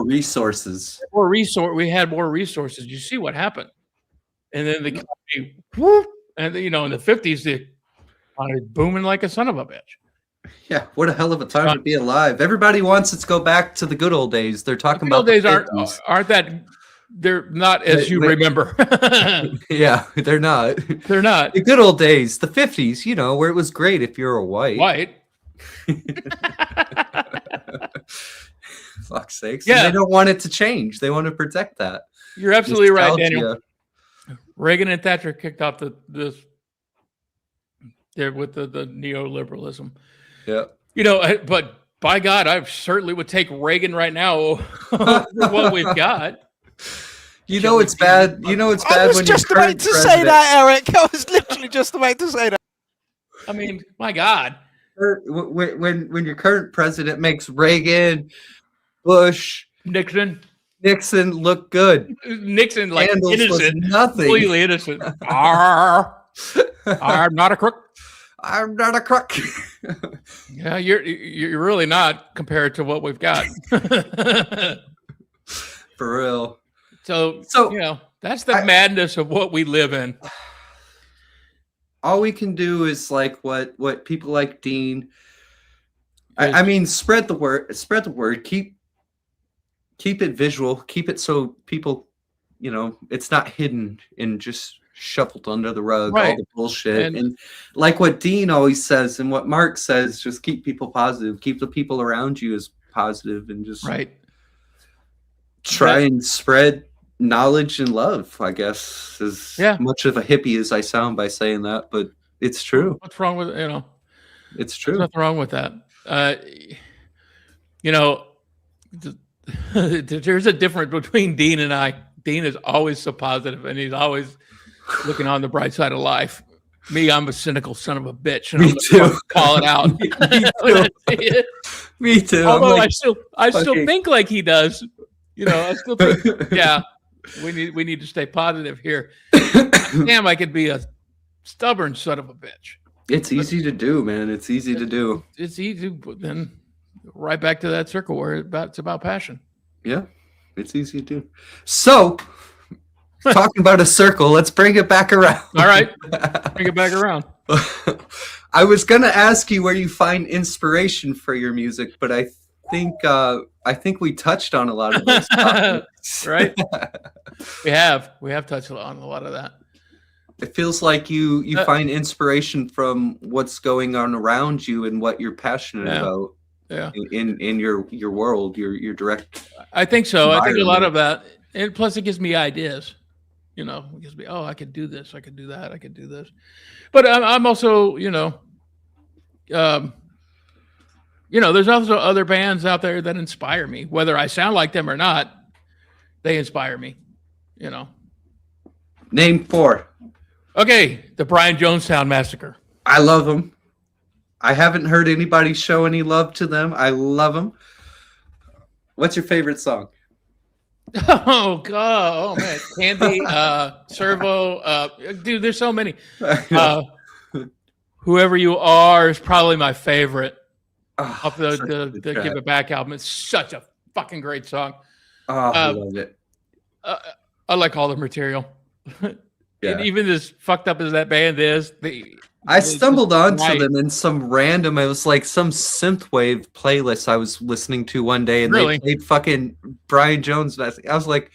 resources. We had more resources. You see what happened, and then the company, whoop, and in the 50s, they started booming like a son of a bitch. Yeah, what a hell of a time to be alive. Everybody wants it to go back to the good old days. They're talking about the good old days aren't that. They're not as you remember. Yeah, they're not. They're not. The good old days, the 50s, where it was great if you're a white. Fuck's sakes. Yeah. And they don't want it to change. They want to protect that. You're absolutely right, Daniel. Nostalgia. Reagan and Thatcher kicked off this there with the neoliberalism. Yeah. You know, but by God, I certainly would take Reagan right now over what we've got. You know it's bad. You know it's bad. I was when just your about current to say president- that, Eric. I was literally just about to say that. I mean, my God. When your current president makes Reagan, Bush, Nixon look good. Nixon, like Scandals was innocent, nothing. completely innocent. I'm not a crook. I'm not a crook. Yeah, you're really not compared to what we've got. For real. So So, you know, that's the madness of what we live in. All we can do is like what people like Dean. I mean, spread the word. Spread the word. Keep it visual. Keep it so people, you know, it's not hidden and just shuffled under the rug. Right. All the bullshit and like what Dean always says and what Mark says. Just keep people positive. Keep the people around you as positive and just try and spread knowledge and love, I guess, as much of a hippie as I sound by saying that, but it's true. What's wrong with it's true. There's nothing wrong with that. You know, there's a difference between Dean and I. Dean is always so positive and he's always looking on the bright side of life. Me, I'm a cynical son of a bitch and Me too. Call it out. Me too. Although like, I still think like he does. You know, I still think we need to stay positive here. Damn, I could be a stubborn son of a bitch. It's easy to do, man. It's easy to do. It's easy, but then right back to that circle where it's about passion. Yeah, it's easy to do. So, talking about a circle, let's bring it back around. All right, bring it back around. I was gonna ask you where you find inspiration for your music, but I think we touched on a lot of those topics. Right? We have touched on a lot of that. It feels like you find inspiration from what's going on around you and what you're passionate about. Yeah. In your world, your direct. I think so. I think a lot of that, and plus it gives me ideas. You know, it gives me, oh, I could do this, I could do that, I could do this. But I'm also, you know, there's also other bands out there that inspire me, whether I sound like them or not. They inspire me. You know. Name 4. Okay, the Brian Jonestown Massacre. I love them. I haven't heard anybody show any love to them. I love them. What's your favorite song? Oh God! Oh man, Candy, Servo, dude. There's so many. Whoever You Are is probably my favorite. Off the Give It Back album. It's such a fucking great song. Oh, I love it. I like all the material. Yeah. And even as fucked up as that band is, I stumbled onto them in some random. It was like some synthwave playlist I was listening to one day, and they played fucking Brian Jones. I was like,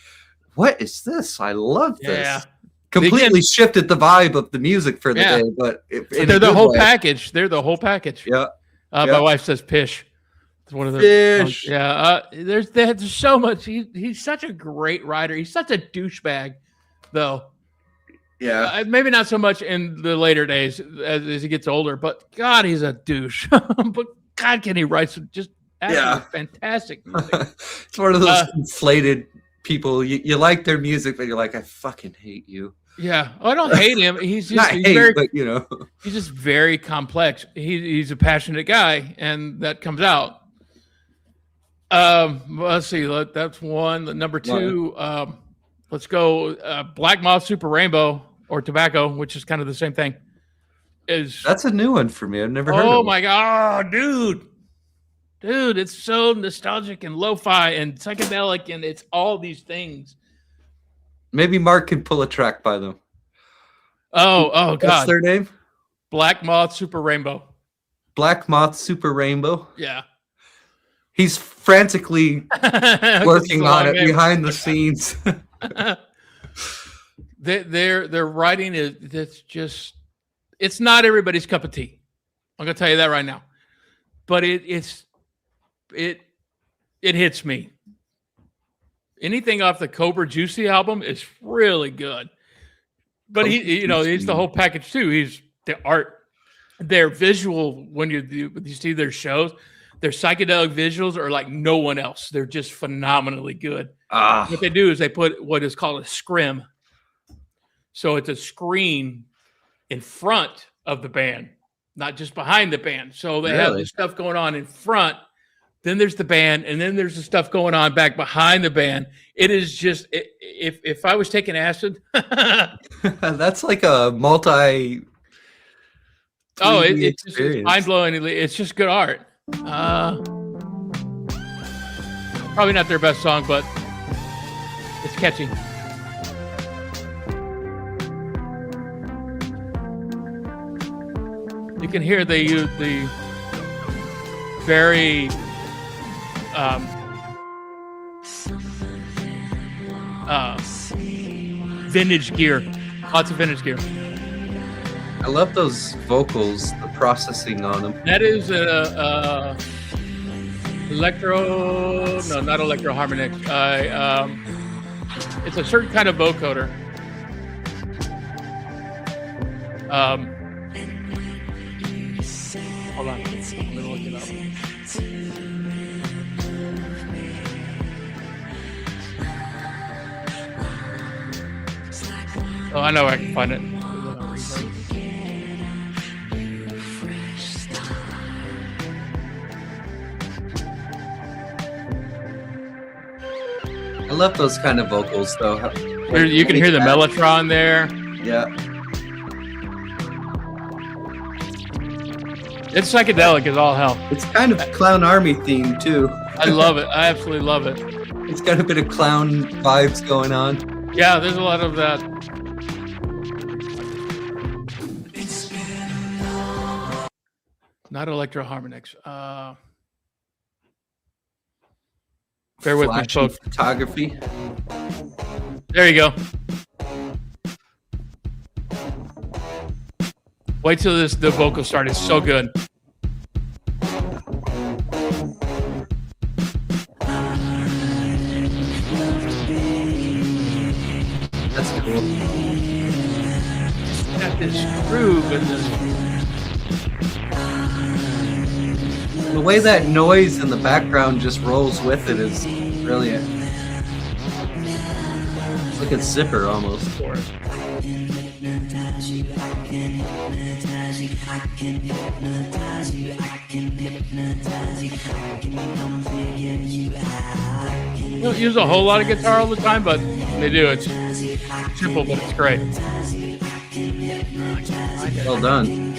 "What is this? I love this." Yeah. Completely shifted the vibe of the music for the day, but they're the whole package. They're the whole package. Yeah. My wife says "pish." It's one of the Fish. There's so much. He's such a great writer. He's such a douchebag, though. Yeah, maybe not so much in the later days as he gets older, but God, he's a douche. But God, can he write some just absolutely fantastic music? It's one of those inflated people. You like their music, but you're like, I fucking hate you. Yeah, I don't hate him. He's just but you know, he's just very complex. He's a passionate guy, and that comes out. Let's see. That's one. Number 2. Let's go Black Moth Super Rainbow or Tobacco, which is kind of the same thing. That's a new one for me. I've never heard of it. Oh my God, dude, it's so nostalgic and lo-fi and psychedelic, and it's all these things. Maybe Mark can pull a track by them. Oh God. What's their name? Black Moth Super Rainbow. Black Moth Super Rainbow. Yeah. He's frantically working on it behind the scenes. Their writing it's not everybody's cup of tea. I'm gonna tell you that right now. But it hits me. Anything off the Cobra Juicy album is really good. But he's the whole package too. He's the art, their visual. When you see their shows, their psychedelic visuals are like no one else. They're just phenomenally good. What they do is they put what is called a scrim. So it's a screen in front of the band, not just behind the band. So they have the stuff going on in front. Then there's the band, and then there's the stuff going on back behind the band. It is just, if I was taking acid. That's like a multi. Oh, it's mind-blowing. It's just good art. Probably not their best song, but it's catchy. You can hear they use the very vintage gear. Lots of vintage gear. I love those vocals, the processing on them. That is not electro harmonics. It's a certain kind of vocoder. Hold on. Let me look it up. Oh, I know where I can find it. I love those kind of vocals, though. You can hear the mellotron there. Yeah. It's psychedelic as all hell. It's kind of clownarmy theme, too. I love it. I absolutely love it. It's got a bit of clown vibes going on. Yeah, there's a lot of that. Not electro harmonics. Bear with me, folks. Photography. There you go. Wait till the vocal start. It's so good. That's cool. It's got this groove and this. The way that noise in the background just rolls with it is brilliant. It's like a zipper almost. You don't use a whole lot of guitar all the time, but they do. It's simple, but it's great. Well done.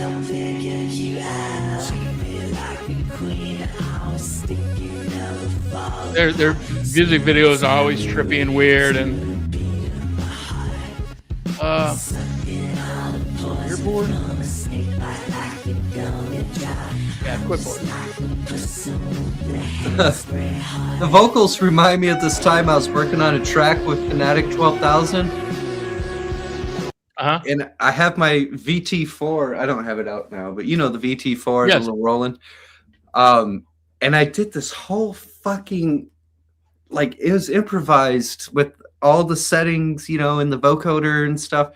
Their music videos are always trippy and weird, and you're bored. Yeah, quit bored. The vocals remind me of this time I was working on a track with Fanatic 12,000. And I have my VT4. I don't have it out now, but you know the VT4, yes. The little Roland. And I did this whole fucking, like, it was improvised with all the settings, you know, in the vocoder and stuff,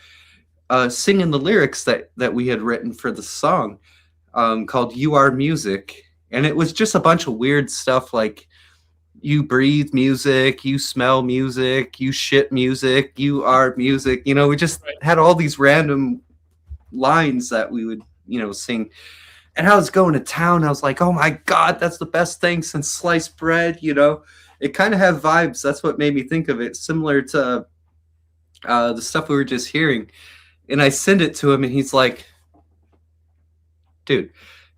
singing the lyrics that we had written for the song, called You Are Music. And it was just a bunch of weird stuff like you breathe music, you smell music, you shit music, you are music. You know, we just had all these random lines that we would, you know, sing. And I was going to town. I was like, oh my God, that's the best thing since sliced bread. You know, it kind of had vibes. That's what made me think of it. Similar to the stuff we were just hearing. And I send it to him and he's like, dude,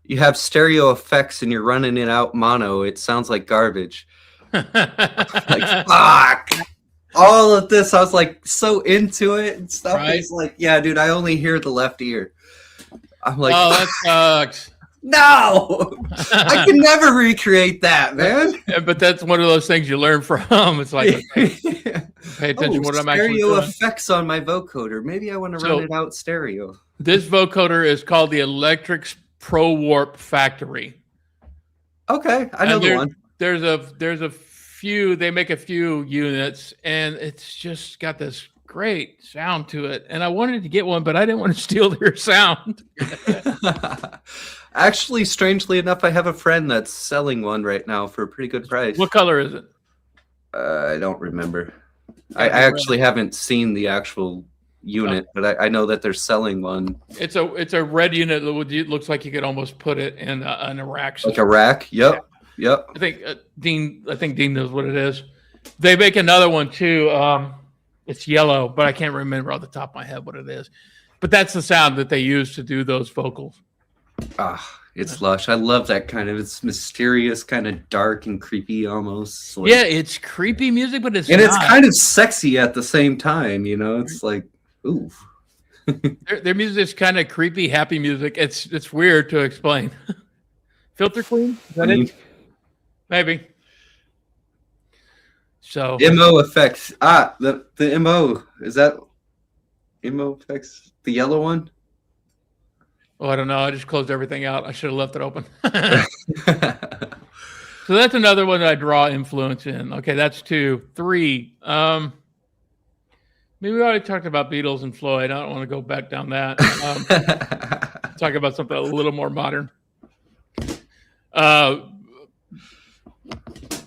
you have stereo effects and you're running it out mono. It sounds like garbage. Like, fuck. All of this, I was like so into it and stuff. Right. He's like, yeah, dude, I only hear the left ear. I'm like, oh, that sucks. No, I can never recreate that, man. Yeah, but that's one of those things you learn from. It's like, okay, pay attention to what I'm actually stereo doing. effects on my vocoder. Maybe I want to run it out stereo. This vocoder is called the Electrics Pro Warp Factory. Okay, I know the one. there's a few. They make a few units, and it's just got this great sound to it. And I wanted to get one, but I didn't want to steal their sound. Actually, strangely enough, I have a friend that's selling one right now for a pretty good price. What color is it? I don't remember. I actually haven't seen the actual unit, but I know that they're selling one. It's a red unit that looks like you could almost put it in a rack system. Like a rack? Yep. Yeah. Yep. I think Dean knows what it is. They make another one too. It's yellow, but I can't remember off the top of my head what it is. But that's the sound that they use to do those vocals. It's lush. I love that kind of. It's mysterious, kind of dark and creepy almost. Like, yeah, it's creepy music, but it's kind of sexy at the same time. You know, it's like, ooh. their music is kind of creepy, happy music. It's weird to explain. Filter Queen? Is that it? Maybe. So MO effects. The MO. Is that MO effects? The yellow one? Oh, I don't know. I just closed everything out. I should have left it open. So that's another one that I draw influence in. Okay, that's 2. 3. Maybe we already talked about Beatles and Floyd. I don't want to go back down that. Talk about something a little more modern.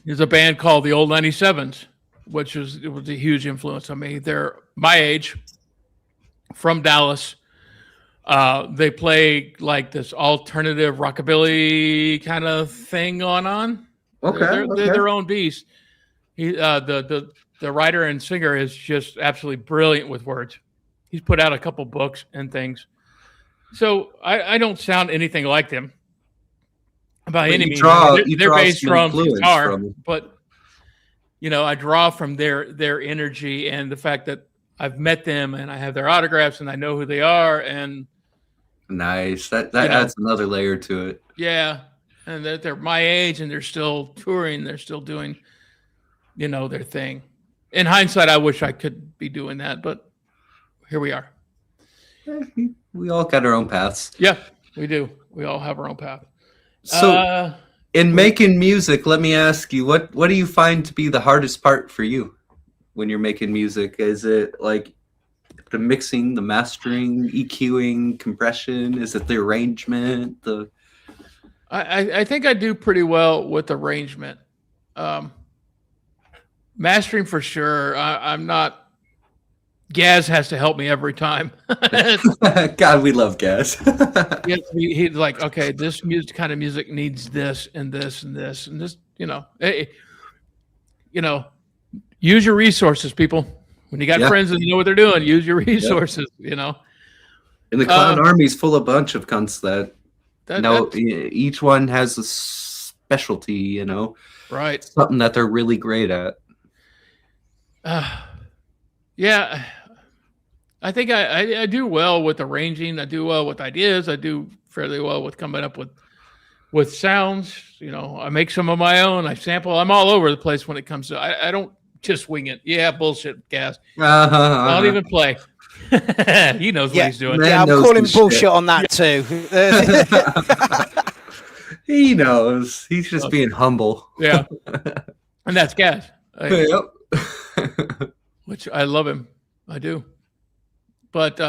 There's a band called the Old 97s, which was a huge influence on me. They're my age, from Dallas. They play like this alternative rockabilly kind of thing going on. Okay, they're their own beast. The writer and singer is just absolutely brilliant with words. He's put out a couple books and things. So I don't sound anything like them by any means. They're based from guitar, but I draw from their energy and the fact that I've met them and I have their autographs and I know who they are. And nice. That adds another layer to it. Yeah. And they're my age and they're still touring. They're still doing, their thing. In hindsight, I wish I could be doing that, but here we are. We all got our own paths. Yeah, we do. We all have our own path. So in making music, let me ask you, what do you find to be the hardest part for you when you're making music? Is it like the mixing, the mastering, EQing, compression? Is it the arrangement? I think I do pretty well with arrangement. Mastering for sure. I'm not. Gaz has to help me every time. God, we love Gaz. He's like, okay, this kind of music needs this and this and this and this. Use your resources, people. When you got friends that know what they're doing, use your resources. And the Clown Army's full of a bunch of cunts that each one has a specialty. Right? Something that they're really great at. Yeah, I think I do well with arranging. I do well with ideas. I do fairly well with coming up with sounds. I make some of my own. I sample. I'm all over the place when it comes to. I don't just wing it. Yeah, bullshit, Gas. I don't even play. He knows what he's doing. Yeah, I'm calling bullshit on that too. He knows. He's just being humble. Yeah, and that's Gas. Yep. Which I love him. I do. But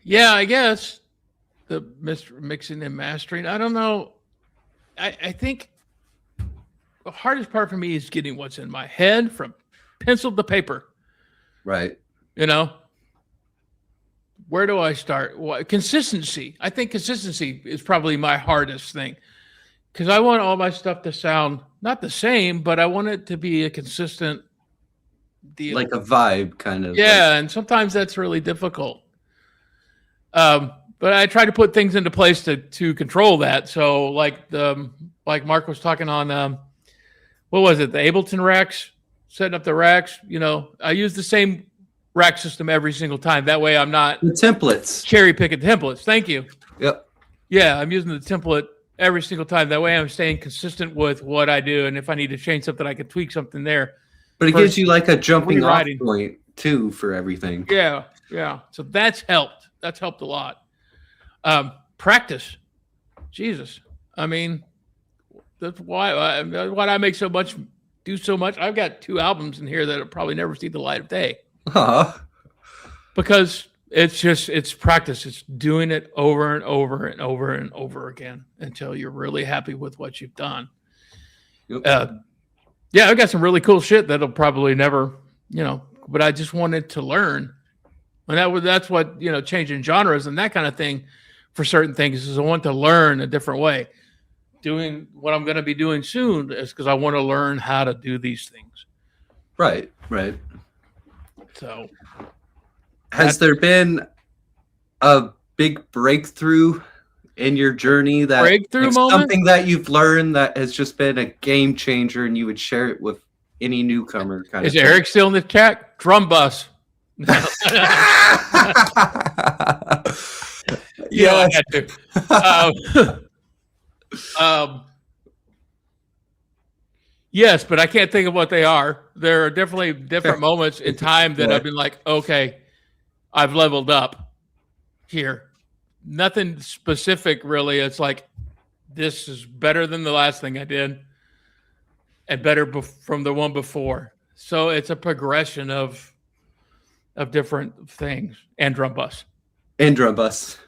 yeah, I guess the mixing and mastering. I don't know. I think the hardest part for me is getting what's in my head from pencil to paper. Right. Where do I start? Consistency. I think consistency is probably my hardest thing. Because I want all my stuff to sound not the same, but I want it to be a consistent deal. Like a vibe, kind of. Yeah, and sometimes that's really difficult. But I try to put things into place to control that. So like Mark was talking on, what was it? The Ableton racks, setting up the racks. I use the same rack system every single time. That way I'm not the templates. Cherry picking templates. Thank you. Yep. Yeah, I'm using the template every single time. That way I'm staying consistent with what I do. And if I need to change something, I can tweak something there. But it gives you like a jumping off point too for everything. Yeah. Yeah. So that's helped. That's helped a lot. Practice. Jesus. I mean, that's why I make so much, do so much. I've got 2 albums in here that'll probably never see the light of day. Because it's practice. It's doing it over and over and over and over again until you're really happy with what you've done. Yep. Yeah, I've got some really cool shit that'll probably never, but I just wanted to learn. And that's what, changing genres and that kind of thing for certain things is I want to learn a different way. Doing what I'm going to be doing soon is because I want to learn how to do these things. Right. So, has there been a big breakthrough in your journey that breakthrough moment? Something that you've learned that has just been a game changer and you would share it with any newcomer kind is of Eric still in the chat? Drum bus. Yeah. I had to. Yes, but I can't think of what they are. There are definitely different moments in time that I've been like, okay, I've leveled up here. Nothing specific, really. It's like, this is better than the last thing I did and better from the one before. So it's a progression of different things. And drum bus.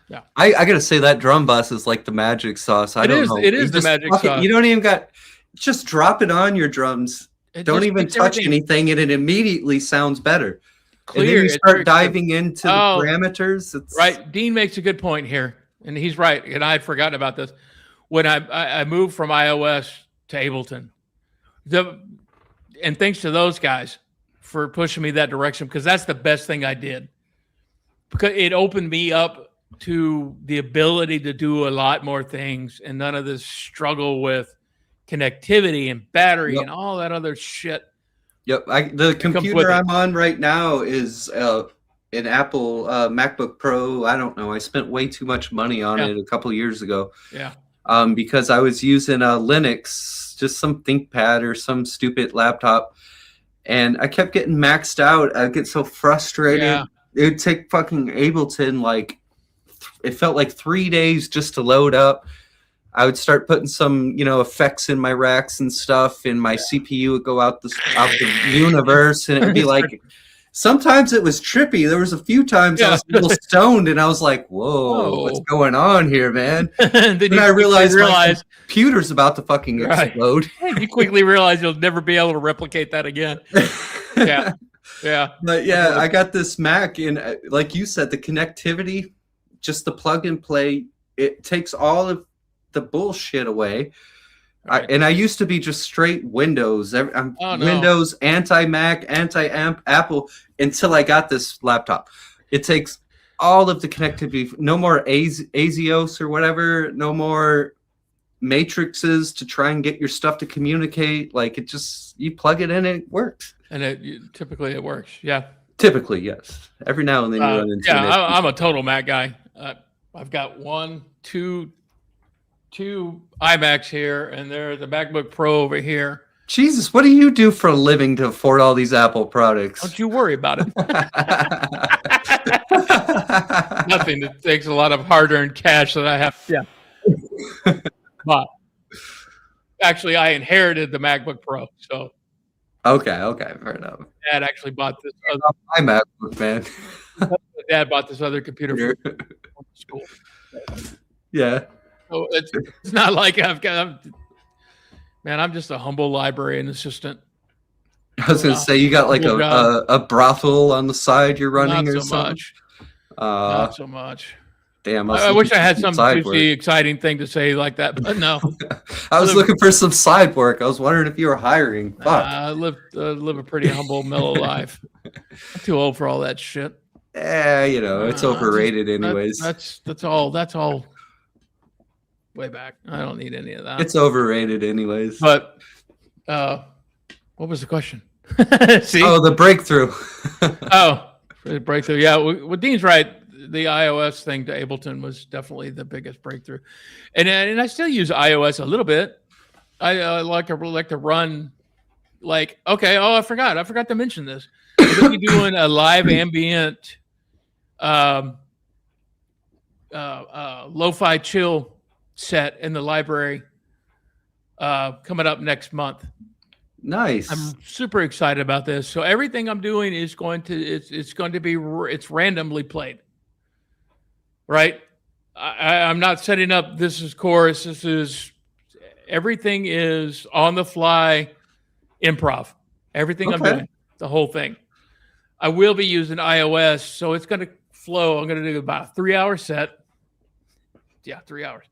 Yeah. I got to say that drum bus is like the magic sauce. It is the magic sauce. You don't even got... Just drop it on your drums. Don't even touch anything, and it immediately sounds better. Clear. And then you start diving into the parameters. Right. Dean makes a good point here, and he's right. And I had forgotten about this. When I moved from iOS to Ableton, and thanks to those guys for pushing me that direction, because that's the best thing I did. Because it opened me up to the ability to do a lot more things, and none of this struggle with connectivity and battery and all that other shit. Yep. The computer I'm on right now is an Apple MacBook Pro. I don't know. I spent way too much money on it a couple of years ago. Yeah. Because I was using a Linux, just some ThinkPad or some stupid laptop, and I kept getting maxed out. I'd get so frustrated. Yeah. It would take fucking Ableton it felt like 3 days just to load up. I would start putting some, effects in my racks and stuff, and my CPU would go out the universe, and it would be like, sometimes it was trippy. There was a few times I was a little stoned, and I was like, whoa, what's going on here, man? Then I realized my computer's about to fucking explode. You quickly realize you'll never be able to replicate that again. Yeah. But yeah, I got this Mac, and like you said, the connectivity, just the plug and play, it takes all of the bullshit away. Right. I used to be just straight Windows. Windows, anti-Mac, anti-amp, Apple, until I got this laptop. It takes all of the connectivity. No more ASIOS or whatever. No more matrices to try and get your stuff to communicate. Like, it just, you plug it in, it works. And typically it works. Yeah. Typically, yes. Every now and then you run into I'm a total Mac guy. I've got two iMacs here, and there's a MacBook Pro over here. Jesus, what do you do for a living to afford all these Apple products? Don't you worry about it. Nothing. It takes a lot of hard-earned cash that I have. Yeah. But actually, I inherited the MacBook Pro, so. Okay, fair enough. Dad actually bought this. My MacBook, man. Dad bought this other computer for school. Yeah. So it's not like I'm just a humble librarian assistant. I was going to say, you got like a brothel on the side you're running or something? Not so much. Damn. I wish I had some juicy, exciting thing to say like that, but no. I was looking for some side work. I was wondering if you were hiring. I live a pretty humble, mellow life. I'm too old for all that shit. Yeah, it's overrated anyways. That's all way back. I don't need any of that. It's overrated anyways. But what was the question? See? Oh, the breakthrough. The breakthrough. Yeah, well, Dean's right. The iOS thing to Ableton was definitely the biggest breakthrough, and I still use iOS a little bit. I like to run, like, okay. Oh, I forgot to mention this. We're going to be doing a live ambient, lo-fi chill set in the library coming up next month. Nice. I'm super excited about this. So everything I'm doing is it's randomly played, right? I'm not setting up. This is chorus. Everything is on the fly, improv. Everything I'm doing, the whole thing. I will be using iOS, so it's going to flow. I'm going to do about a 3-hour set. Yeah, 3 hours.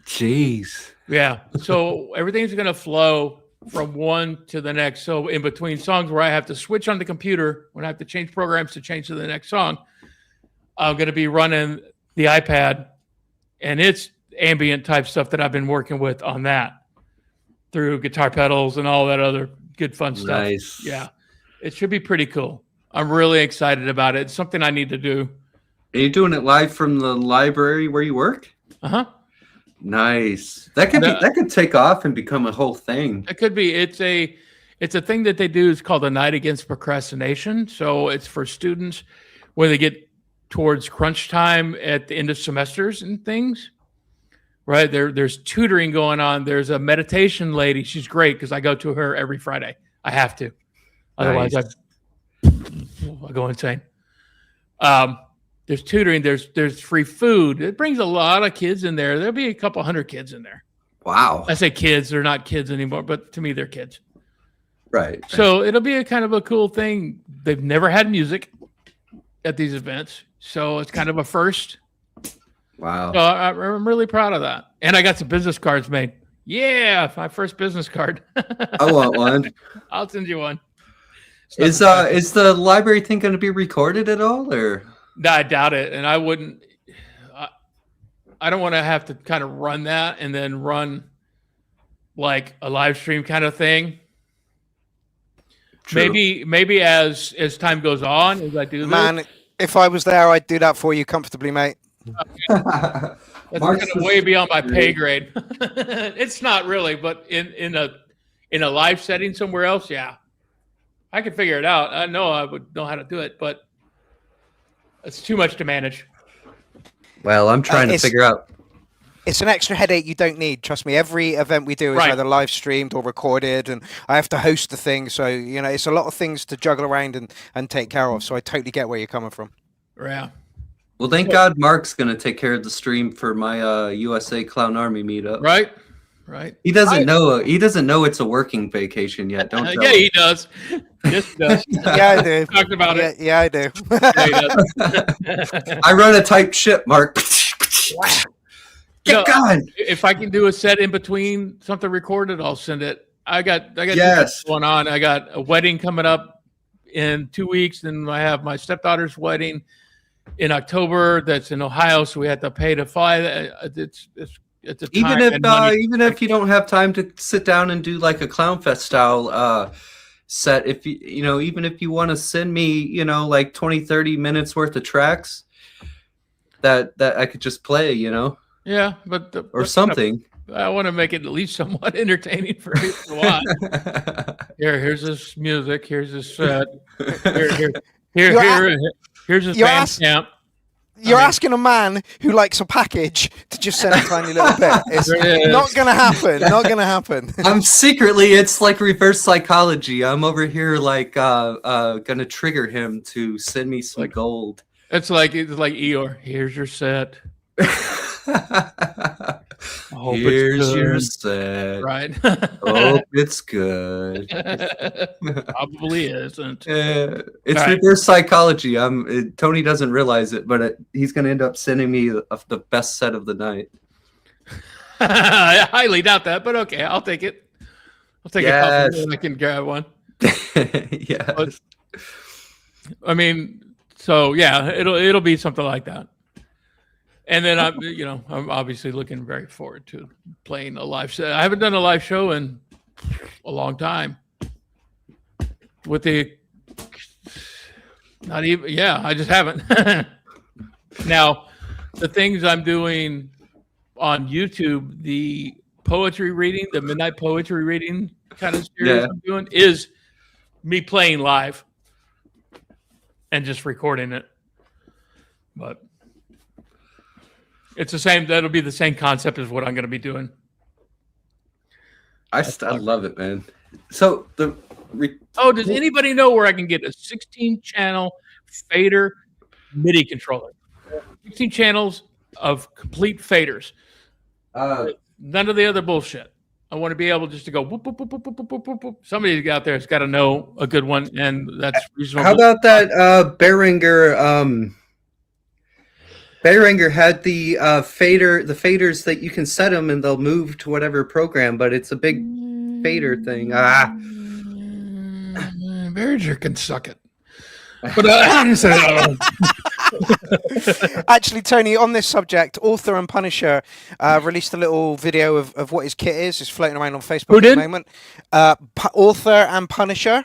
Jeez. Yeah. So everything's going to flow from one to the next. So in between songs where I have to switch on the computer, when I have to change programs to change to the next song, I'm going to be running the iPad, and it's ambient type stuff that I've been working with on that through guitar pedals and all that other good fun stuff. Nice. Yeah. It should be pretty cool. I'm really excited about it. It's something I need to do. Are you doing it live from the library where you work? Uh-huh. Nice. That could take off and become a whole thing. It could be. It's a thing that they do. It's called the Night Against Procrastination. So it's for students when they get towards crunch time at the end of semesters and things. Right? There's tutoring going on. There's a meditation lady. She's great because I go to her every Friday. I have to. Otherwise I go insane. There's tutoring. There's free food. It brings a lot of kids in there. There'll be a couple hundred kids in there. Wow. I say kids. They're not kids anymore, but to me, they're kids. Right. So it'll be a kind of a cool thing. They've never had music at these events, so it's kind of a first. Wow. So I'm really proud of that. And I got some business cards made. Yeah, my first business card. I want one. I'll send you one. Is the library thing going to be recorded at all, or? No, I doubt it, and I wouldn't. I don't want to have to kind of run that and then run like a live stream kind of thing. True. Maybe as time goes on, as I do this. Man, if I was there, I'd do that for you comfortably, mate. That's kind of way beyond my pay grade. It's not really, but in a live setting somewhere else, yeah, I could figure it out. I know I would know how to do it, but it's too much to manage. Well, I'm trying to figure out. It's an extra headache you don't need. Trust me. Every event we do is Right. either live streamed or recorded, and I have to host the thing. So it's a lot of things to juggle around and take care of. So I totally get where you're coming from. Yeah. Well, thank God Mark's going to take care of the stream for my USA Clown Army meetup. Right. He doesn't know. He doesn't know it's a working vacation yet. Don't tell Yeah, him. he does. Yes, he does. Yeah, I do. Talked about it. Yeah, I do. Yeah, he does. I run a tight ship, Mark. Get going. If I can do a set in between something recorded, I'll send it. I got Yes. going on. I got a wedding coming up in 2 weeks, and I have my stepdaughter's wedding in October. That's in Ohio, so we have to pay to fly. It's a time Even if you don't have time to sit down and do like a Clown Fest style set, if even if you want to send me like 20-30 minutes worth of tracks that I could just play, Yeah, but or something. I want to make it at least somewhat entertaining for people to watch. Here's this music. Here's this set. Here's this Bandcamp. You're asking a man who likes a package to just send a tiny little bit. It's not going to happen. Not going to happen. I'm secretly, it's like reverse psychology. I'm over here like gonna trigger him to send me some gold. It's like Eeyore. Here's your set. Here's your set. Right. Hope it's good. Probably isn't. It's reverse psychology. Tony doesn't realize it, but he's going to end up sending me the best set of the night. I highly doubt that, but okay, I'll take it. I'll take it. I can grab one. Yeah. I mean, so yeah, it'll be something like that. And then I'm obviously looking very forward to playing a live set. I haven't done a live show in a long time. I just haven't. Now, the things I'm doing on YouTube, the poetry reading, the midnight poetry reading kind of series I'm doing is me playing live and just recording it. But it's the same. That'll be the same concept as what I'm going to be doing. I love it, man. So does anybody know where I can get a 16-channel fader MIDI controller? 16 channels of complete faders. None of the other bullshit. I want to be able just to go whoop, whoop, whoop, whoop, whoop, whoop, whoop, whoop. Somebody out there has got to know a good one, and that's reasonable. How about that Behringer? Behringer had the faders that you can set them and they'll move to whatever program, but it's a big fader thing. Behringer can suck it. But Actually, Tony, on this subject, Author and Punisher released a little video of what his kit is. It's floating around on Facebook at the moment. Author and Punisher.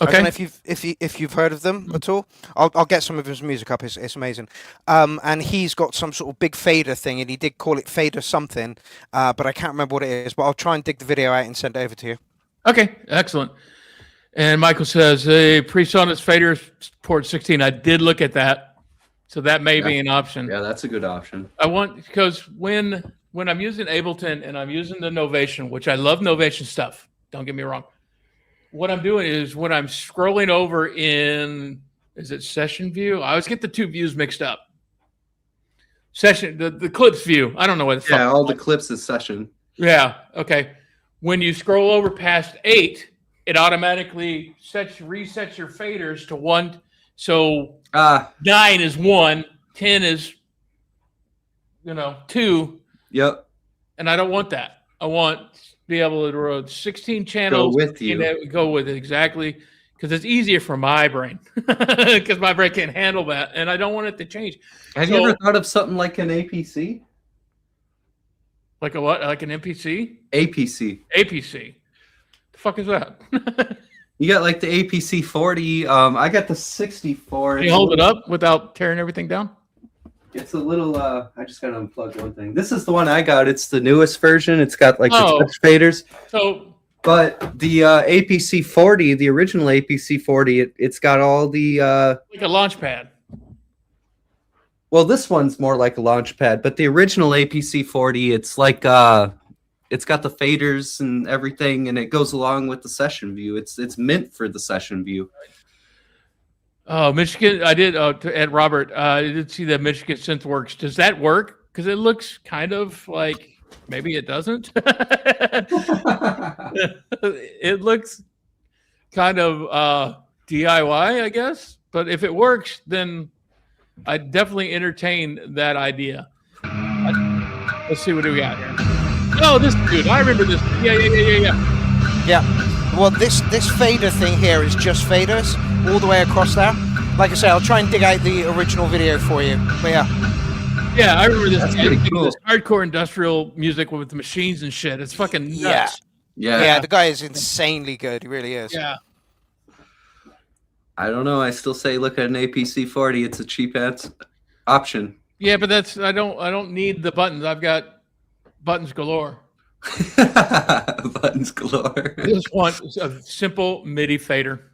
Okay. I don't know if you've heard of them at all. I'll get some of his music up. It's amazing. And he's got some sort of big fader thing, and he did call it fader something, but I can't remember what it is. But I'll try and dig the video out and send it over to you. Okay, excellent. And Michael says, hey, PreSonus fader port 16. I did look at that, so that may be an option. Yeah, that's a good option. I want, because when I'm using Ableton and I'm using the Novation, which I love Novation stuff, don't get me wrong. What I'm doing is when I'm scrolling over in, is it session view? I always get the two views mixed up. Session, the clips view. I don't know what it's Yeah, all the clips is session. Yeah, okay. When you scroll over past 8, it automatically resets your faders to 1. So 9 is 1, 10 is 2. Yep. And I don't want that. I want to be able to run 16 channels. Go with you. Go with it, exactly. Because it's easier for my brain. Because my brain can't handle that. And I don't want it to change. Have you ever thought of something like an APC? Like a what? Like an MPC? APC. APC. The fuck is that? You got like the APC 40. I got the 64. Can you hold it up without tearing everything down? It's a little, I just got to unplug one thing. This is the one I got. It's the newest version. It's got like the touch faders. But the APC 40, the original APC 40, it's got all the... like a launch pad. Well, this one's more like a launch pad, but the original APC 40, it's like... it's got the faders and everything, and it goes along with the session view. It's meant for the session view. Oh, Michigan! I did at Robert. I did see that Michigan SynthWorks. Does that work? Because it looks kind of like maybe it doesn't. It looks kind of DIY, I guess. But if it works, then I definitely entertain that idea. Let's see what do we got here. Oh, this dude! I remember this. Yeah. Well, this fader thing here is just faders all the way across there. Like I say, I'll try and dig out the original video for you. But yeah, I remember this. That's pretty cool. This hardcore industrial music with the machines and shit. It's fucking nuts. Yeah. The guy is insanely good. He really is. Yeah. I don't know. I still say look at an APC 40. It's a cheap ass option. Yeah, but I don't need the buttons. I've got buttons galore. Buttons galore. I just want a simple MIDI fader.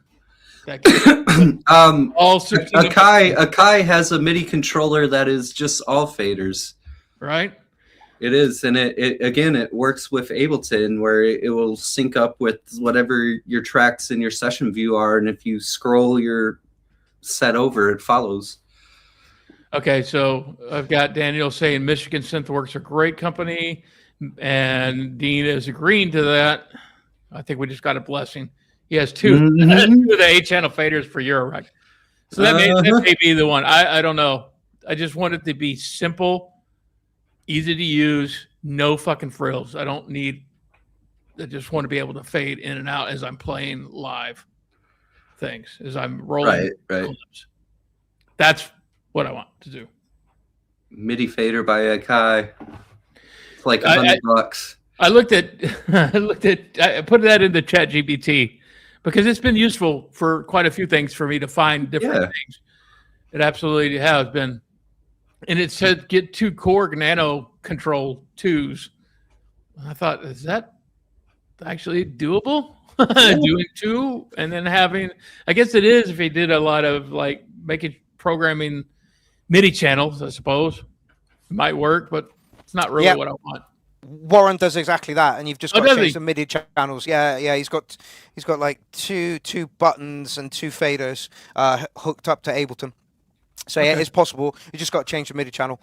All 16 Akai has a MIDI controller that is just all faders. Right. It is, and it works with Ableton, where it will sync up with whatever your tracks in your session view are, and if you scroll your set over, it follows. Okay, so I've got Daniel saying Michigan SynthWorks are a great company, and Dean is agreeing to that. I think we just got a blessing. He has two of the 8-channel faders for Eurorack. So that may be the one. I don't know. I just want it to be simple, easy to use, no fucking frills. I just want to be able to fade in and out as I'm playing live things, as I'm rolling clips. That's what I want to do. MIDI fader by Akai. It's like $100. I put that into ChatGPT because it's been useful for quite a few things for me to find different things. It absolutely has been. And it said get 2 Korg Nano Control 2s. I thought, is that actually doable? Doing 2 and then having, I guess it is if he did a lot of like making programming MIDI channels, I suppose. It might work, but it's not really what I want. Warren does exactly that, and you've just got to does change he? the MIDI channels. Yeah. He's got like two buttons and two faders hooked up to Ableton. So yeah, Okay. it's possible. You just got to change the MIDI channel.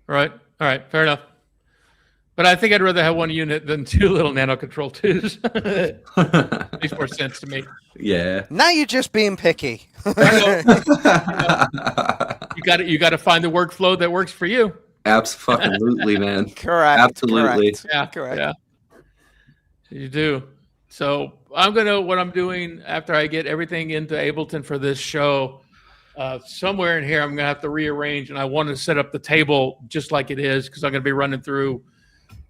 Right. All right. Fair enough. But I think I'd rather have one unit than two little nano control twos. Makes more sense to me. Yeah. Now you're just being picky. You got to find the workflow that works for you. Absolutely, man. Correct. Absolutely. Correct. Yeah. Correct. Yeah. You do. So what I'm doing after I get everything into Ableton for this show, somewhere in here I'm gonna have to rearrange, and I want to set up the table just like it is, because I'm gonna be running through,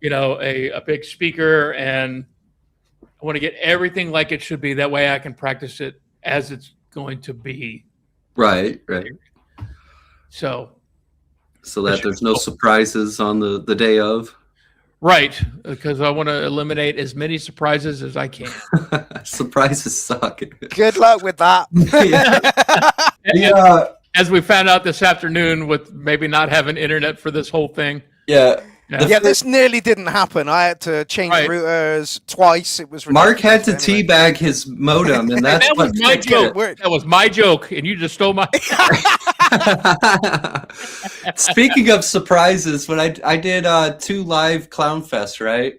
a big speaker, and I want to get everything like it should be. That way I can practice it as it's going to be. Right. So that there's no surprises on the day of. right, because I want to eliminate as many surprises as I can. Surprises suck. Good luck with that. Yeah. As we found out this afternoon, with maybe not having internet for this whole thing. Yeah. Yeah, this nearly didn't happen. I had to change routers twice. It was Mark had to anyway. teabag his modem, and that's that what was my joke. Word. That was my joke, and you just stole my. Speaking of surprises, when I did 2 live Clown Fest, right?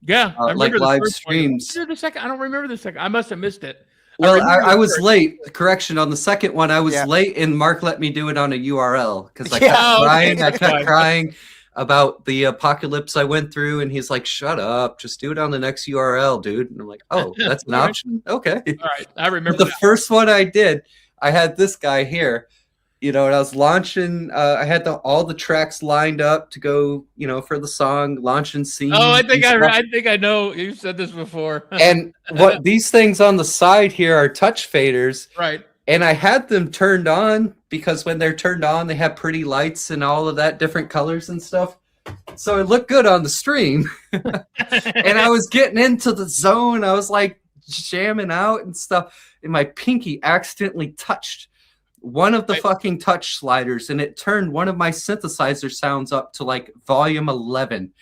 Yeah, I like remember the live first one. streams. The second, I don't remember the second. I must have missed it. Well, remember I the was first. late. Correction, on the second one, I was Yeah. late, and Mark let me do it on a URL because I Yeah. kept Oh, okay, crying. I that's kept fine. crying about the apocalypse I went through, and he's like, "Shut up, just do it on the next URL, dude." And I'm like, "Oh, that's an Alright. option? Okay." All right, I remember The that. first one I did, I had this guy here, and I was launching. I had all the tracks lined up to go, for the song, launching scenes. Oh, I think and stuff. I think I know. You said this before. And what these things on the side here are touch faders, Right. and I had them turned on because when they're turned on, they have pretty lights and all of that, different colors and stuff. So it looked good on the stream. And I was getting into the zone. I was like jamming out and stuff. And my pinky accidentally touched one of the fucking touch sliders, and it turned one of my synthesizer sounds up to like volume 11.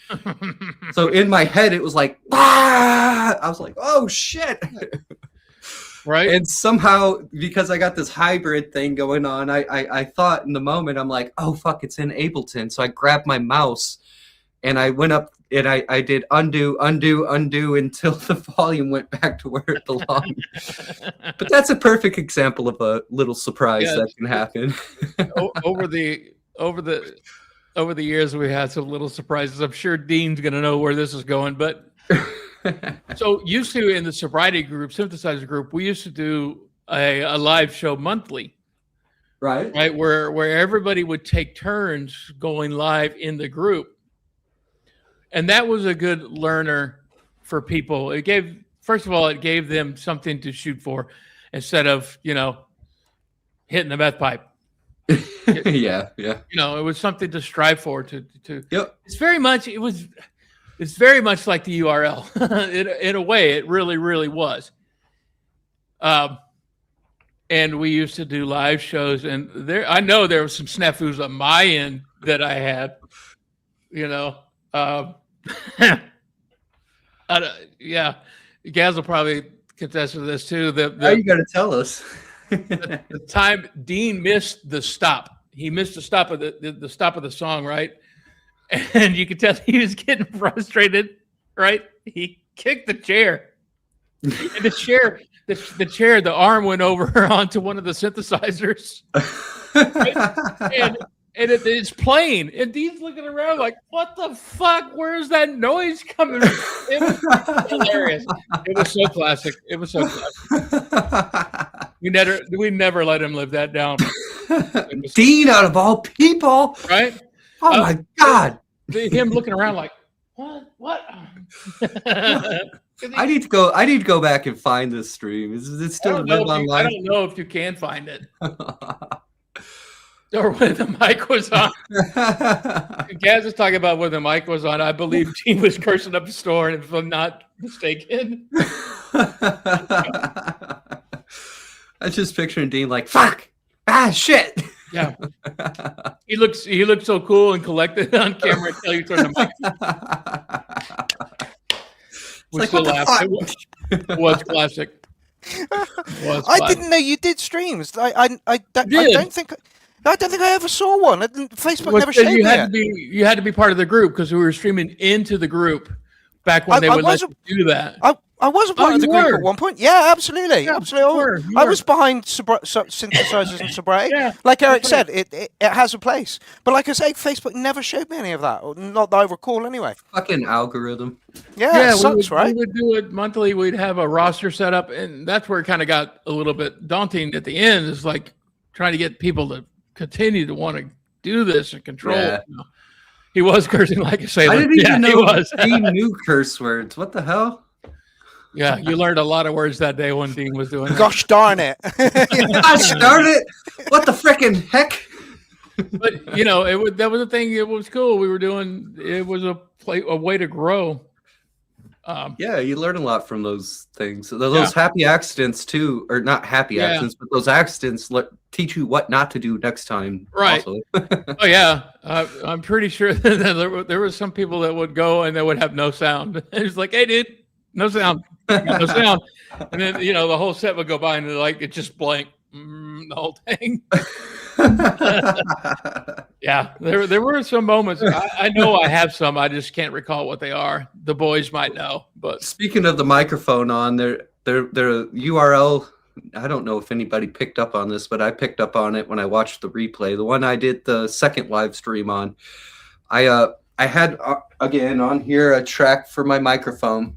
So in my head, it was like, ah! I was like, oh shit. Right. And somehow, because I got this hybrid thing going on, I thought in the moment, I'm like, oh, fuck, it's in Ableton. So I grabbed my mouse and I went up and I did undo until the volume went back to where it belonged. But that's a perfect example of a little surprise that can happen. over the years, we had some little surprises. I'm sure Dean's going to know where this is going, but so used to in the sobriety group, synthesizer group, we used to do a live show monthly, right? Where everybody would take turns going live in the group. And that was a good learner for people. It gave them something to shoot for instead of, hitting the meth pipe. Yeah. It was something to strive for to Yep. It's very much like the URL. In a way, it really, really was. And we used to do live shows, and I know there were some snafus on my end that I had, yeah, Gaz will probably contest to this too. Now you got to tell us. The time Dean missed the stop. He missed the stop of the stop of the song, right? And you could tell he was getting frustrated, right? He kicked the chair. And the arm went over onto one of the synthesizers. And it's playing. And Dean's looking around like, what the fuck? Where's that noise coming from? It was hilarious. It was so classic. We never let him live that down. Dean, out of all people. Right? Oh my God. Him looking around like, what? I need to go back and find this stream. Is it still live online? I don't know if you can find it. Or when the mic was on. Gaz was talking about when the mic was on. I believe Dean was cursing up the store, and if I'm not mistaken. I just picturing Dean like, fuck, shit. Yeah. He looks so cool and collected on camera until you turn the mic. We're still laughing. It was classic. I didn't know you did streams. I don't think I ever saw one. Facebook never showed me it. You had to be part of the group because we were streaming into the group back when they would let you do that. I was a part of the group at one point. Yeah, absolutely. Yeah, absolutely. you I were. was behind synthesizers and sobriety. Yeah, like Eric said, it has a place. But like I say, Facebook never showed me any of that. Or not that I recall anyway. Fucking algorithm. Yeah, it sucks, right? We would do it monthly. We'd have a roster set up, and that's where it kind of got a little bit daunting at the end. Is like trying to get people to continue to want to do this and control it. You know? He was cursing like a sailor. I didn't even know he knew curse words. What the hell? Yeah, you learned a lot of words that day when Dean was doing it. Gosh darn it. Gosh darn it. What the frickin' heck? But, that was the thing. It was cool. We were doing, it was a way to grow. Yeah, you learn a lot from those things. Those happy accidents, too, or not happy accidents, but those accidents teach you what not to do next time. Right. Oh, yeah. I'm pretty sure that there were some people that would go and they would have no sound. It's like, hey, dude, no sound. No sound. And then, the whole set would go by and it just blank the whole thing. Yeah, there were some moments. I know I have some. I just can't recall what they are. The boys might know. But speaking of the microphone on, their URL, I don't know if anybody picked up on this, but I picked up on it when I watched the replay. The one I did the second live stream on. I had, again, on here a track for my microphone.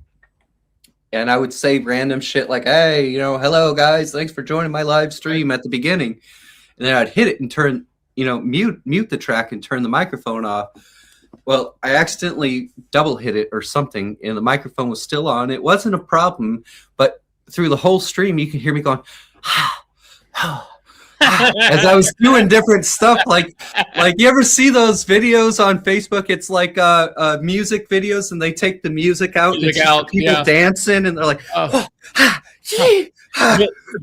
And I would say random shit like, hey, hello, guys. Thanks for joining my live stream at the beginning. And then I'd hit it and turn, mute the track and turn the microphone off. Well, I accidentally double hit it or something, and the microphone was still on. It wasn't a problem, but through the whole stream, you could hear me going, as I was doing different stuff. Like you ever see those videos on Facebook? It's like music videos, and they take the music out, and it's just people dancing, and they're like,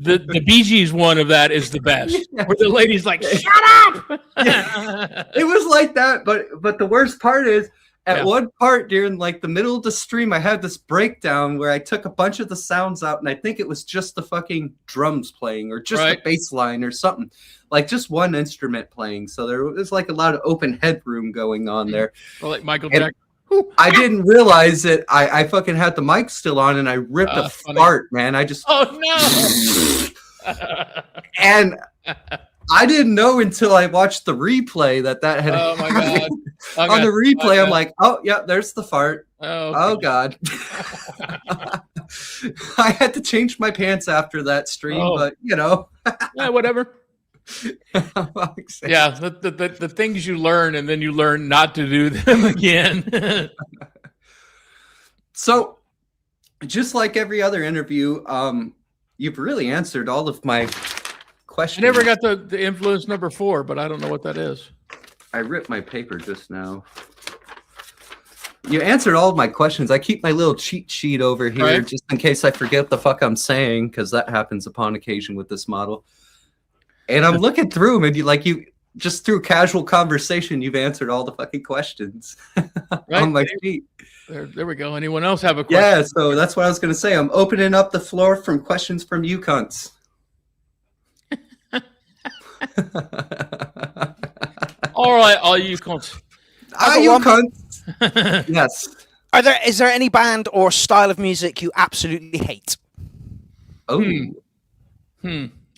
the Bee Gees one of that is the best. Where the lady's like, shut up. It was like that, but the worst part is at one part during the middle of the stream, I had this breakdown where I took a bunch of the sounds out, and I think it was just the fucking drums playing or just the bass line or something, like just one instrument playing. So there was a lot of open headroom going on there. Or like Michael Jackson. I didn't realize it. I fucking had the mic still on, and I ripped a fart, man. I just and I didn't know until I watched the replay that had oh my god. Okay. On the replay. I'm like, oh yeah, there's the fart. Oh god. I had to change my pants after that stream, but yeah, whatever. Yeah, the things you learn, and then you learn not to do them again. So, just like every other interview, you've really answered all of my questions. I never got the influence number 4, but I don't know what that is. I ripped my paper just now. You answered all of my questions. I keep my little cheat sheet over here just in case I forget what the fuck I'm saying, because that happens upon occasion with this model. And I'm looking through them, and you just through casual conversation, you've answered all the fucking questions on my sheet. There we go. Anyone else have a question? Yeah, so that's what I was going to say. I'm opening up the floor from questions from you cunts. All right, all you cunts. You cunts. Yes. Is there any band or style of music you absolutely hate? Oh.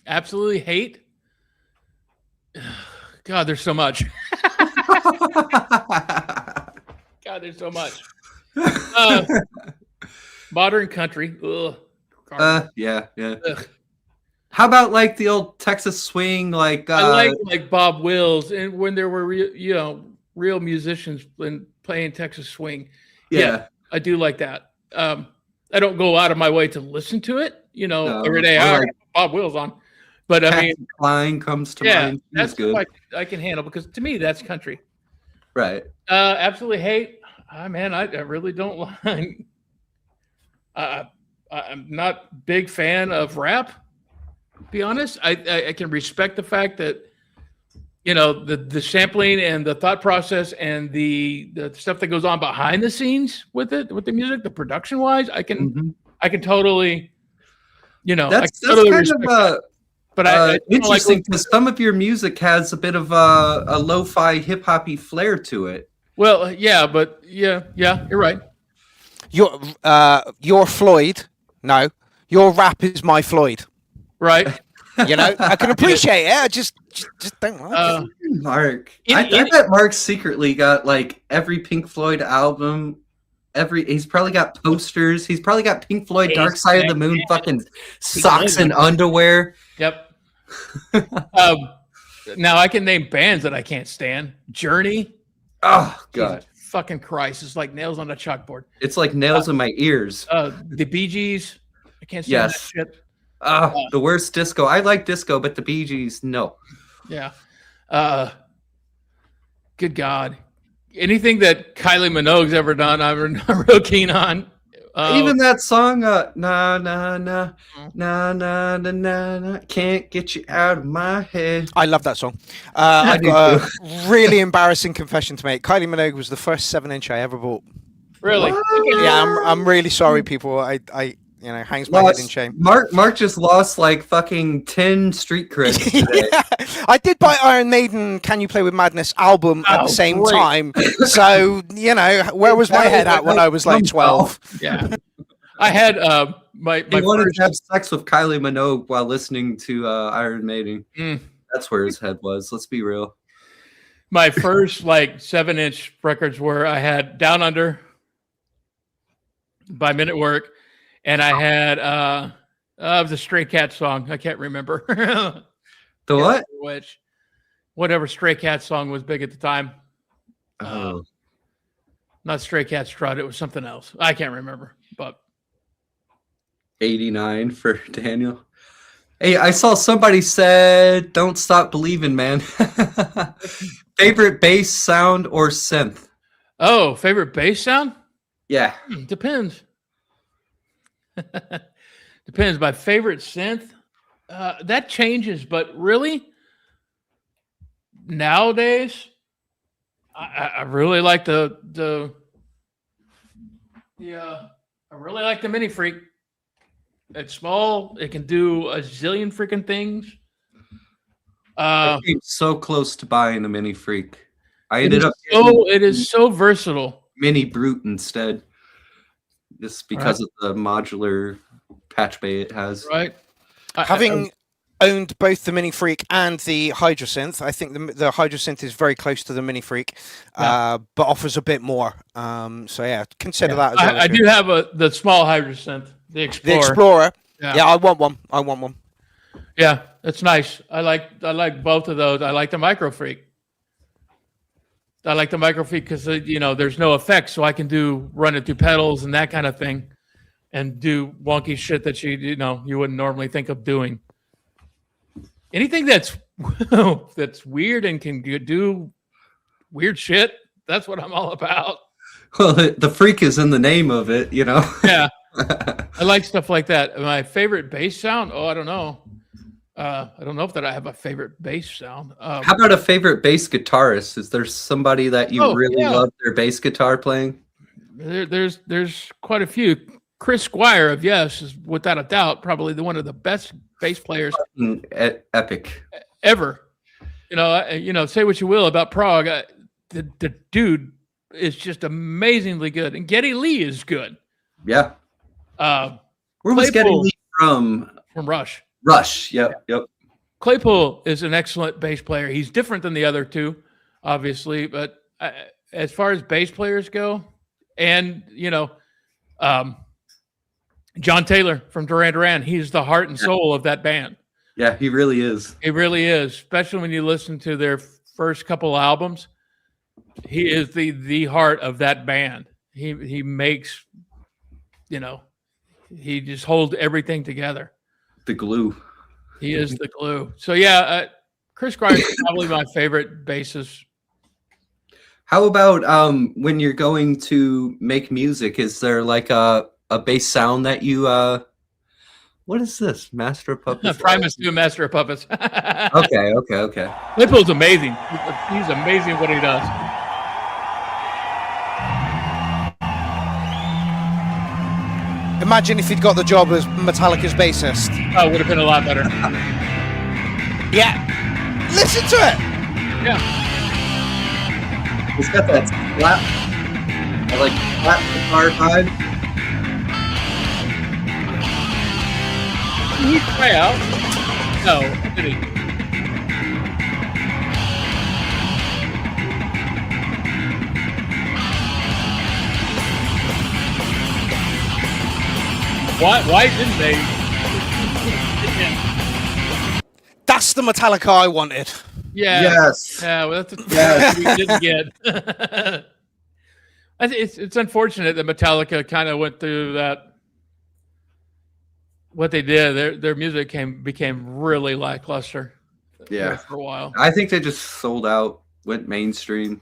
Absolutely hate? God, there's so much. God, there's so much. Modern country. Ugh. Yeah. Ugh. How about the old Texas swing? I like Bob Wills, and when there were real musicians playing Texas swing. Yeah, I do like that. I don't go out of my way to listen to it. Every day I Bob Wills on. But I mean, Klein comes to mind. That's good. I can handle, because to me that's country. Right. Absolutely hate. Man, I really don't like. I'm not a big fan of rap. To be honest, I can respect the fact that you know, the sampling and the thought process and the stuff that goes on behind the scenes with it, with the music, the production wise, I can totally, you know, That's totally kind of that. But I interesting because some of your music has a bit of a lo-fi hip hoppy flair to it. Well, yeah, but yeah, you're right. Your Floyd, no, your rap is my Floyd. Right. You know, I can appreciate it. I just don't like it. Mark, I bet Mark secretly got like every Pink Floyd album. He's probably got posters. He's probably got Pink Floyd Dark Side of the Moon fucking socks and underwear. Yep. Now I can name bands that I can't stand. Journey. Oh God. Jesus fucking Christ. It's like nails on a chalkboard. It's like nails in my ears. The Bee Gees. I can't stand that shit. The worst disco. I like disco, but the Bee Gees, no. Yeah. Good God. Anything that Kylie Minogue's ever done, I'm real keen on. Even that song, na na na na na na na, can't get you out of my head. I love that song. I've got a really embarrassing confession to make. Kylie Minogue was the first 7-inch I ever bought. Really? Yeah, I'm really sorry, people. I you know, hangs my head in shame. Mark just lost like fucking 10 street creds today. Yeah. I did buy Iron Maiden Can You Play With Madness album at the same time. So, you know, where was my head at when I was like 12? Yeah. I had my he wanted first... to have sex with Kylie Minogue while listening to Iron Maiden. That's where his head was. Let's be real. My first like 7-inch records were I had Down Under by Men at Work. And I had the Stray Cat song. I can't remember. The what? Whatever Stray Cat song was big at the time. Oh. Not Stray Cat Strut. It was something else. I can't remember. But 89 for Daniel. Hey, I saw somebody said, "Don't stop believing, man." Favorite bass sound or synth? Oh, favorite bass sound? Yeah. Depends. Depends. My favorite synth, that changes, but really nowadays, I really like the I really like the Mini Freak. It's small. It can do a zillion freaking things. I came so close to buying a Mini Freak. I ended up. It is so versatile. Mini Brute instead. Just because of the modular patch bay it has. Right. Having owned both the Mini Freak and the Hydrosynth, I think the Hydrosynth is very close to the Mini Freak, but offers a bit more. So yeah, consider that as well. I do have the small Hydrosynth, the Explorer. The Explorer. Yeah, I want one. Yeah, it's nice. I like both of those. I like the Micro Freak. I like the Micro Freak because there's no effects, so I can run it through pedals and that kind of thing, and do wonky shit that you wouldn't normally think of doing. Anything that's that's weird and can do weird shit, that's what I'm all about. Well, the freak is in the name of it, Yeah, I like stuff like that. My favorite bass sound? Oh, I don't know. I don't know if I have a favorite bass sound. How about a favorite bass guitarist? Is there somebody that you really love their bass guitar playing? There's quite a few. Chris Squire of Yes is without a doubt probably one of the best bass players epic ever. Say what you will about Prague, the dude is just amazingly good, and Geddy Lee is good. Yeah. Where was Geddy Lee from? From Rush. Rush. Yep. Claypool is an excellent bass player. He's different than the other two, obviously, but as far as bass players go, and John Taylor from Duran Duran, he's the heart and soul of that band. Yeah, he really is. He really is, especially when you listen to their first couple albums. He is the heart of that band. He makes, he just holds everything together. The glue. He is the glue. So yeah, Chris Squire is probably my favorite bassist. How about when you're going to make music? Is there like a bass sound that you What is this? Master of Puppets? Primus new Master of Puppets. Okay. Claypool's amazing. He's amazing what he does. Imagine if he'd got the job as Metallica's bassist. Oh, it would have been a lot better. Yeah. Listen to it. Yeah. He's got that slap, like slap guitar vibe. Did he try out? No, did he? Why didn't they? That's the Metallica I wanted. Yeah. Yes. Yeah. Well, that's Yes. we didn't get. It's unfortunate that Metallica kind of went through that. What they did, their music became really lackluster. Yeah. For a while. I think they just sold out, went mainstream.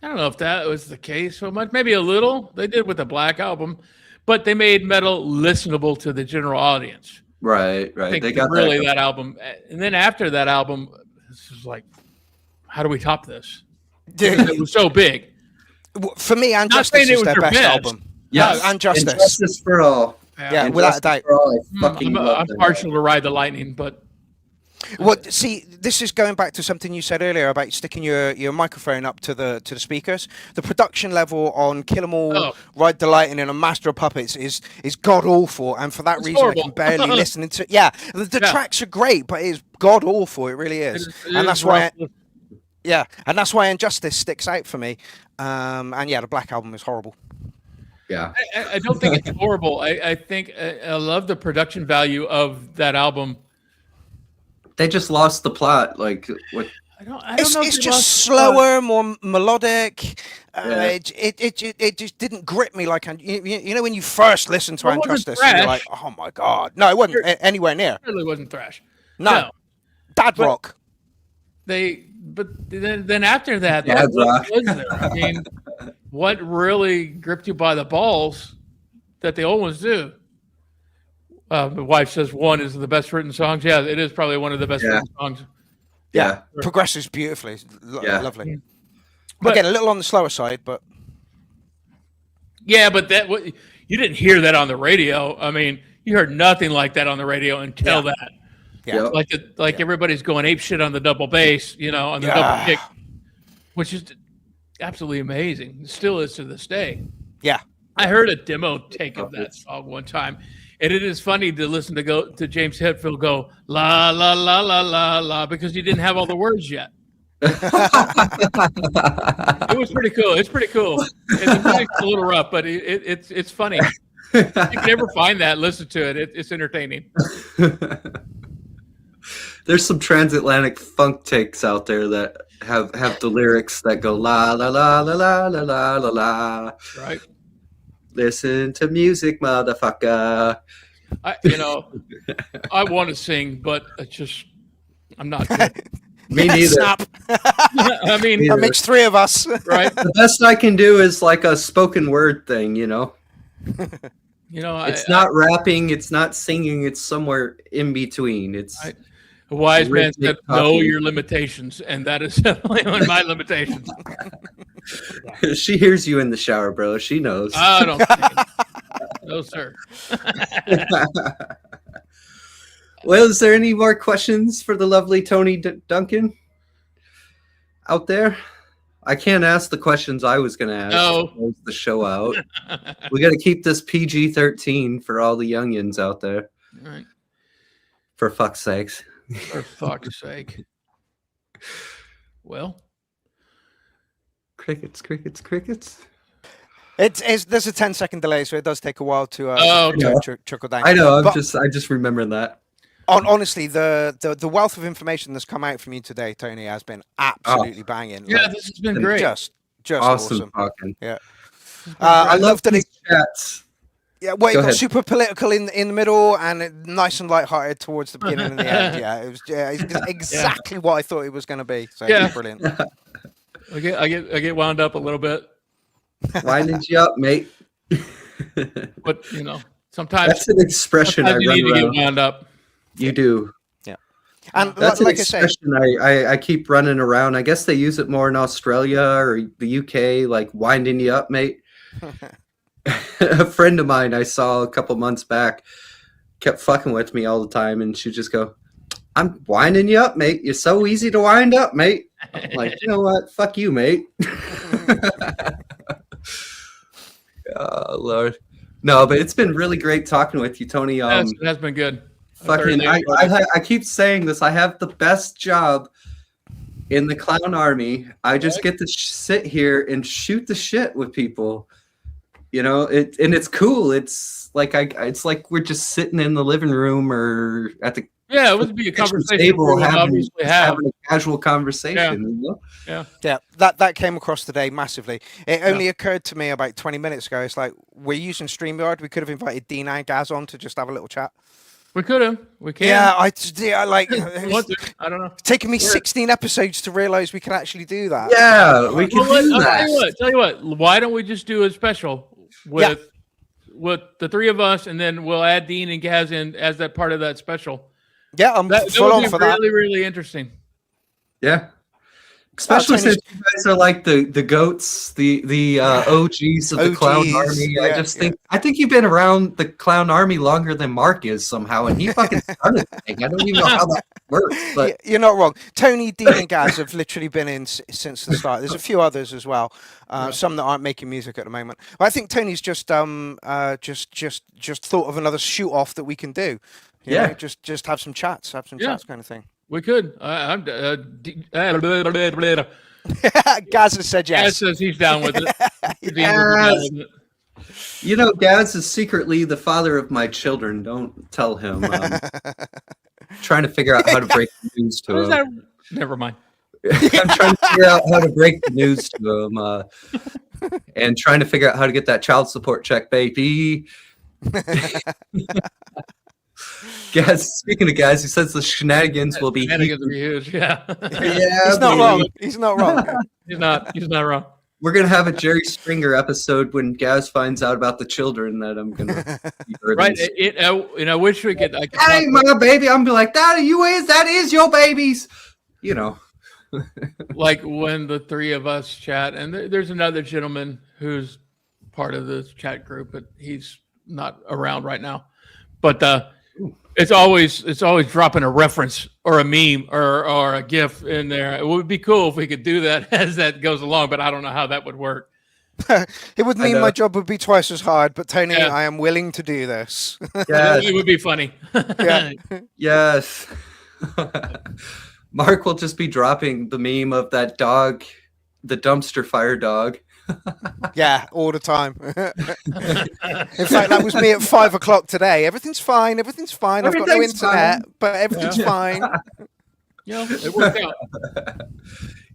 I don't know if that was the case so much. Maybe a little. They did with the Black Album, but they made metal listenable to the general audience. Right. I think They got really that album, and then after that album, this was like, how do we top this? Because it was so big. For me, and Not saying Justice it is was their their best best. album. Yes. And Justice. And Justice for All. Yeah, And without a Justice doubt. for All, I fucking love I'm that. partial to Ride the Lightning, but Well, see, this is going back to something you said earlier about sticking your microphone up to the speakers. The production level on Kill 'Em All, Ride the Lightning, and a Master of Puppets is god awful, and for that It's reason, horrible. I can barely listen to. Yeah, the tracks are great, but it's god awful. It really is, and that's why. Yeah, and that's why Injustice sticks out for me. And yeah, the Black Album is horrible. Yeah. I don't think it's horrible. I think I love the production value of that album. They just lost the plot. Like what? I don't know. If It's they just lost slower, more melodic. Yeah. It just didn't grip me like you know when you first listen to Well, it wasn't Injustice, and you're thrash. like, oh my god, no, it wasn't anywhere near. It really wasn't thrash. No, dad But- rock. But then after that, Yeah, what was there? I mean, what really gripped you by the balls that the old ones do? The wife says one is the best written songs. Yeah, it is probably one of the best written songs. Yeah. Progresses beautifully. Yeah. Lovely. But- Again, a little on the slower side, but Yeah, but you didn't hear that on the radio. I mean, you heard nothing like that on the radio until that. yeah. Yep. Like everybody's going ape shit on the double bass, on the double kick, which is absolutely amazing. It still is to this day. Yeah. I heard a demo take of that song one time, and it is funny to listen to James Hetfield go la la la la la la because he didn't have all the words yet. It was pretty cool. It's pretty cool. And the music's a little rough, but it's funny. If you can ever find that, listen to it. It's entertaining. There's some transatlantic funk takes out there that have the lyrics that go la la la la la la la la la. Right. Listen to music, motherfucker. I want to sing, but I'm not good. Me neither. Snap. I mean, That makes three of us. right? The best I can do is like a spoken word thing, It's not rapping, it's not singing, it's somewhere in between. It's A wise man rhythmic said, "Know talking. your limitations," and that is definitely one of my limitations. She hears you in the shower, bro. She knows. I don't think. No, sir. Well, is there any more questions for the lovely Tony Duncan out there? I can't ask the questions I was going to ask. No. To close the show out. We got to keep this PG-13 for all the youngins out there. All right. For fuck's sakes. For fuck's sake. Well, Crickets. There's a 10-second delay, so it does take a while to okay. trickle down. I know. But I just remember that. honestly, the wealth of information that's come out from you today, Tony, has been absolutely banging. yeah, Like, this has been great. just Awesome awesome. talking. Yeah. I love that these it. chats. Yeah, well, it Go got ahead. super political in the middle and nice and lighthearted towards the beginning and the end. Yeah, it was it's exactly what I thought it was going to be. So Yeah. it's brilliant. I get wound up a little bit, Winding you up, mate. but Sometimes that's an expression I you run need to around. get wound up. You do. Yeah. And That's like an I say, expression I keep running around. I guess they use it more in Australia or the UK, like winding you up, mate. A friend of mine I saw a couple months back kept fucking with me all the time, and she'd just go, "I'm winding you up, mate. You're so easy to wind up, mate." I'm like, you know what? Fuck you, mate. Oh, Lord. No, but it's been really great talking with you, Tony. Yes, it has been good. Fucking, I keep saying this. I have the best job in the clown army. I just get to sit here and shoot the shit with people. You know, and it's cool. It's like it's like we're just sitting in the living room or at the it would be a conversation table having a casual conversation. Yeah. You know? Yeah, that came across today massively. It only occurred to me about 20 minutes ago. It's like, we're using StreamYard. We could have invited Dean and Gaz on to just have a little chat. We could have. We can. Yeah, I like. I don't know. It's taken me 16 episodes to realize we can actually do that. Yeah, we can do that. Tell you what. Why don't we just do a special with the three of us, and then we'll add Dean and Gaz in as that part of that special. Yeah, I'm full on for that. Really, really interesting. Yeah. Especially since you guys are like the goats, the OGs of the clown army. I think you've been around the clown army longer than Mark is somehow, and he fucking started the thing. I don't even know how that works. But you're not wrong. Tony, Dean, and Gaz have literally been in since the start. There's a few others as well, some that aren't making music at the moment. But I think Tony's just thought of another shoot off that we can do. You know, just have some chats, chats, kind of thing. We could. Gaz has said yes. Gaz says he's down with it. You know, Gaz is secretly the father of my children. Don't tell him. Trying to figure out how to break the news to him. Never mind. I'm trying to figure out how to break the news to him, and trying to figure out how to get that child support check, baby. Guys, speaking of guys, he says the shenanigans will be huge. Yeah. He's not wrong. He's not wrong. He's not wrong. We're gonna have a Jerry Springer episode when Gaz finds out about the children that I'm gonna right. I wish we could. Hey, my baby! I'm be like, that is your babies. You know, like when the three of us chat, and there's another gentleman who's part of this chat group, but he's not around right now. But it's always dropping a reference or a meme or a GIF in there. It would be cool if we could do that as that goes along, but I don't know how that would work. It would mean my job would be twice as hard, but Tony, I am willing to do this. Yes. It would be funny. Yes. Mark will just be dropping the meme of that dog, the dumpster fire dog. Yeah, all the time. In fact, that was me at 5 o'clock today. Everything's fine. I've got no internet, but everything's fine. It worked out.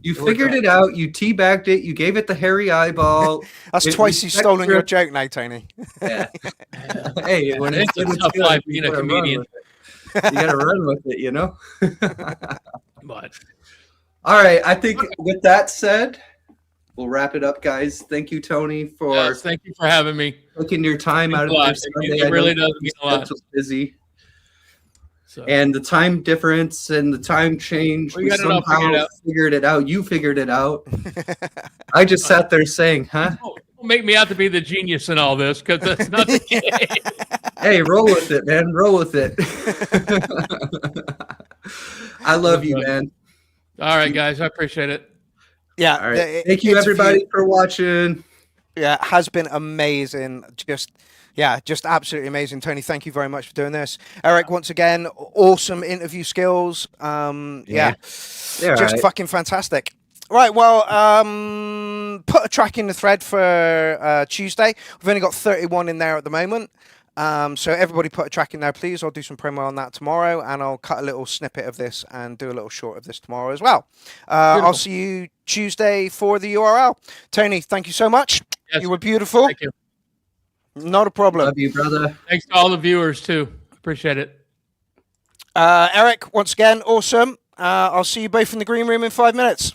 You figured it out. You teabagged it. You gave it the hairy eyeball. That's twice you've stolen your joke now, Tony. Yeah. Hey, when it's a tough life being a comedian. You got to run with it, you know? But all right. I think with that said, we'll wrap it up, guys. Thank you, Tony, for thank you for having me. Taking your time out of your Sunday. It really does mean a lot. Busy. So. And the time difference and the time change, we somehow figured it out. You figured it out. I just sat there saying, huh? Don't make me out to be the genius in all this, because that's not the case. Hey, roll with it, man. Roll with it. I love you, man. All right, guys. I appreciate it. Yeah. All right. Thank you, everybody, for watching. Yeah, it has been amazing. Just absolutely amazing. Tony, thank you very much for doing this. Eric, once again, awesome interview skills. Just fucking fantastic. Right, well, put a track in the thread for Tuesday. We've only got 31 in there at the moment. So everybody put a track in there, please. I'll do some promo on that tomorrow, and I'll cut a little snippet of this and do a little short of this tomorrow as well. I'll see you Tuesday for the URL. Tony, thank you so much. Yes. You were beautiful. Thank you. Not a problem. Love you, brother. Thanks to all the viewers, too. Appreciate it. Eric, once again, awesome. I'll see you both in the green room in 5 minutes.